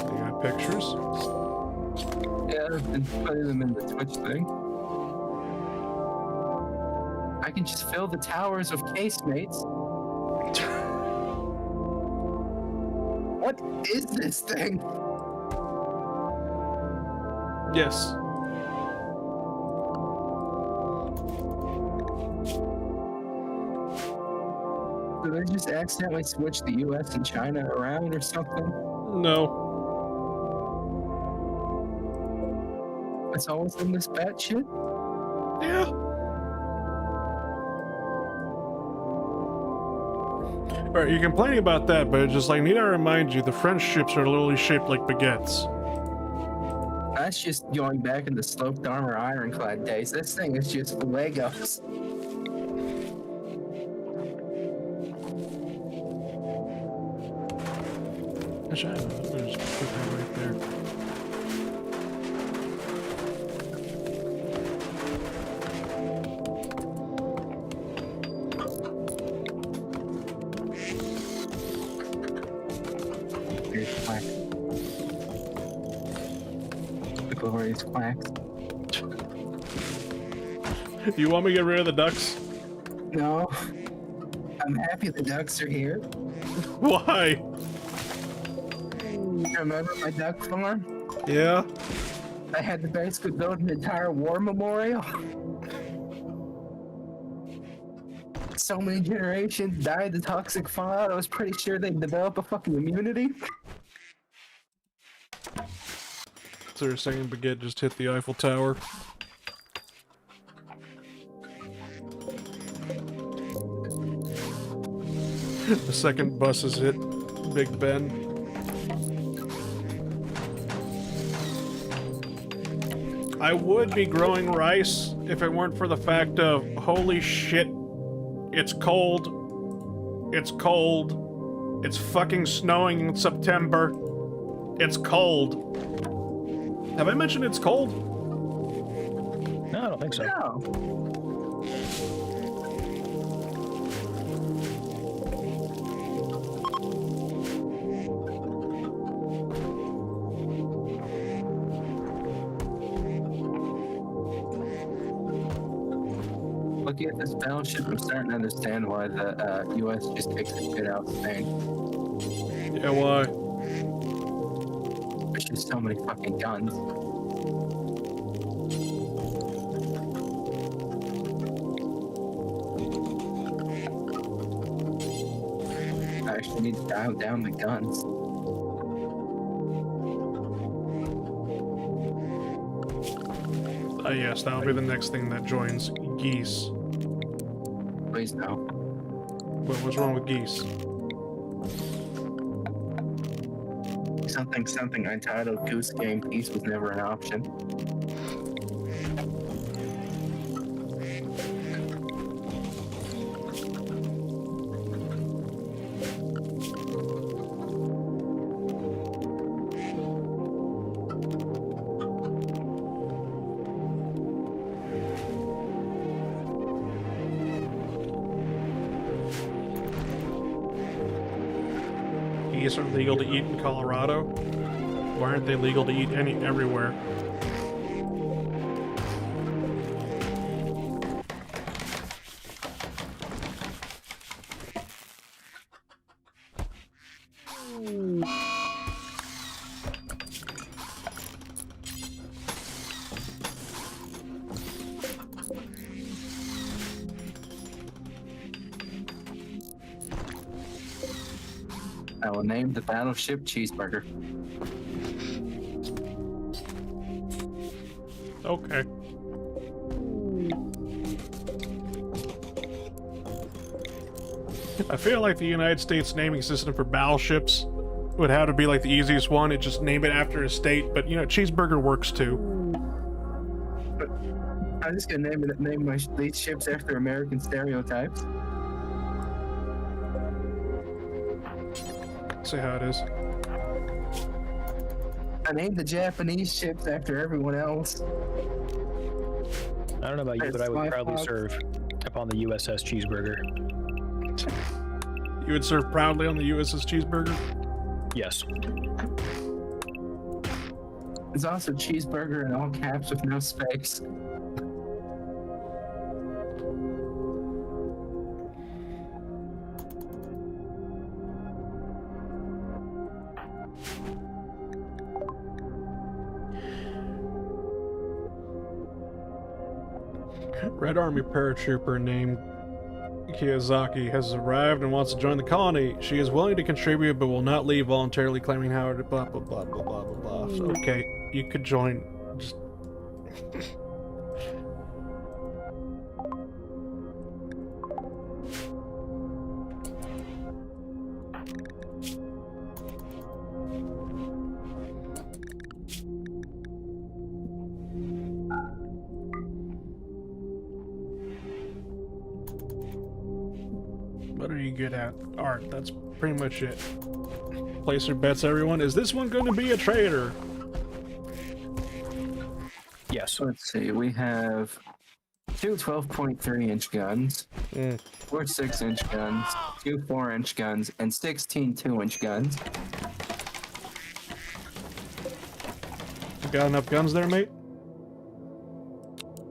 You got pictures? Yeah, I've been putting them in the Twitch thing. I can just fill the towers with casemates. What is this thing? Yes. Did I just accidentally switch the US and China around or something? No. It's always in this batshit? Yeah. Alright, you're complaining about that, but it's just like, need I remind you, the French ships are literally shaped like baguettes. That's just going back in the sloped armor ironclad days. This thing is just Legos. Actually, I'm gonna just put that right there. Here's quack. The glorious quacks. You want me to get rid of the ducks? No. I'm happy the ducks are here. Why? Remember my duck farm? Yeah? I had to basically build an entire war memorial. So many generations died the toxic fallout. I was pretty sure they'd develop a fucking immunity. So you're saying Baguette just hit the Eiffel Tower? The second bus has hit Big Ben. I would be growing rice if it weren't for the fact of, holy shit, it's cold. It's cold. It's fucking snowing in September. It's cold. Have I mentioned it's cold? No, I don't think so. No. Looking at this battleship, I'm starting to understand why the U.S. just kicks the shit out of Spain. Yeah, why? There's just so many fucking guns. I actually need to dial down the guns. Yes, that'll be the next thing that joins geese. Please no. What's wrong with geese? Something entitled Goose Game Peace was never an option. Geese are legal to eat in Colorado? Why aren't they legal to eat everywhere? I will name the battleship Cheeseburger. Okay. I feel like the United States naming system for battleships would have to be like the easiest one. It just name it after a state, but you know, Cheeseburger works too. I'm just gonna name these ships after American stereotypes. See how it is. I named the Japanese ships after everyone else. I don't know about you, but I would proudly serve upon the USS Cheeseburger. You would serve proudly on the USS Cheeseburger? Yes. There's also Cheeseburger in all caps with no space. Red Army paratrooper named Kiyosaki has arrived and wants to join the colony. She is willing to contribute but will not leave voluntarily, claiming Howard blah blah blah blah blah blah blah. So, okay, you could join. Just what are you good at? Art. That's pretty much it. Place your bets, everyone. Is this one going to be a traitor? Yes. Let's see, we have two 12.3-inch guns, four 6-inch guns, two 4-inch guns, and 16 2-inch guns. You got enough guns there, mate?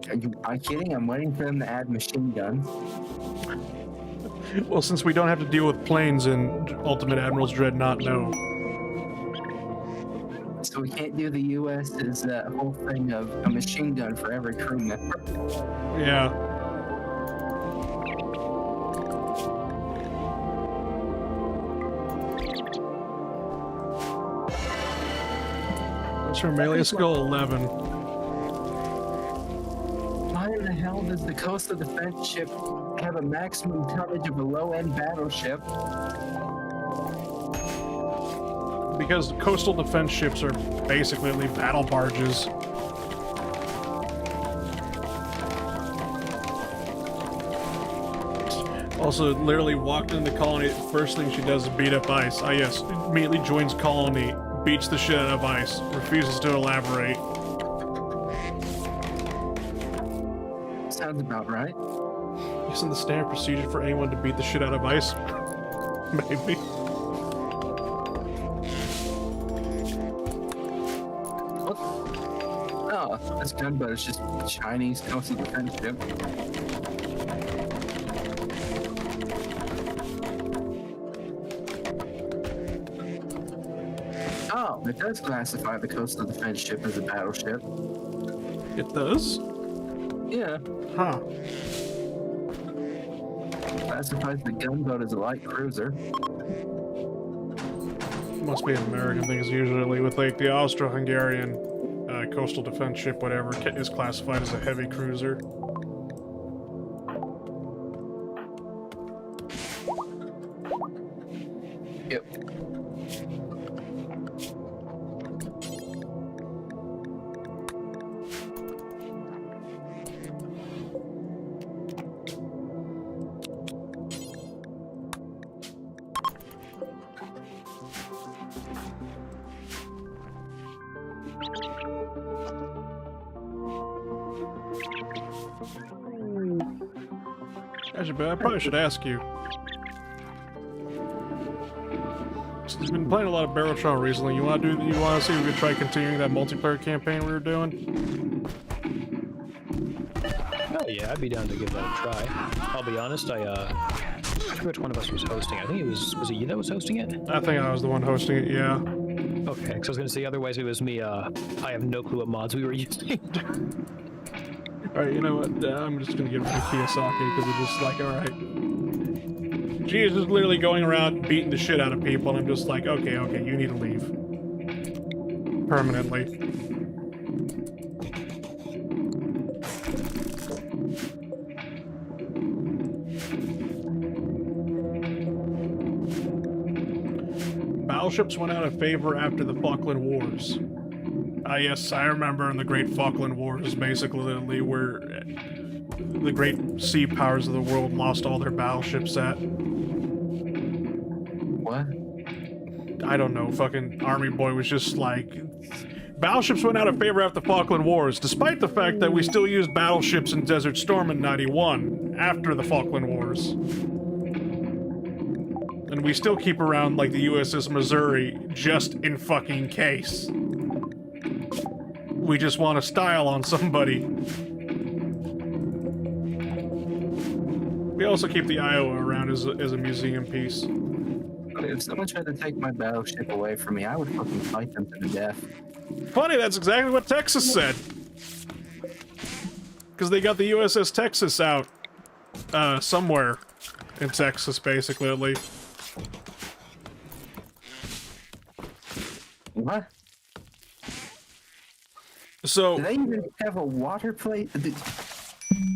Are you kidding? I'm waiting for them to add machine guns. Well, since we don't have to deal with planes in Ultimate Admiral's Dreadnought, no. So we can't do the U.S.'s whole thing of a machine gun for every crew member. Yeah. What's her melee skill? 11. Why in the hell does the coastal defense ship have a maximum tonnage of a low-end battleship? Because coastal defense ships are basically only battle barges. Also, literally walked in the colony, first thing she does is beat up ICE. Ah yes, immediately joins colony, beats the shit out of ICE, refuses to elaborate. Sounds about right. Isn't the standard procedure for anyone to beat the shit out of ICE? Maybe. Oh, this gunboat is just Chinese coastal defense ship. Oh, it does classify the coastal defense ship as a battleship. It does? Yeah, Huh. classifies the gunboat as a light cruiser. Must be an American thing, 'cause usually with like the Austro-Hungarian coastal defense ship, whatever, is classified as a heavy cruiser. Yep. Actually, but I probably should ask you. It's been been playing a lot of Barreltron recently. You want to see if we could try continuing that multiplayer campaign we were doing? Oh yeah, I'd be down to give that a try. I'll be honest, I forget which one of us was hosting. I think it was it you that was hosting it? I think I was the one hosting it, yeah. Okay, because I was gonna say otherwise it was me. I have no clue what mods we were using. Alright, you know what? I'm just gonna get rid of Kiyosaki because it's just like, alright. She is just literally going around beating the shit out of people, and I'm just like, okay, you need to leave. Permanently. Battleships went out of favor after the Falkland Wars. Yes, I remember in the Great Falkland Wars, basically, where the great sea powers of the world lost all their battleships at. What? I don't know, fucking Army Boy was just like... Battleships went out of favor after the Falkland Wars, despite the fact that we still used battleships in Desert Storm in '91, after the Falkland Wars. And we still keep around, like, the USS Missouri, just in fucking case. We just want a style on somebody. We also keep the Iowa around as a museum piece. If someone tried to take my battleship away from me, I would fucking fight them to the death. Funny, that's exactly what Texas said. Because they got the USS Texas out, somewhere in Texas, basically, at least. What? So, Do they even have a water plate?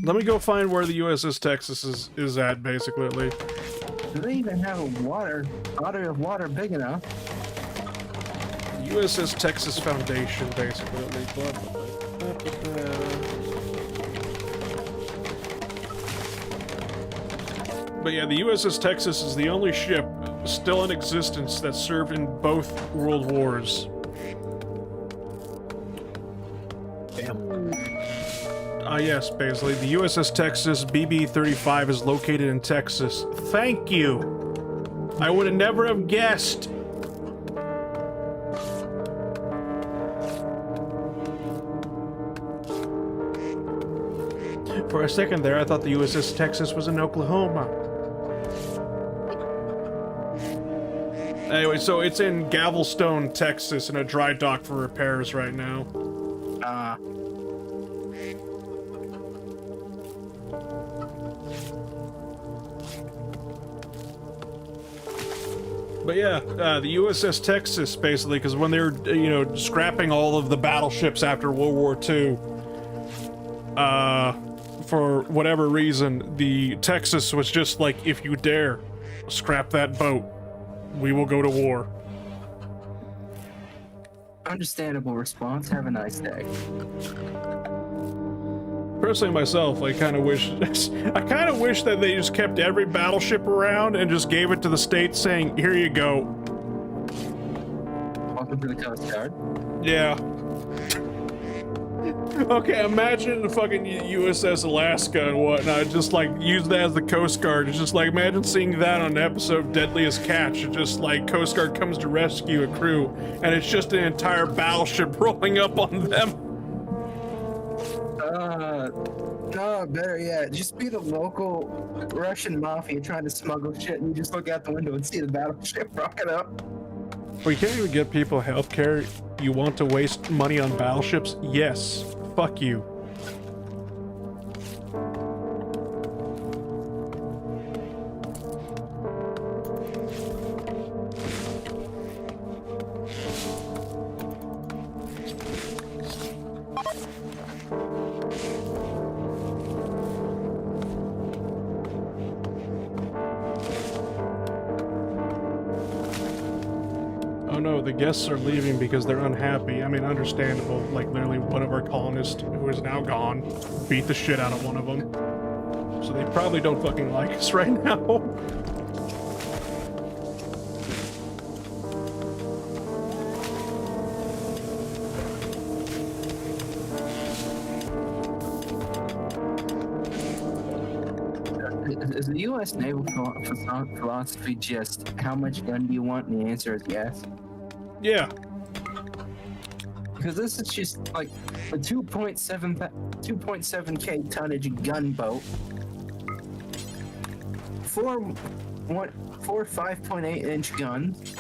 let me go find where the USS Texas is at, basically, at least. Do they even have a body of water big enough? USS Texas Foundation, basically, at least. But yeah, the USS Texas is the only ship still in existence that served in both World Wars. Damn. Yes, basically. The USS Texas BB-35 is located in Texas. Thank you! I would have never have guessed! For a second there, I thought the USS Texas was in Oklahoma. Anyway, so it's in Galveston, Texas, in a dry dock for repairs right now. But yeah, the USS Texas, basically, because when they were, scrapping all of the battleships after World War II, for whatever reason, the Texas was just like, if you dare scrap that boat, we will go to war. Understandable response. Have a nice day. Personally, myself, I kind of wish that they just kept every battleship around and just gave it to the states, saying, "Here you go." Welcome to the Coast Guard. Yeah. Okay, imagine the fucking USS Alaska and whatnot, just like use that as the Coast Guard. It's just like, imagine seeing that on an episode of Deadliest Catch. It's just like Coast Guard comes to rescue a crew, and it's just an entire battleship rolling up on them. No, better yet, just be the local Russian mafia trying to smuggle shit, and you just look out the window and see the battleship rocking up. Well, you can't even get people healthcare. You want to waste money on battleships? Yes. Fuck you. No, the guests are leaving because they're unhappy. I mean, understandable. Like, literally, one of our colonists, who is now gone, beat the shit out of one of them. So they probably don't fucking like us right now. Is the U.S. naval philosophy just how much gun do you want? And the answer is yes. Yeah. Because this is just like a 2.7K tonnage gunboat. Four 5.8-inch guns,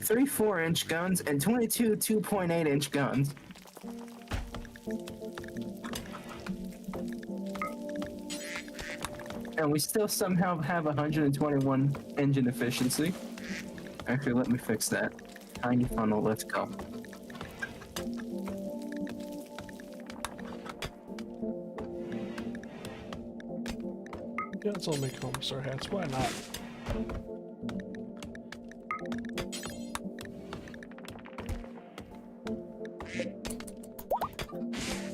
3 4-inch guns, and 22 2.8-inch guns. And we still somehow have 121 engine efficiency. Actually, let me fix that. Tiny funnel, let's go. Yeah, let's all make homestar hats. Why not?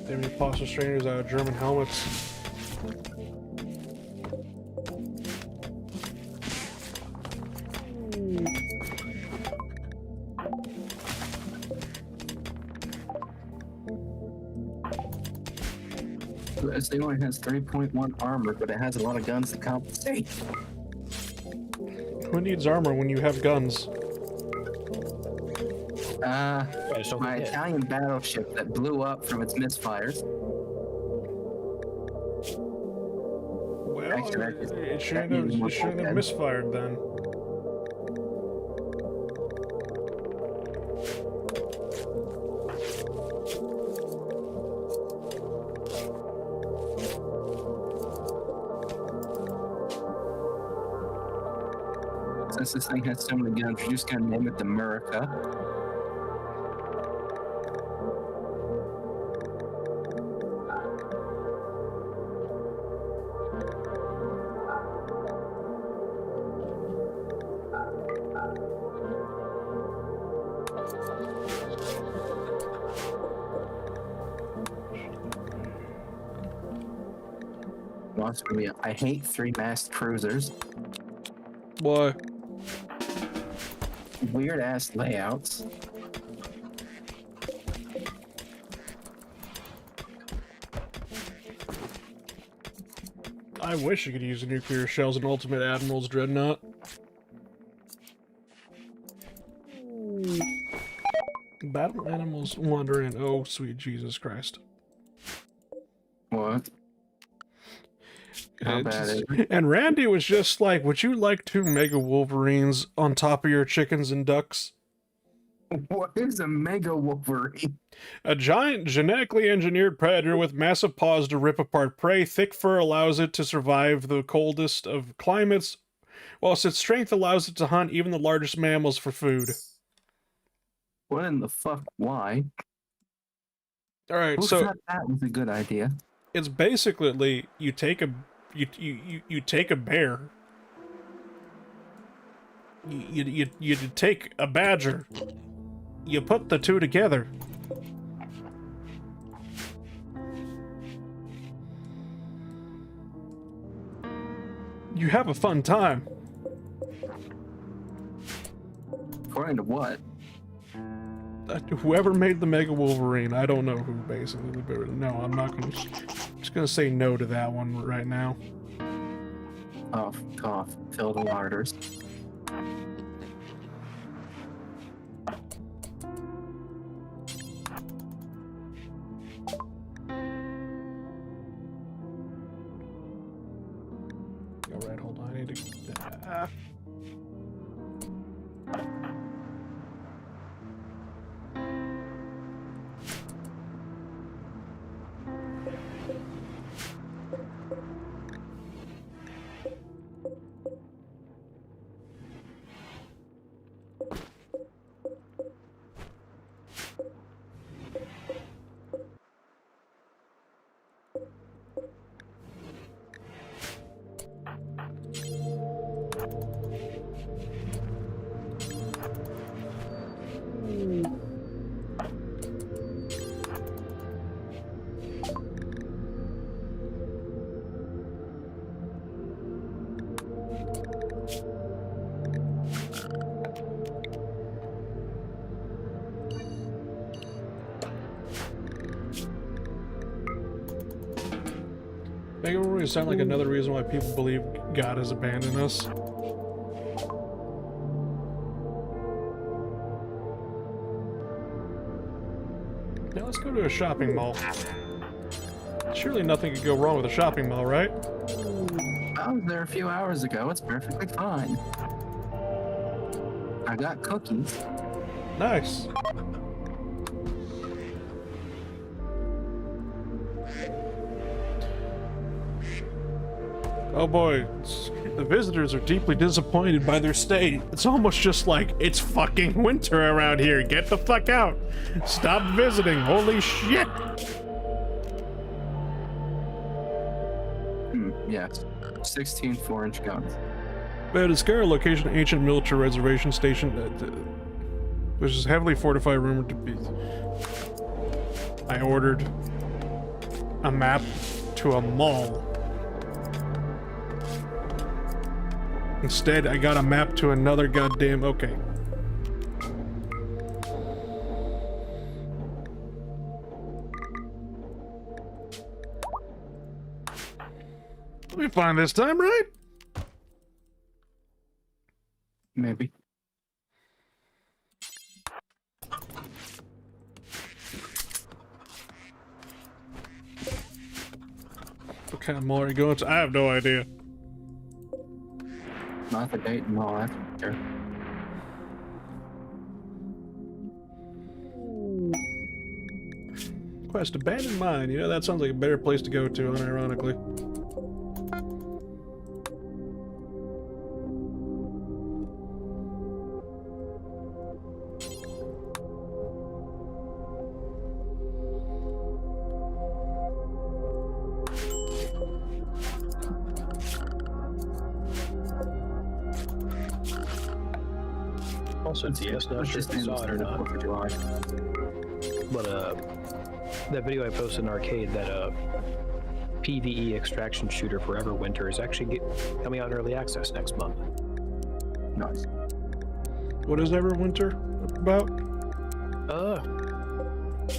They made imposter strangers out of German helmets. It only has 3.1 armor, but it has a lot of guns to compensate. Who needs armor when you have guns? My Italian battleship that blew up from its misfires. Well, Actually, it shouldn't have misfired then. Since this thing has so many guns, we're just gonna name it the America. I hate 3-mast cruisers. Why? Weird ass layouts. I wish you could use nuclear shells in Ultimate Admiral's Dreadnought. Battle animals wander in. Oh, sweet Jesus Christ. What? How bad is it? And Randy was just like, would you like 2 Mega Wolverines on top of your chickens and ducks? What is a Mega Wolverine? A giant, genetically engineered predator with massive paws to rip apart prey. Thick fur allows it to survive the coldest of climates, whilst its strength allows it to hunt even the largest mammals for food. What in the fuck? Why? Alright, Who so thought that was a good idea? it's basically, you take a bear, you take a badger, you put the two together. You have a fun time. According to what? Whoever made the Mega Wolverine, I don't know who basically, but no, I'm not gonna, I'm just gonna say no to that one right now. Cough, cough, fill the waters. Alright, hold on, I need to... Make it really sound like another reason why people believe God has abandoned us. Now let's go to a shopping mall. Surely nothing could go wrong with a shopping mall, right? I was there a few hours ago. It's perfectly fine. I got cookies. Nice. Oh boy, the visitors are deeply disappointed by their stay. It's almost just like, it's fucking winter around here. Get the fuck out. Stop visiting. Holy shit. Yes. 16 4-inch guns. At a Scarra location, ancient military reservation station, which is heavily fortified, rumored to be. I ordered a map to a mall. Instead, I got a map to another goddamn. Okay. Let me find this time, right? Maybe. What kind of mall are you going to? I have no idea. Not the date and all that. Sure. Quest abandoned mine. You know, that sounds like a better place to go to, unironically. Also, DS, not sure if you saw it or not. 4th of July. But that video I posted in Arcade, that PvE extraction shooter for Everwinter is actually coming out in early access next month. Nice. What is Everwinter about?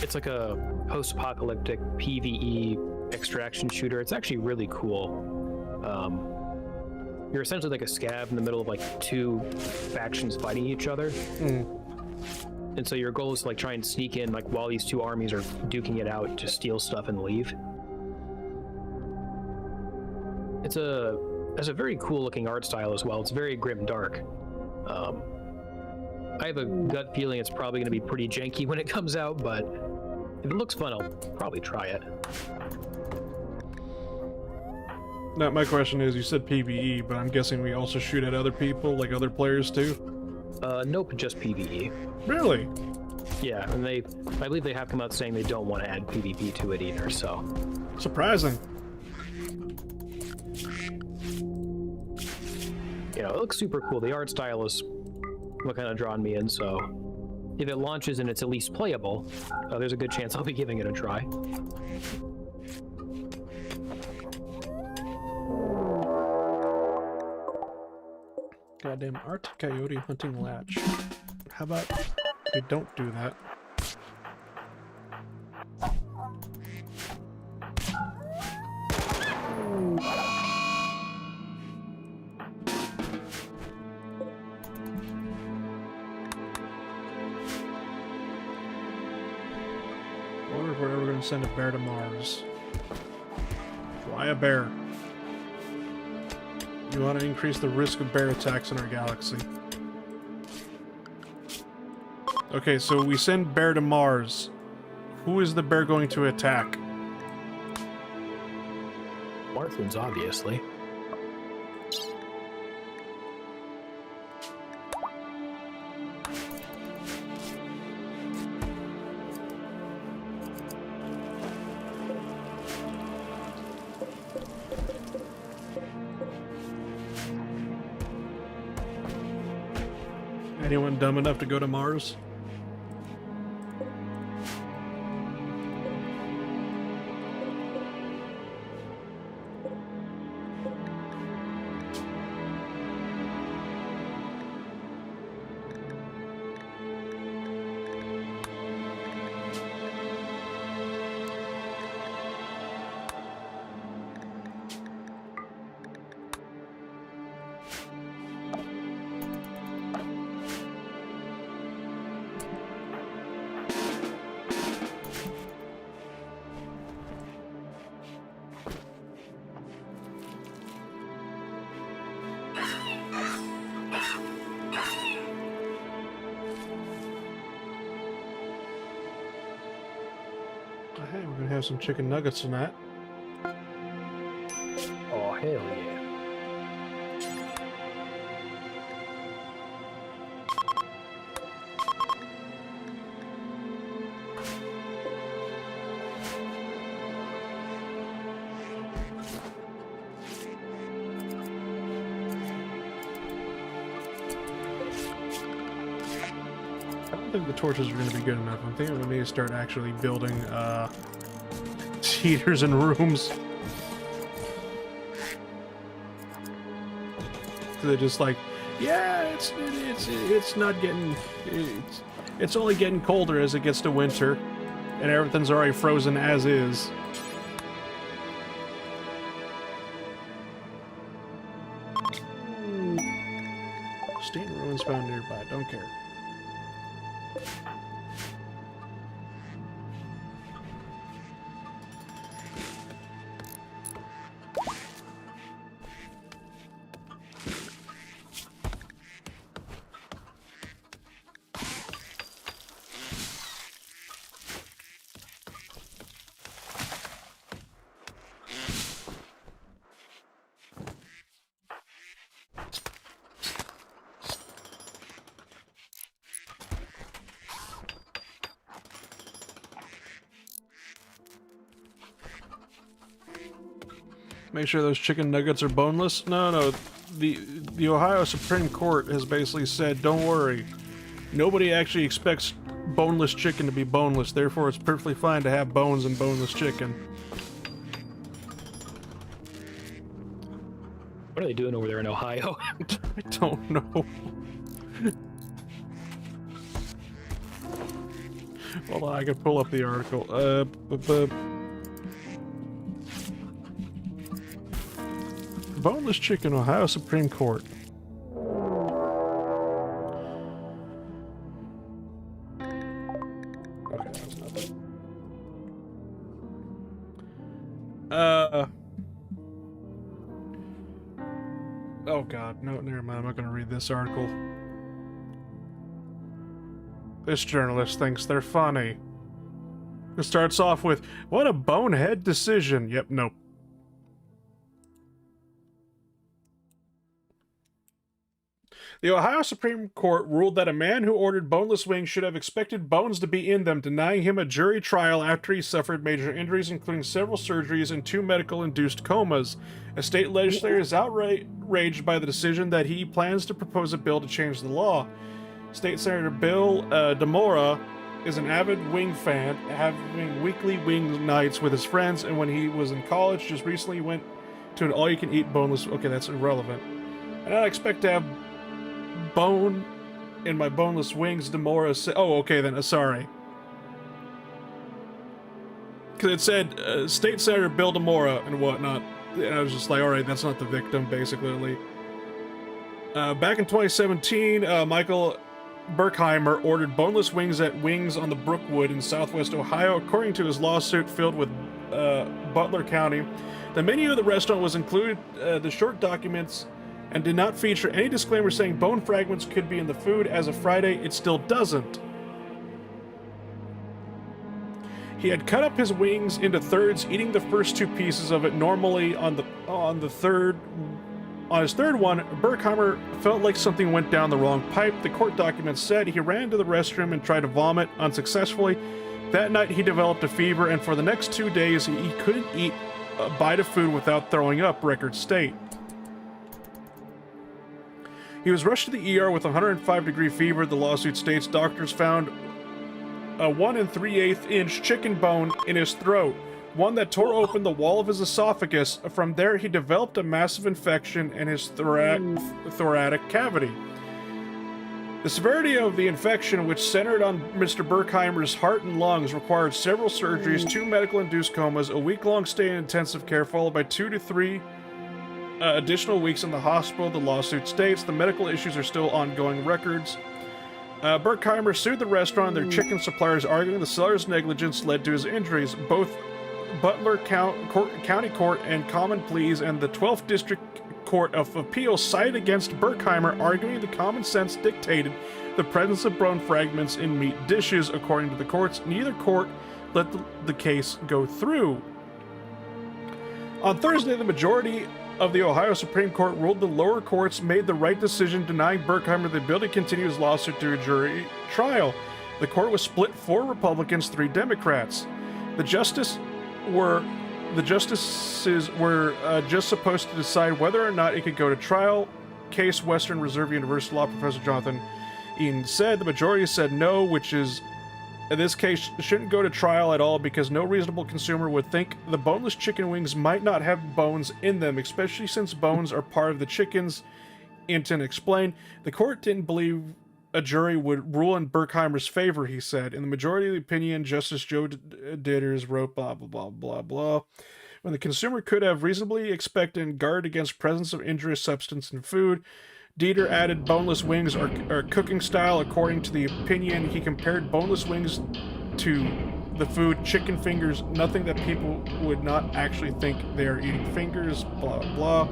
It's like a post-apocalyptic PvE extraction shooter. It's actually really cool. You're essentially like a scab in the middle of like two factions fighting each other. And so your goal is to like try and sneak in like while these two armies are duking it out to steal stuff and leave. It's a very cool looking art style as well. It's very grim dark. I have a gut feeling it's probably going to be pretty janky when it comes out, but if it looks fun, I'll probably try it. Now, my question is, you said PvE, but I'm guessing we also shoot at other people, like other players too? Nope, just PvE. Really? Yeah, and I believe they have come out saying they don't want to add PvP to it either, so. Surprising. You know, it looks super cool. The art style is what kind of drawn me in, so if it launches and it's at least playable, there's a good chance I'll be giving it a try. Goddamn Arctic Coyote hunting latch. How about we don't do that? I wonder if we're ever going to send a bear to Mars. Why a bear? You want to increase the risk of bear attacks in our galaxy. Okay, so we send bear to Mars. Who is the bear going to attack? Martians, obviously. Anyone dumb enough to go to Mars? Hey, we're gonna have some chicken nuggets tonight. Oh, hell yeah. I don't think the torches are going to be good enough. I'm thinking we need to start actually building heaters in rooms. So they're just like, yeah, it's not getting it's only getting colder as it gets to winter, and everything's already frozen as is. State ruins found nearby. Don't care. Make sure those chicken nuggets are boneless? No. The Ohio Supreme Court has basically said, don't worry. Nobody actually expects boneless chicken to be boneless, therefore it's perfectly fine to have bones in boneless chicken. What are they doing over there in Ohio? I don't know. Hold on, I can pull up the article. Boneless chicken, Ohio Supreme Court. Okay, that's nothing. Oh god, no, never mind. I'm not gonna read this article. This journalist thinks they're funny. It starts off with, what a bonehead decision. Yep, nope. The Ohio Supreme Court ruled that a man who ordered boneless wings should have expected bones to be in them, denying him a jury trial after he suffered major injuries, including several surgeries and 2 medical-induced comas. A state legislator is outraged by the decision that he plans to propose a bill to change the law. State Senator Bill DeMora is an avid wing fan, having weekly wing nights with his friends, and when he was in college, just recently went to an all-you-can-eat boneless... Okay, that's irrelevant. I don't expect to have bone in my boneless wings, DeMora said. Oh, okay then, sorry. Because it said State Senator Bill DeMora and whatnot. And I was just like, alright, that's not the victim, basically. Back in 2017, Michael Berkheimer ordered boneless wings at Wings on the Brookwood in southwest Ohio. According to his lawsuit filed with Butler County, the menu of the restaurant was included the short documents and did not feature any disclaimer saying bone fragments could be in the food. As of Friday, it still doesn't. He had cut up his wings into thirds, eating the first 2 pieces of it normally. On his third one, Berkheimer felt like something went down the wrong pipe. The court documents said he ran to the restroom and tried to vomit unsuccessfully. That night, he developed a fever, and for the next 2 days, he couldn't eat a bite of food without throwing up, records state. He was rushed to the ER with a 105-degree fever. The lawsuit states doctors found a 1 3/8 inch chicken bone in his throat, one that tore open the wall of his esophagus. From there, he developed a massive infection in his thoracic cavity. The severity of the infection, which centered on Mr. Berkheimer's heart and lungs, required several surgeries, 2 medical-induced comas, a week-long stay in intensive care, followed by 2 to 3 additional weeks in the hospital. The lawsuit states the medical issues are still ongoing, records. Berkheimer sued the restaurant and their chicken suppliers, arguing the seller's negligence led to his injuries. Both Butler County Court and Common Pleas and the 12th District Court of Appeals sided against Berkheimer, arguing the common sense dictated the presence of bone fragments in meat dishes. According to the courts, neither court let the case go through. On Thursday, the majority of the Ohio Supreme Court ruled the lower courts made the right decision denying Berkheimer the ability to continue his lawsuit to a jury trial. The court was split 4 Republicans, 3 Democrats. The justices were just supposed to decide whether or not it could go to trial. Case Western Reserve University law professor Jonathan Eaton said. The majority said no, which is, in this case, shouldn't go to trial at all because no reasonable consumer would think the boneless chicken wings might not have bones in them, especially since bones are part of the chickens, Eaton explained. The court didn't believe a jury would rule in Berkheimer's favor, he said. In the majority of the opinion, Justice Joe Ditters wrote blah, blah, blah, blah, blah. When the consumer could have reasonably expected and guard against presence of injurious substance in food, Dieter added boneless wings are cooking style. According to the opinion, he compared boneless wings to the food chicken fingers, nothing that people would not actually think they are eating fingers, blah, blah.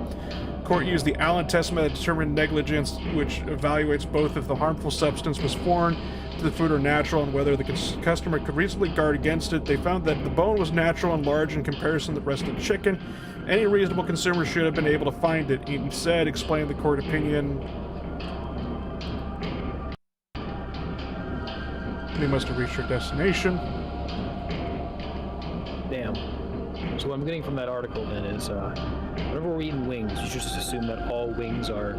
Court used the Allen test method to determine negligence, which evaluates both if the harmful substance was foreign to the food or natural and whether the customer could reasonably guard against it. They found that the bone was natural and large in comparison to the rest of the chicken. Any reasonable consumer should have been able to find it, Eaton said, explaining the court opinion. They must have reached their destination. Damn. So what I'm getting from that article then is, whenever we're eating wings, you should just assume that all wings are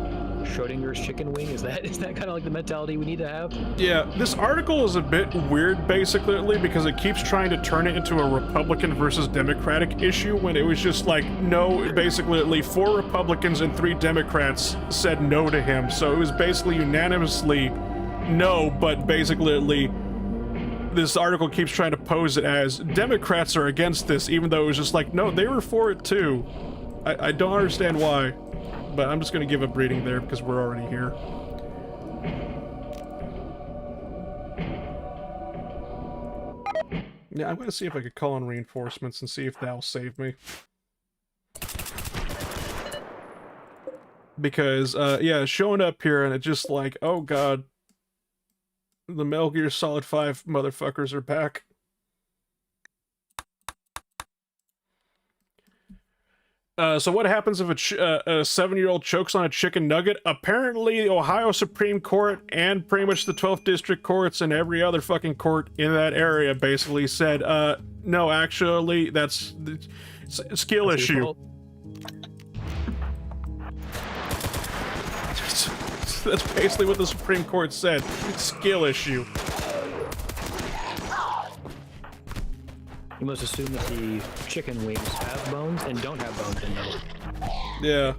Schrodinger's chicken wing. Is that kind of like the mentality we need to have? Yeah, this article is a bit weird, basically, because it keeps trying to turn it into a Republican versus Democratic issue when it was just like, no, basically 4 Republicans and 3 Democrats said no to him. So it was basically unanimously no, but basically this article keeps trying to pose it as Democrats are against this, even though it was just like, no, they were for it too. I don't understand why, but I'm just going to give up reading there because we're already here. Yeah, I'm going to see if I could call in reinforcements and see if that'll save me. Because, yeah, showing up here and it's just like, oh god, the Metal Gear Solid 5 motherfuckers are back. So what happens if a 7-year-old chokes on a chicken nugget? Apparently, the Ohio Supreme Court and pretty much the 12th District Courts and every other fucking court in that area basically said, no, actually, that's a skill issue. That's basically what the Supreme Court said. Skill issue. You must assume that the chicken wings have bones and don't have bones in them. Yeah.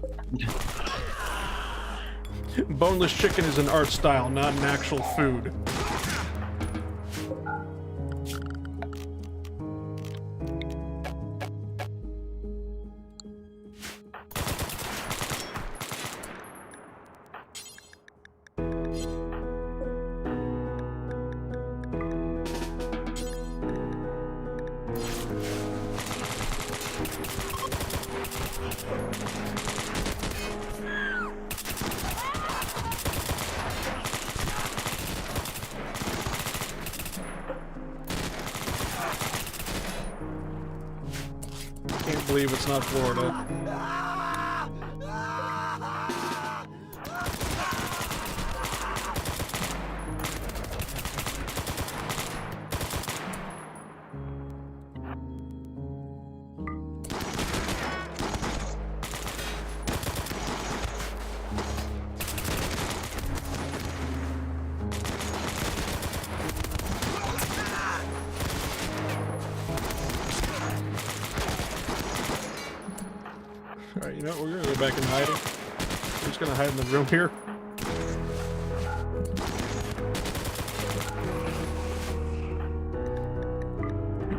Boneless chicken is an art style, not an actual food. Can't believe it's not Florida. Alright, you know what? We're gonna go back and hide. We're just gonna hide in the room here.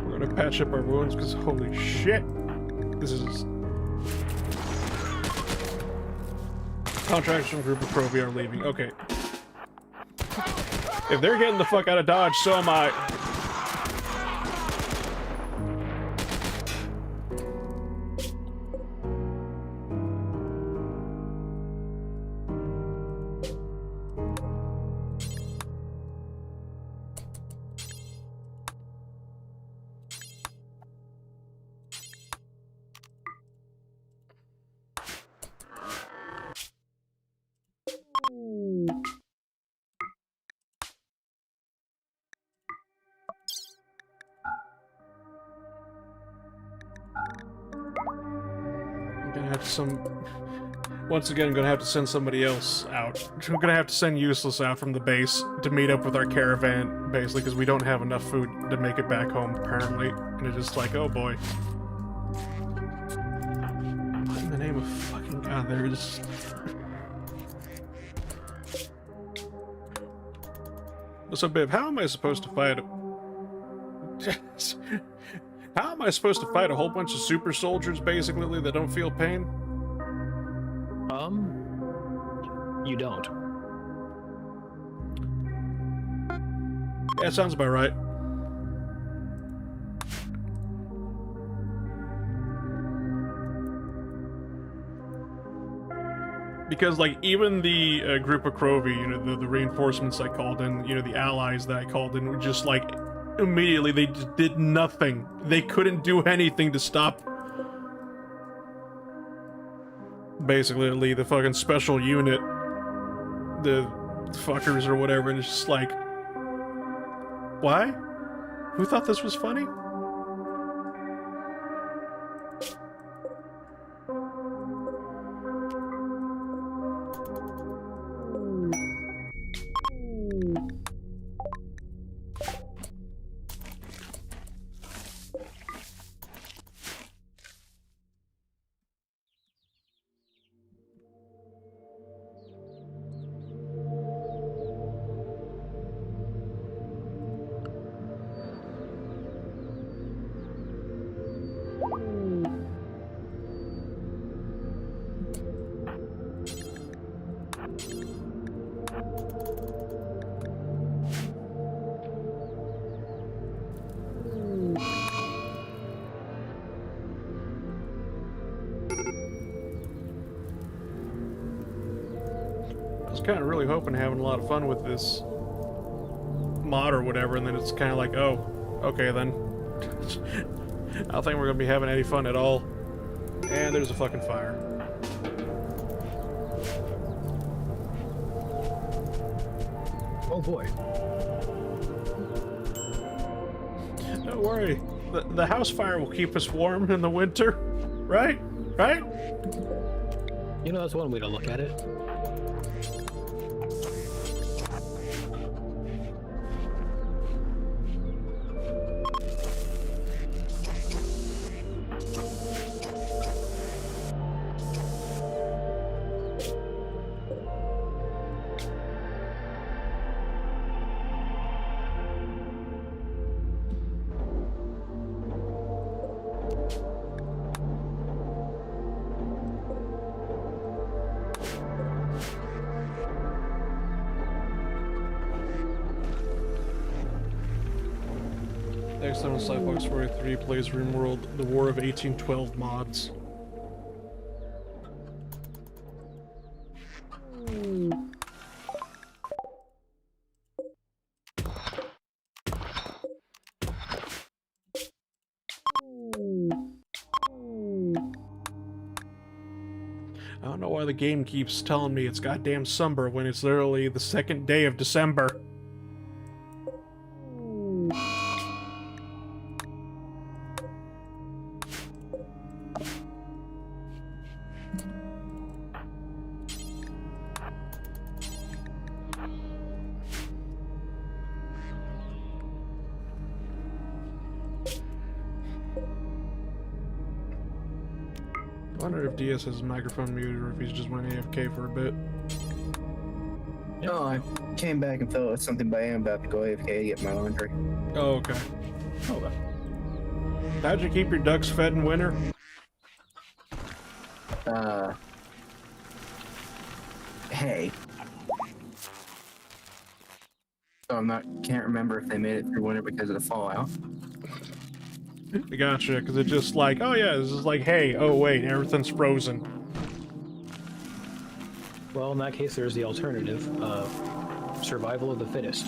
We're gonna patch up our wounds because holy shit! This is. Contractors from Group of Provi are leaving. Okay. If they're getting the fuck out of Dodge, so am I. have to once again, I'm gonna have to send somebody else out. I'm gonna have to send Useless out from the base to meet up with our caravan, basically, because we don't have enough food to make it back home, apparently. And it's just like, oh boy. What in the name of fucking God, there is... So, Biv, how am I supposed to fight How am I supposed to fight a whole bunch of super soldiers, basically, that don't feel pain? You don't. Yeah, sounds about right. Because, like, even the group of Krovi, you know, the reinforcements I called in, you know, the allies that I called in, were just, like, immediately, they just did nothing. They couldn't do anything to stop, basically, the fucking special unit, the fuckers or whatever, and it's just like, why? Who thought this was funny? I was kind of really hoping having a lot of fun with this mod or whatever, and then it's kind of like, oh, okay then. I don't think we're gonna be having any fun at all. And there's a fucking fire. Oh boy. Don't worry. The house fire will keep us warm in the winter. Right? Right? You know, that's one way to look at it. Next time on Sci-Fox 43 plays Rimworld, the War of 1812 mods. I don't know why the game keeps telling me it's goddamn summer when it's literally the second day of December. I wonder if DS has his microphone muted or if he's just went AFK for a bit. No, I came back and thought something, but I am about to go AFK to get my laundry. Oh, okay. Oh, How'd you keep your ducks fed in winter? Hey. So can't remember if they made it through winter because of the fallout. I gotcha, because it's just like, oh yeah, this is like, hey, oh wait, everything's frozen. well, in that case, there's the alternative. Survival of the fittest.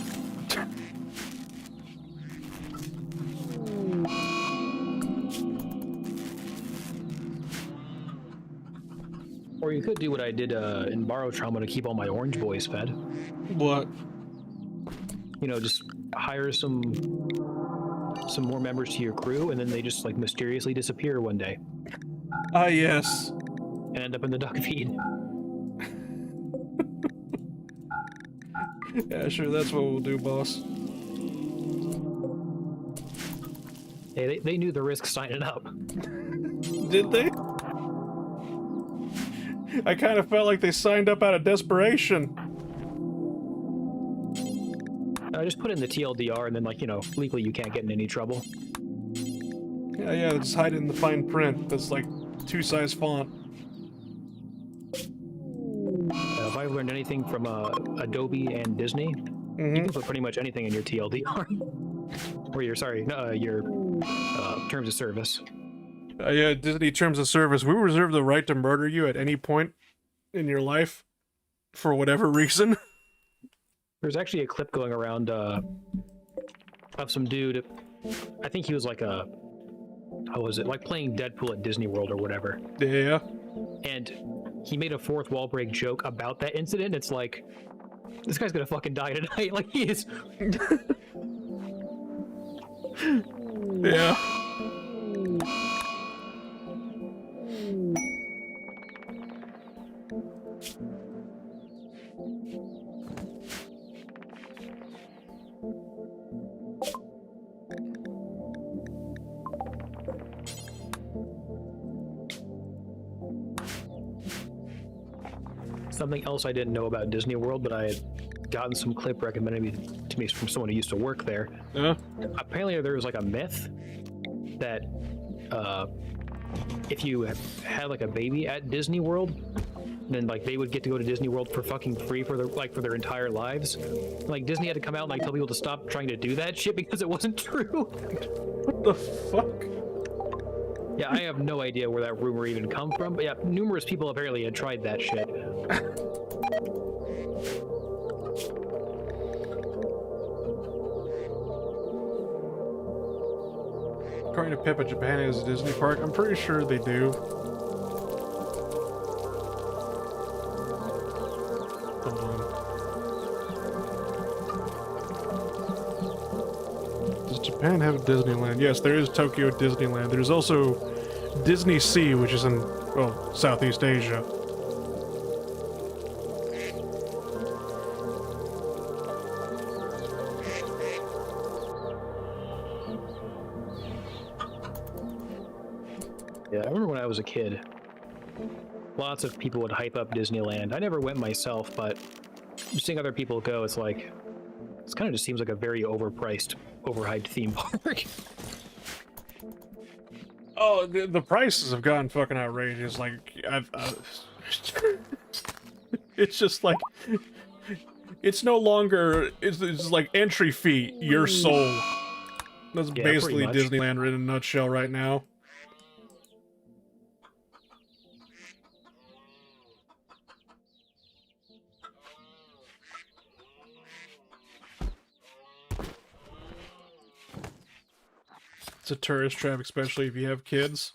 Or you could do what I did in Borrow Trauma to keep all my orange boys fed. What? You know, just hire some more members to your crew, and then they just like mysteriously disappear one day. Ah, yes. and end up in the duck feed. Yeah, sure, that's what we'll do, boss. Hey, they knew the risk signing up. Did they? I kind of felt like they signed up out of desperation. I just put in the TLDR, and then, like, you know, legally you can't get in any trouble. Yeah, just hide it in the fine print. That's like 2-size font. If I've learned anything from Adobe and Disney, you can put pretty much anything in your TLDR. Or your terms of service. Yeah, Disney terms of service. We reserve the right to murder you at any point in your life, for whatever reason. There's actually a clip going around of some dude. I think he was like how was it? Like playing Deadpool at Disney World or whatever. Yeah. And he made a fourth wall break joke about that incident. It's like, this guy's gonna fucking die tonight. Like, he is. Yeah. Something else I didn't know about Disney World, but I had gotten some clip recommended to me from someone who used to work there. Yeah. Apparently there was like a myth that if you had like a baby at Disney World, then like they would get to go to Disney World for fucking free for their entire lives. Like Disney had to come out and like tell people to stop trying to do that shit because it wasn't true. What the fuck? Yeah, I have no idea where that rumor even come from, but yeah, numerous people apparently had tried that shit. According to Pippa, Japan has a Disney park. I'm pretty sure they do. Hold on. Does Japan have a Disneyland? Yes, there is Tokyo Disneyland. There's also Disney Sea, which is in, well, Southeast Asia. Yeah, I remember when I was a kid, lots of people would hype up Disneyland. I never went myself, but seeing other people go, it's like, this kind of just seems like a very overpriced, overhyped theme park. Oh, the prices have gotten fucking outrageous. Like, it's just like, it's no longer, it's like entry fee, your soul. That's Yeah, basically pretty much. Disneyland in a nutshell right now. It's a tourist trap, especially if you have kids.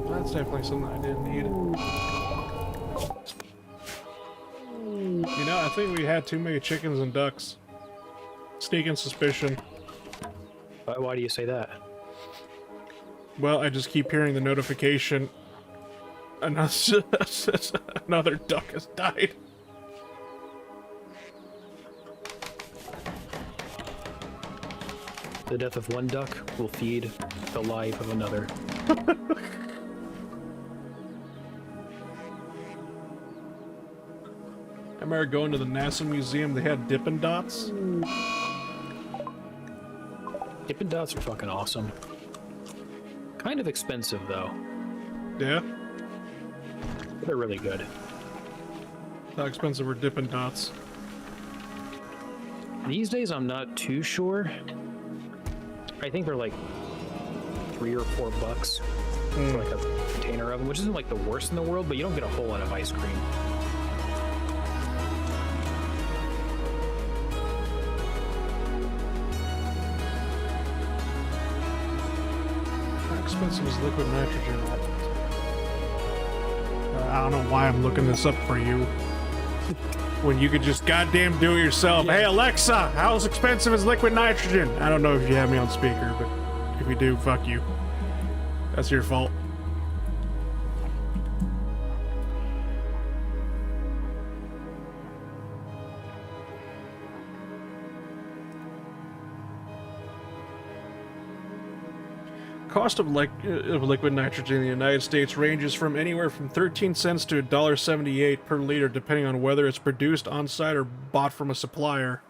That's definitely something I didn't need. You know, I think we had too many chickens and ducks. Sneaking suspicion. Why do you say that? Well, I just keep hearing the notification. Another duck has died. The death of one duck will feed the life of another. I remember going to the NASA museum, they had Dippin' Dots. Dippin' Dots are fucking awesome. Kind of expensive, though. Yeah? But they're really good. How expensive were Dippin' Dots? These days, I'm not too sure. I think they're like $3 or $4 for like a container of them, which isn't like the worst in the world, but you don't get a whole lot of ice cream. How expensive is liquid nitrogen? I don't know why I'm looking this up for you. When you could just goddamn do it yourself. Yeah. Hey Alexa, how expensive is liquid nitrogen? I don't know if you have me on speaker, but if you do, fuck you. That's your fault. Cost of liquid nitrogen in the United States ranges from anywhere from 13 cents to $1.78 per liter, depending on whether it's produced on-site or bought from a supplier.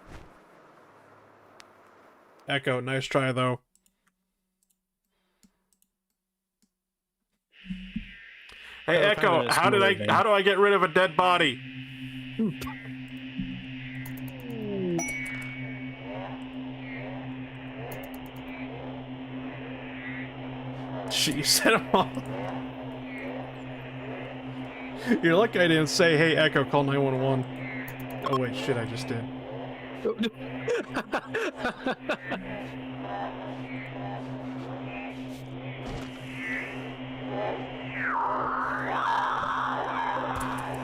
Echo, nice try though. Hey Echo, how do I get rid of a dead body? Shit, you set him off. You're lucky I didn't say, hey Echo, call 911. Oh wait, shit, I just did.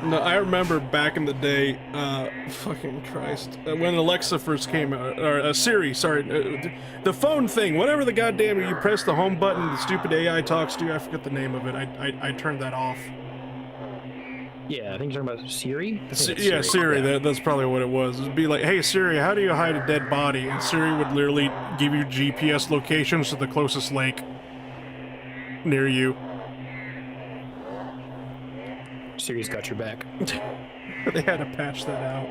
No, I remember back in the day, fucking Christ, when Alexa first came out, or Siri, sorry, the phone thing, whatever the goddamn, you press the home button, the stupid AI talks to you, I forget the name of it, I turned that off. Yeah, I think you're talking about Siri? Yeah, Siri, yeah. that's probably what it was. It'd be like, hey Siri, how do you hide a dead body? And Siri would literally give you GPS locations to the closest lake near you. Siri's got your back. They had to patch that out.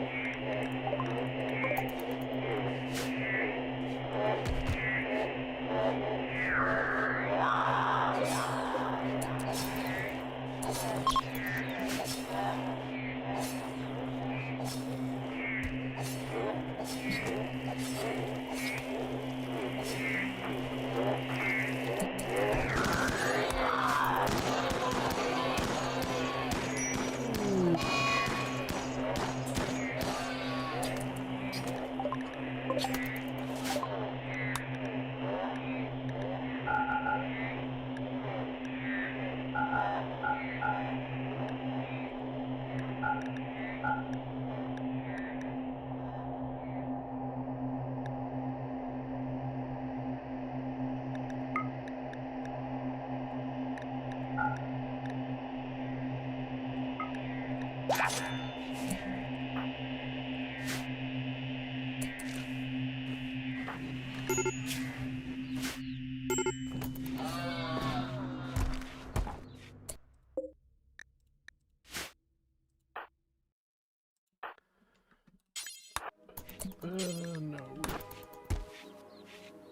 No.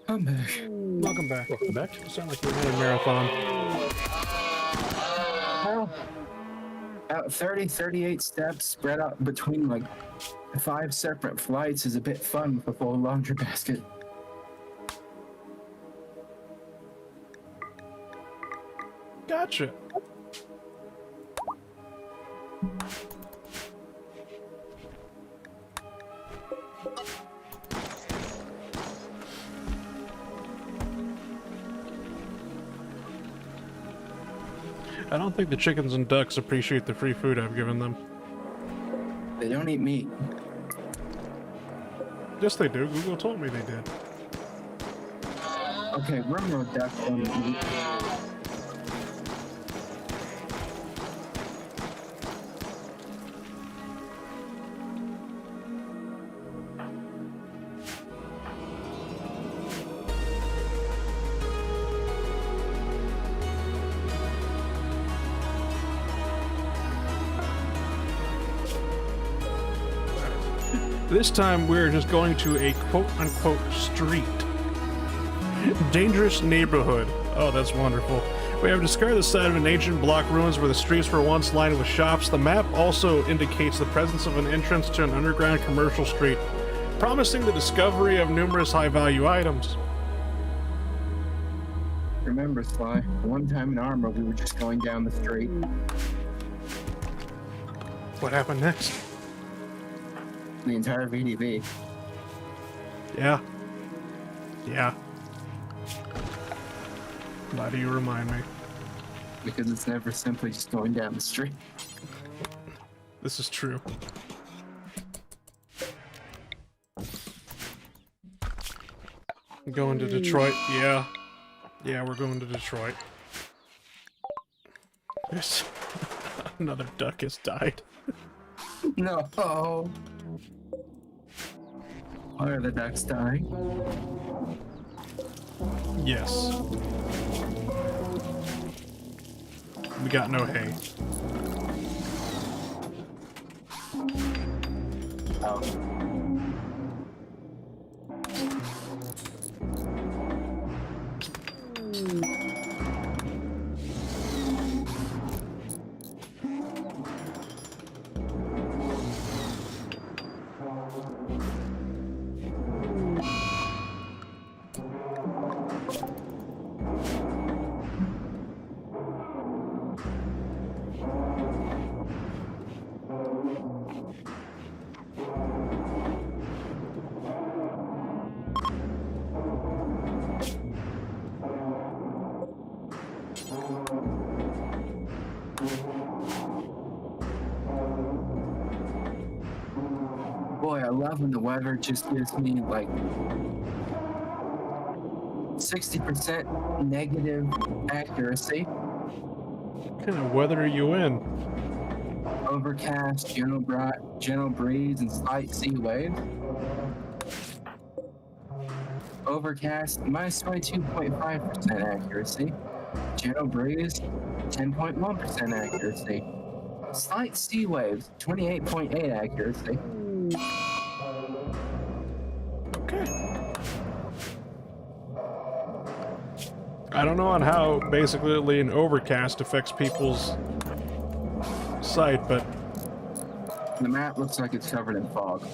I'm back. Welcome back. Welcome back. You sound like you had a marathon. Well, about 38 steps spread out between like 5 separate flights is a bit fun with a full laundry basket. Gotcha. I don't think the chickens and ducks appreciate the free food I've given them. They don't eat meat. Yes, they do. Google told me they did. Okay, Rimworld ducks don't eat meat. This time we're just going to a quote-unquote street. Dangerous neighborhood. Oh, that's wonderful. We have discovered the site of an ancient block ruins where the streets were once lined with shops. The map also indicates the presence of an entrance to an underground commercial street, promising the discovery of numerous high-value items. Remember, Sly, one time in Armor we were just going down the street. What happened next? The entire VDV. Yeah. Yeah. Why do you remind me? Because it's never simply just going down the street. This is true. Going to Detroit, yeah. Yeah, we're going to Detroit. There's another duck has died. No. Why are the ducks dying? Yes. We got no hay. Oh. Boy, I love when the weather just gives me like 60% negative accuracy. What kind of weather are you in? Overcast, gentle breeze, and slight sea waves. Overcast, minus 22.5% accuracy. Gentle breeze, 10.1% accuracy. Slight sea waves, 28.8 accuracy. Okay. I don't know on how basically an overcast affects people's sight, but The map looks like it's covered in fog.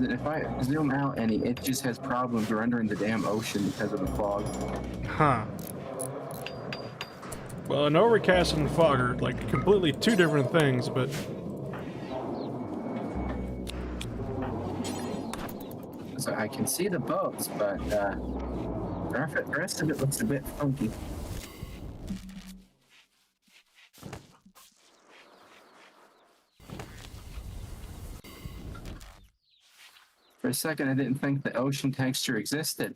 If I zoom out any, it just has problems rendering the damn ocean because of the fog. huh. Well, an overcast and fog are like completely two different things, but So I can see the boats, but the rest of it looks a bit funky. For a second, I didn't think the ocean texture existed.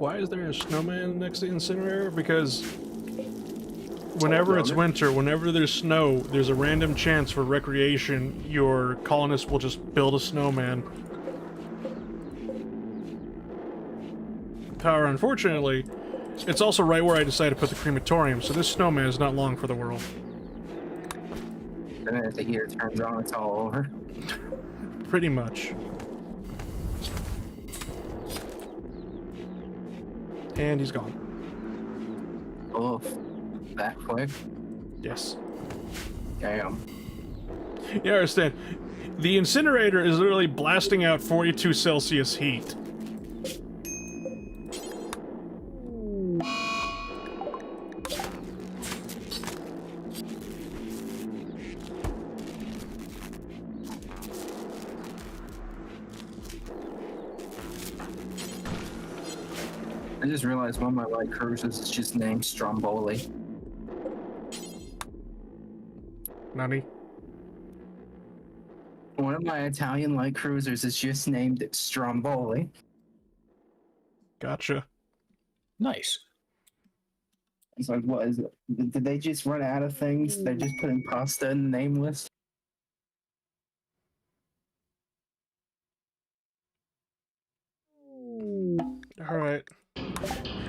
why is there a snowman next to the incinerator? Because whenever it's winter, whenever there's snow, there's a random chance for recreation. Your colonists will just build a snowman. However, unfortunately, it's also right where I decided to put the crematorium, so this snowman is not long for the world. The minute the heater turns on, it's all over. Pretty much. And he's gone. Oof. That quick? Yes. Damn. You understand? The incinerator is literally blasting out 42 Celsius heat. I just realized one of my light cruisers is just named Stromboli. Nani? One of my Italian light cruisers is just named Stromboli. Gotcha. Nice. It's like, what is it? Did they just run out of things? They're just putting pasta in the name list? Alright.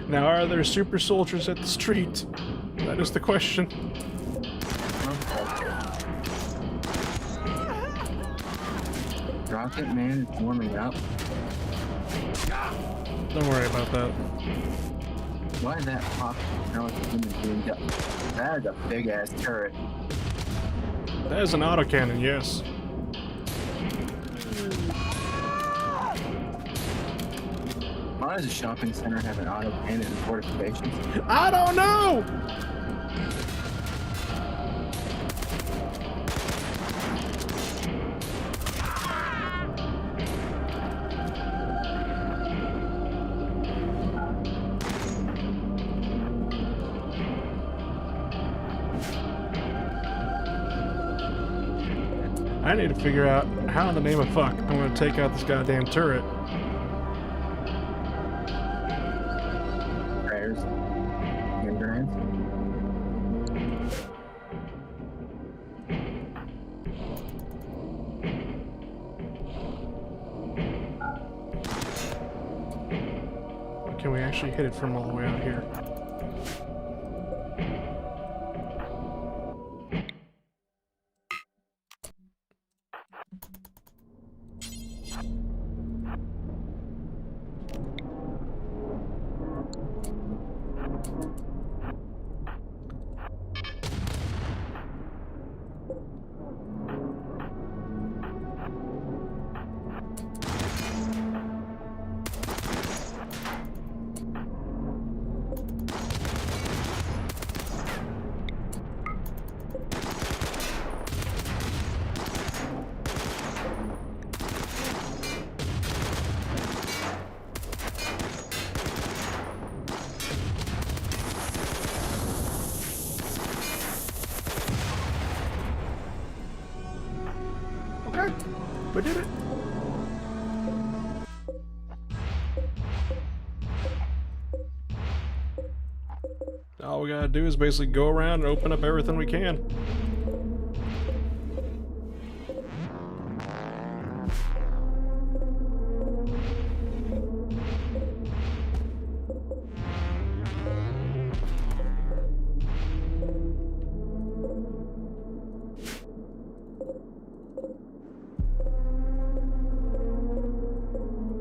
Now, are there super soldiers at the street? That is the question. Rocket Man is warming up. Don't worry about that. Why is that pop? No, it's a human being. That is a big ass turret. That is an autocannon, yes. Why does a shopping center have an auto cannon and fortifications? I don't know! I need to figure out how in the name of fuck I'm gonna take out this goddamn turret. Prayers. Endurance. Can we actually hit it from all the way out here? Okay, we did it. All we gotta do is basically go around and open up everything we can.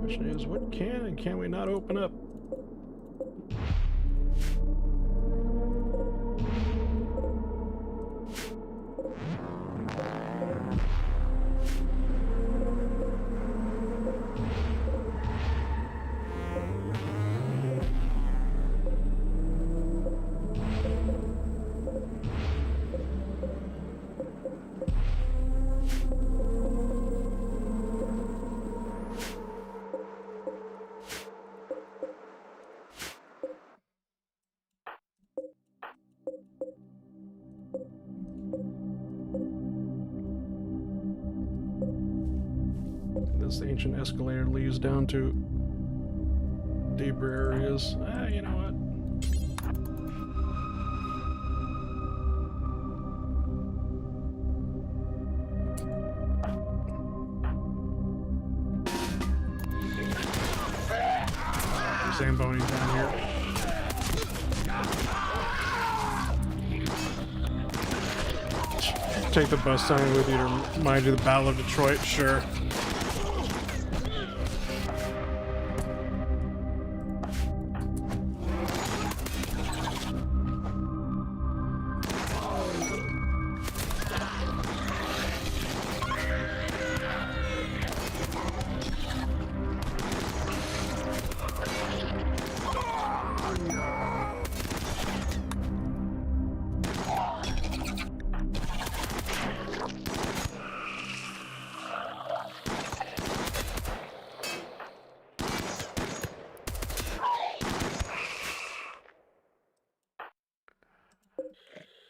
Question is, what can and can we not open up? This ancient escalator leads down to deeper areas. You know what? Zamboni down here. Take the bus sign with you to remind you of the Battle of Detroit, sure.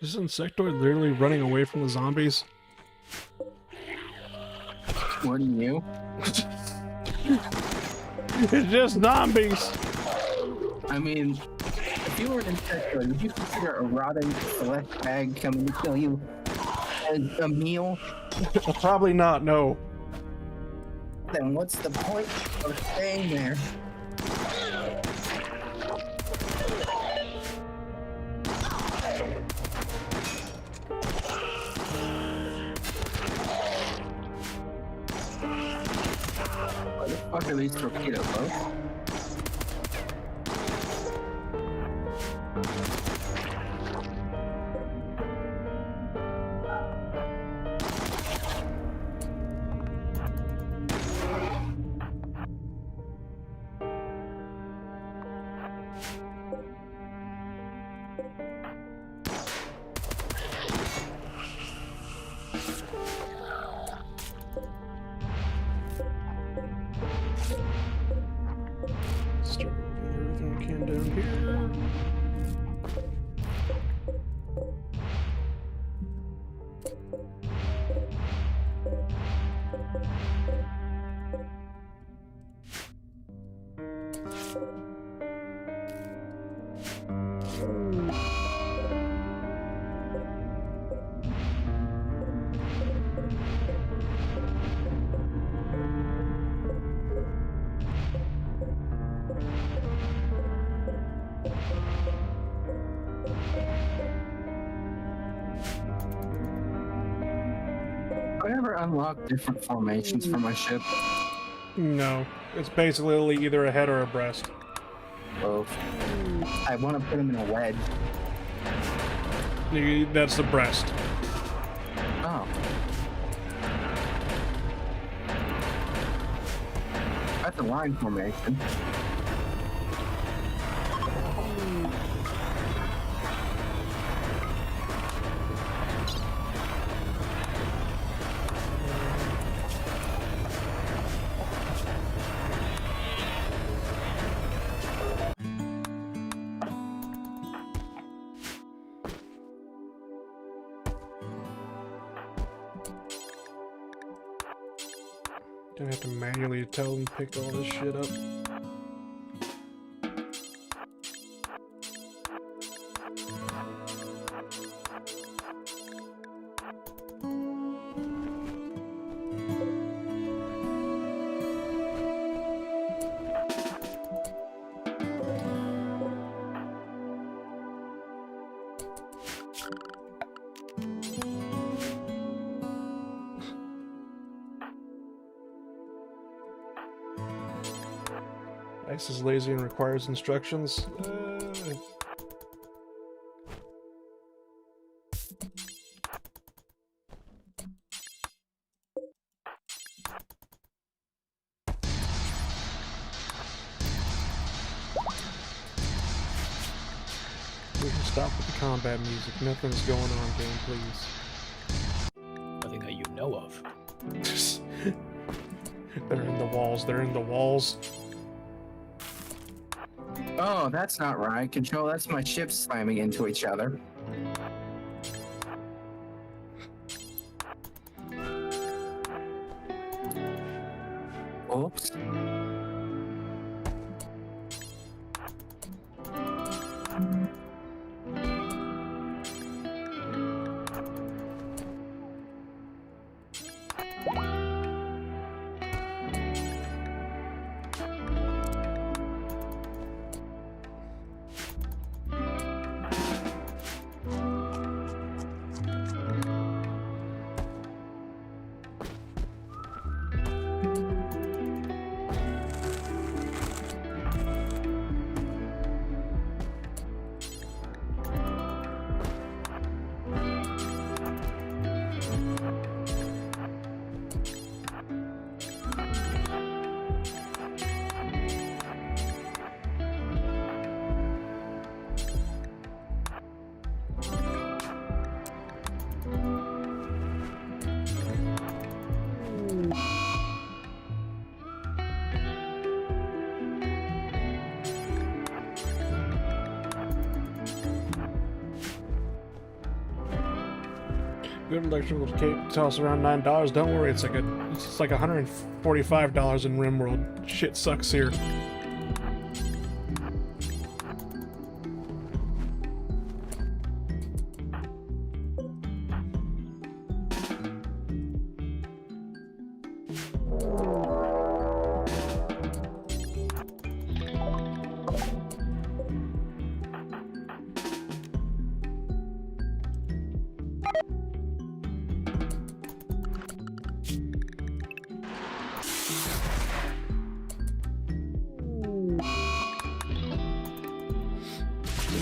Is this insectoid literally running away from the zombies? What are you? It's just zombies! I mean, if you were an insectoid, would you consider a rotting flesh bag coming to kill you as a meal? Probably not, no. Then what's the point of staying there? What the fuck are these torpedo boats? I ever unlock different formations for my ship? No, it's basically either a head or a breast. Both. I want to put them in a wedge. That's the breast. Oh. That's a line formation. Gonna have to manually tell them to pick all this shit up. Ice is lazy and requires instructions. We can stop with the combat music. Nothing's going on, game, please. Nothing that you know of. They're in the walls. They're in the walls. Oh, that's not right. Control, that's my ships slamming into each other. Oops. Good electrical cape costs around $9. Don't worry, it's like $145 in Rimworld. Shit sucks here.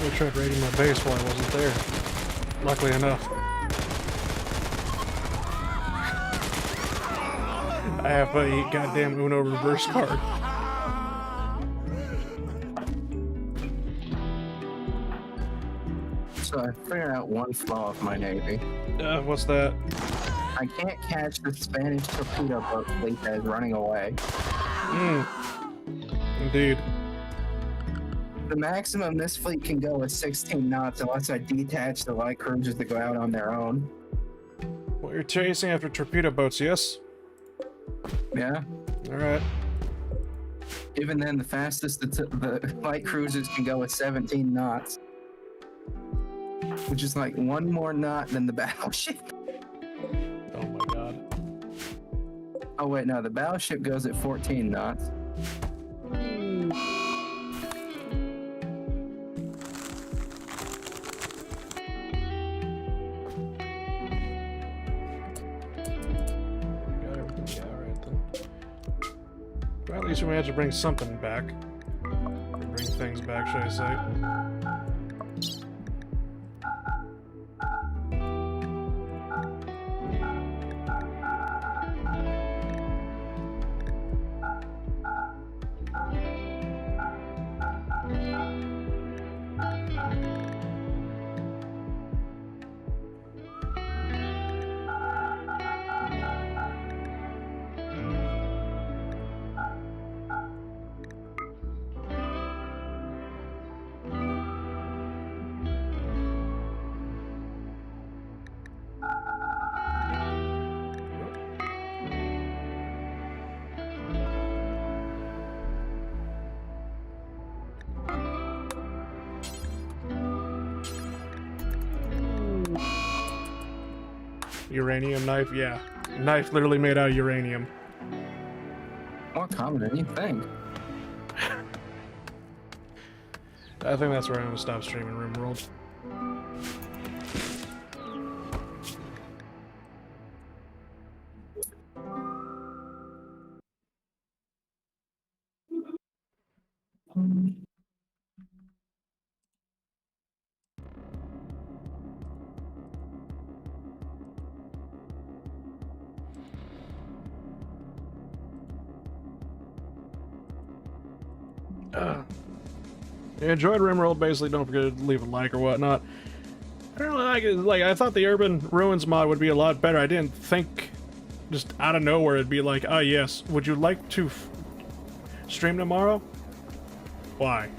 I tried raiding my base while I wasn't there. Luckily enough. I have a goddamn Uno reverse card. So I figured out one flaw of my navy. What's that? I can't catch the Spanish torpedo boat fleet that is running away. Indeed. The maximum this fleet can go is 16 knots unless I detach the light cruisers to go out on their own. Well, you're chasing after torpedo boats, yes? Yeah. Alright. Even then, the fastest the light cruisers can go is 17 knots. Which is like one more knot than the battleship. Oh my god. Oh wait, no, the battleship goes at 14 knots. Got everything, yeah, alright then. Well, at least we managed to bring something back. Or bring things back, should I say. Uranium knife, yeah. Knife literally made out of uranium. More common than you think. I think that's where I'm gonna stop streaming Rimworld. If you enjoyed Rimworld, basically don't forget to leave a like or whatnot. I don't really like it. Like, I thought the Urban Ruins mod would be a lot better. I didn't think just out of nowhere it'd be like, ah, yes, would you like to stream tomorrow? Why?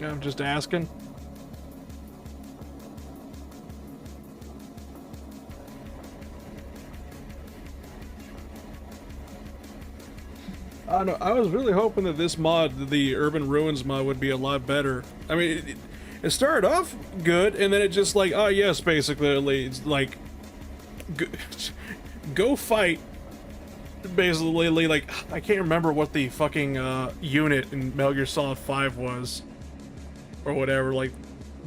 I'm just asking. I don't know. I was really hoping that this mod, the Urban Ruins mod, would be a lot better. I mean, it started off good, and then it just like, oh yes, basically, it's like, go fight. Basically, like, I can't remember what the fucking unit in Metal Gear Solid 5 was, or whatever. Like,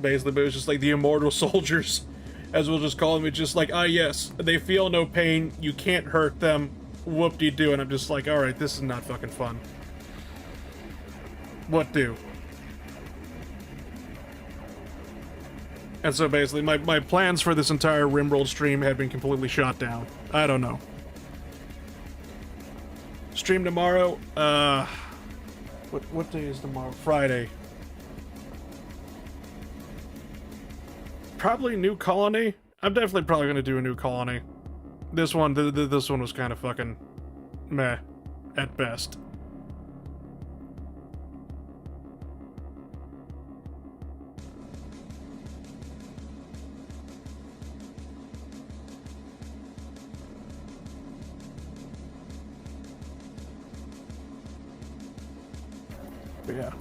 basically, but it was just like the Immortal Soldiers, as we'll just call them. It's just like, ah yes, they feel no pain. You can't hurt them. Whoop-de-doo, and I'm just like, alright, this is not fucking fun. What do? And so basically, my plans for this entire Rimworld stream had been completely shot down. I don't know. Stream tomorrow, what day is tomorrow? Friday. Probably New Colony. I'm definitely probably gonna do a New Colony. This one, this one was kind of fucking meh, at best. But yeah.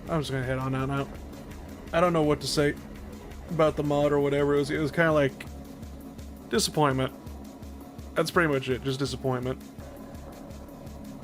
I'm just gonna head on out now. I don't know what to say about the mod or whatever. It was kind of like disappointment. That's pretty much it, just disappointment.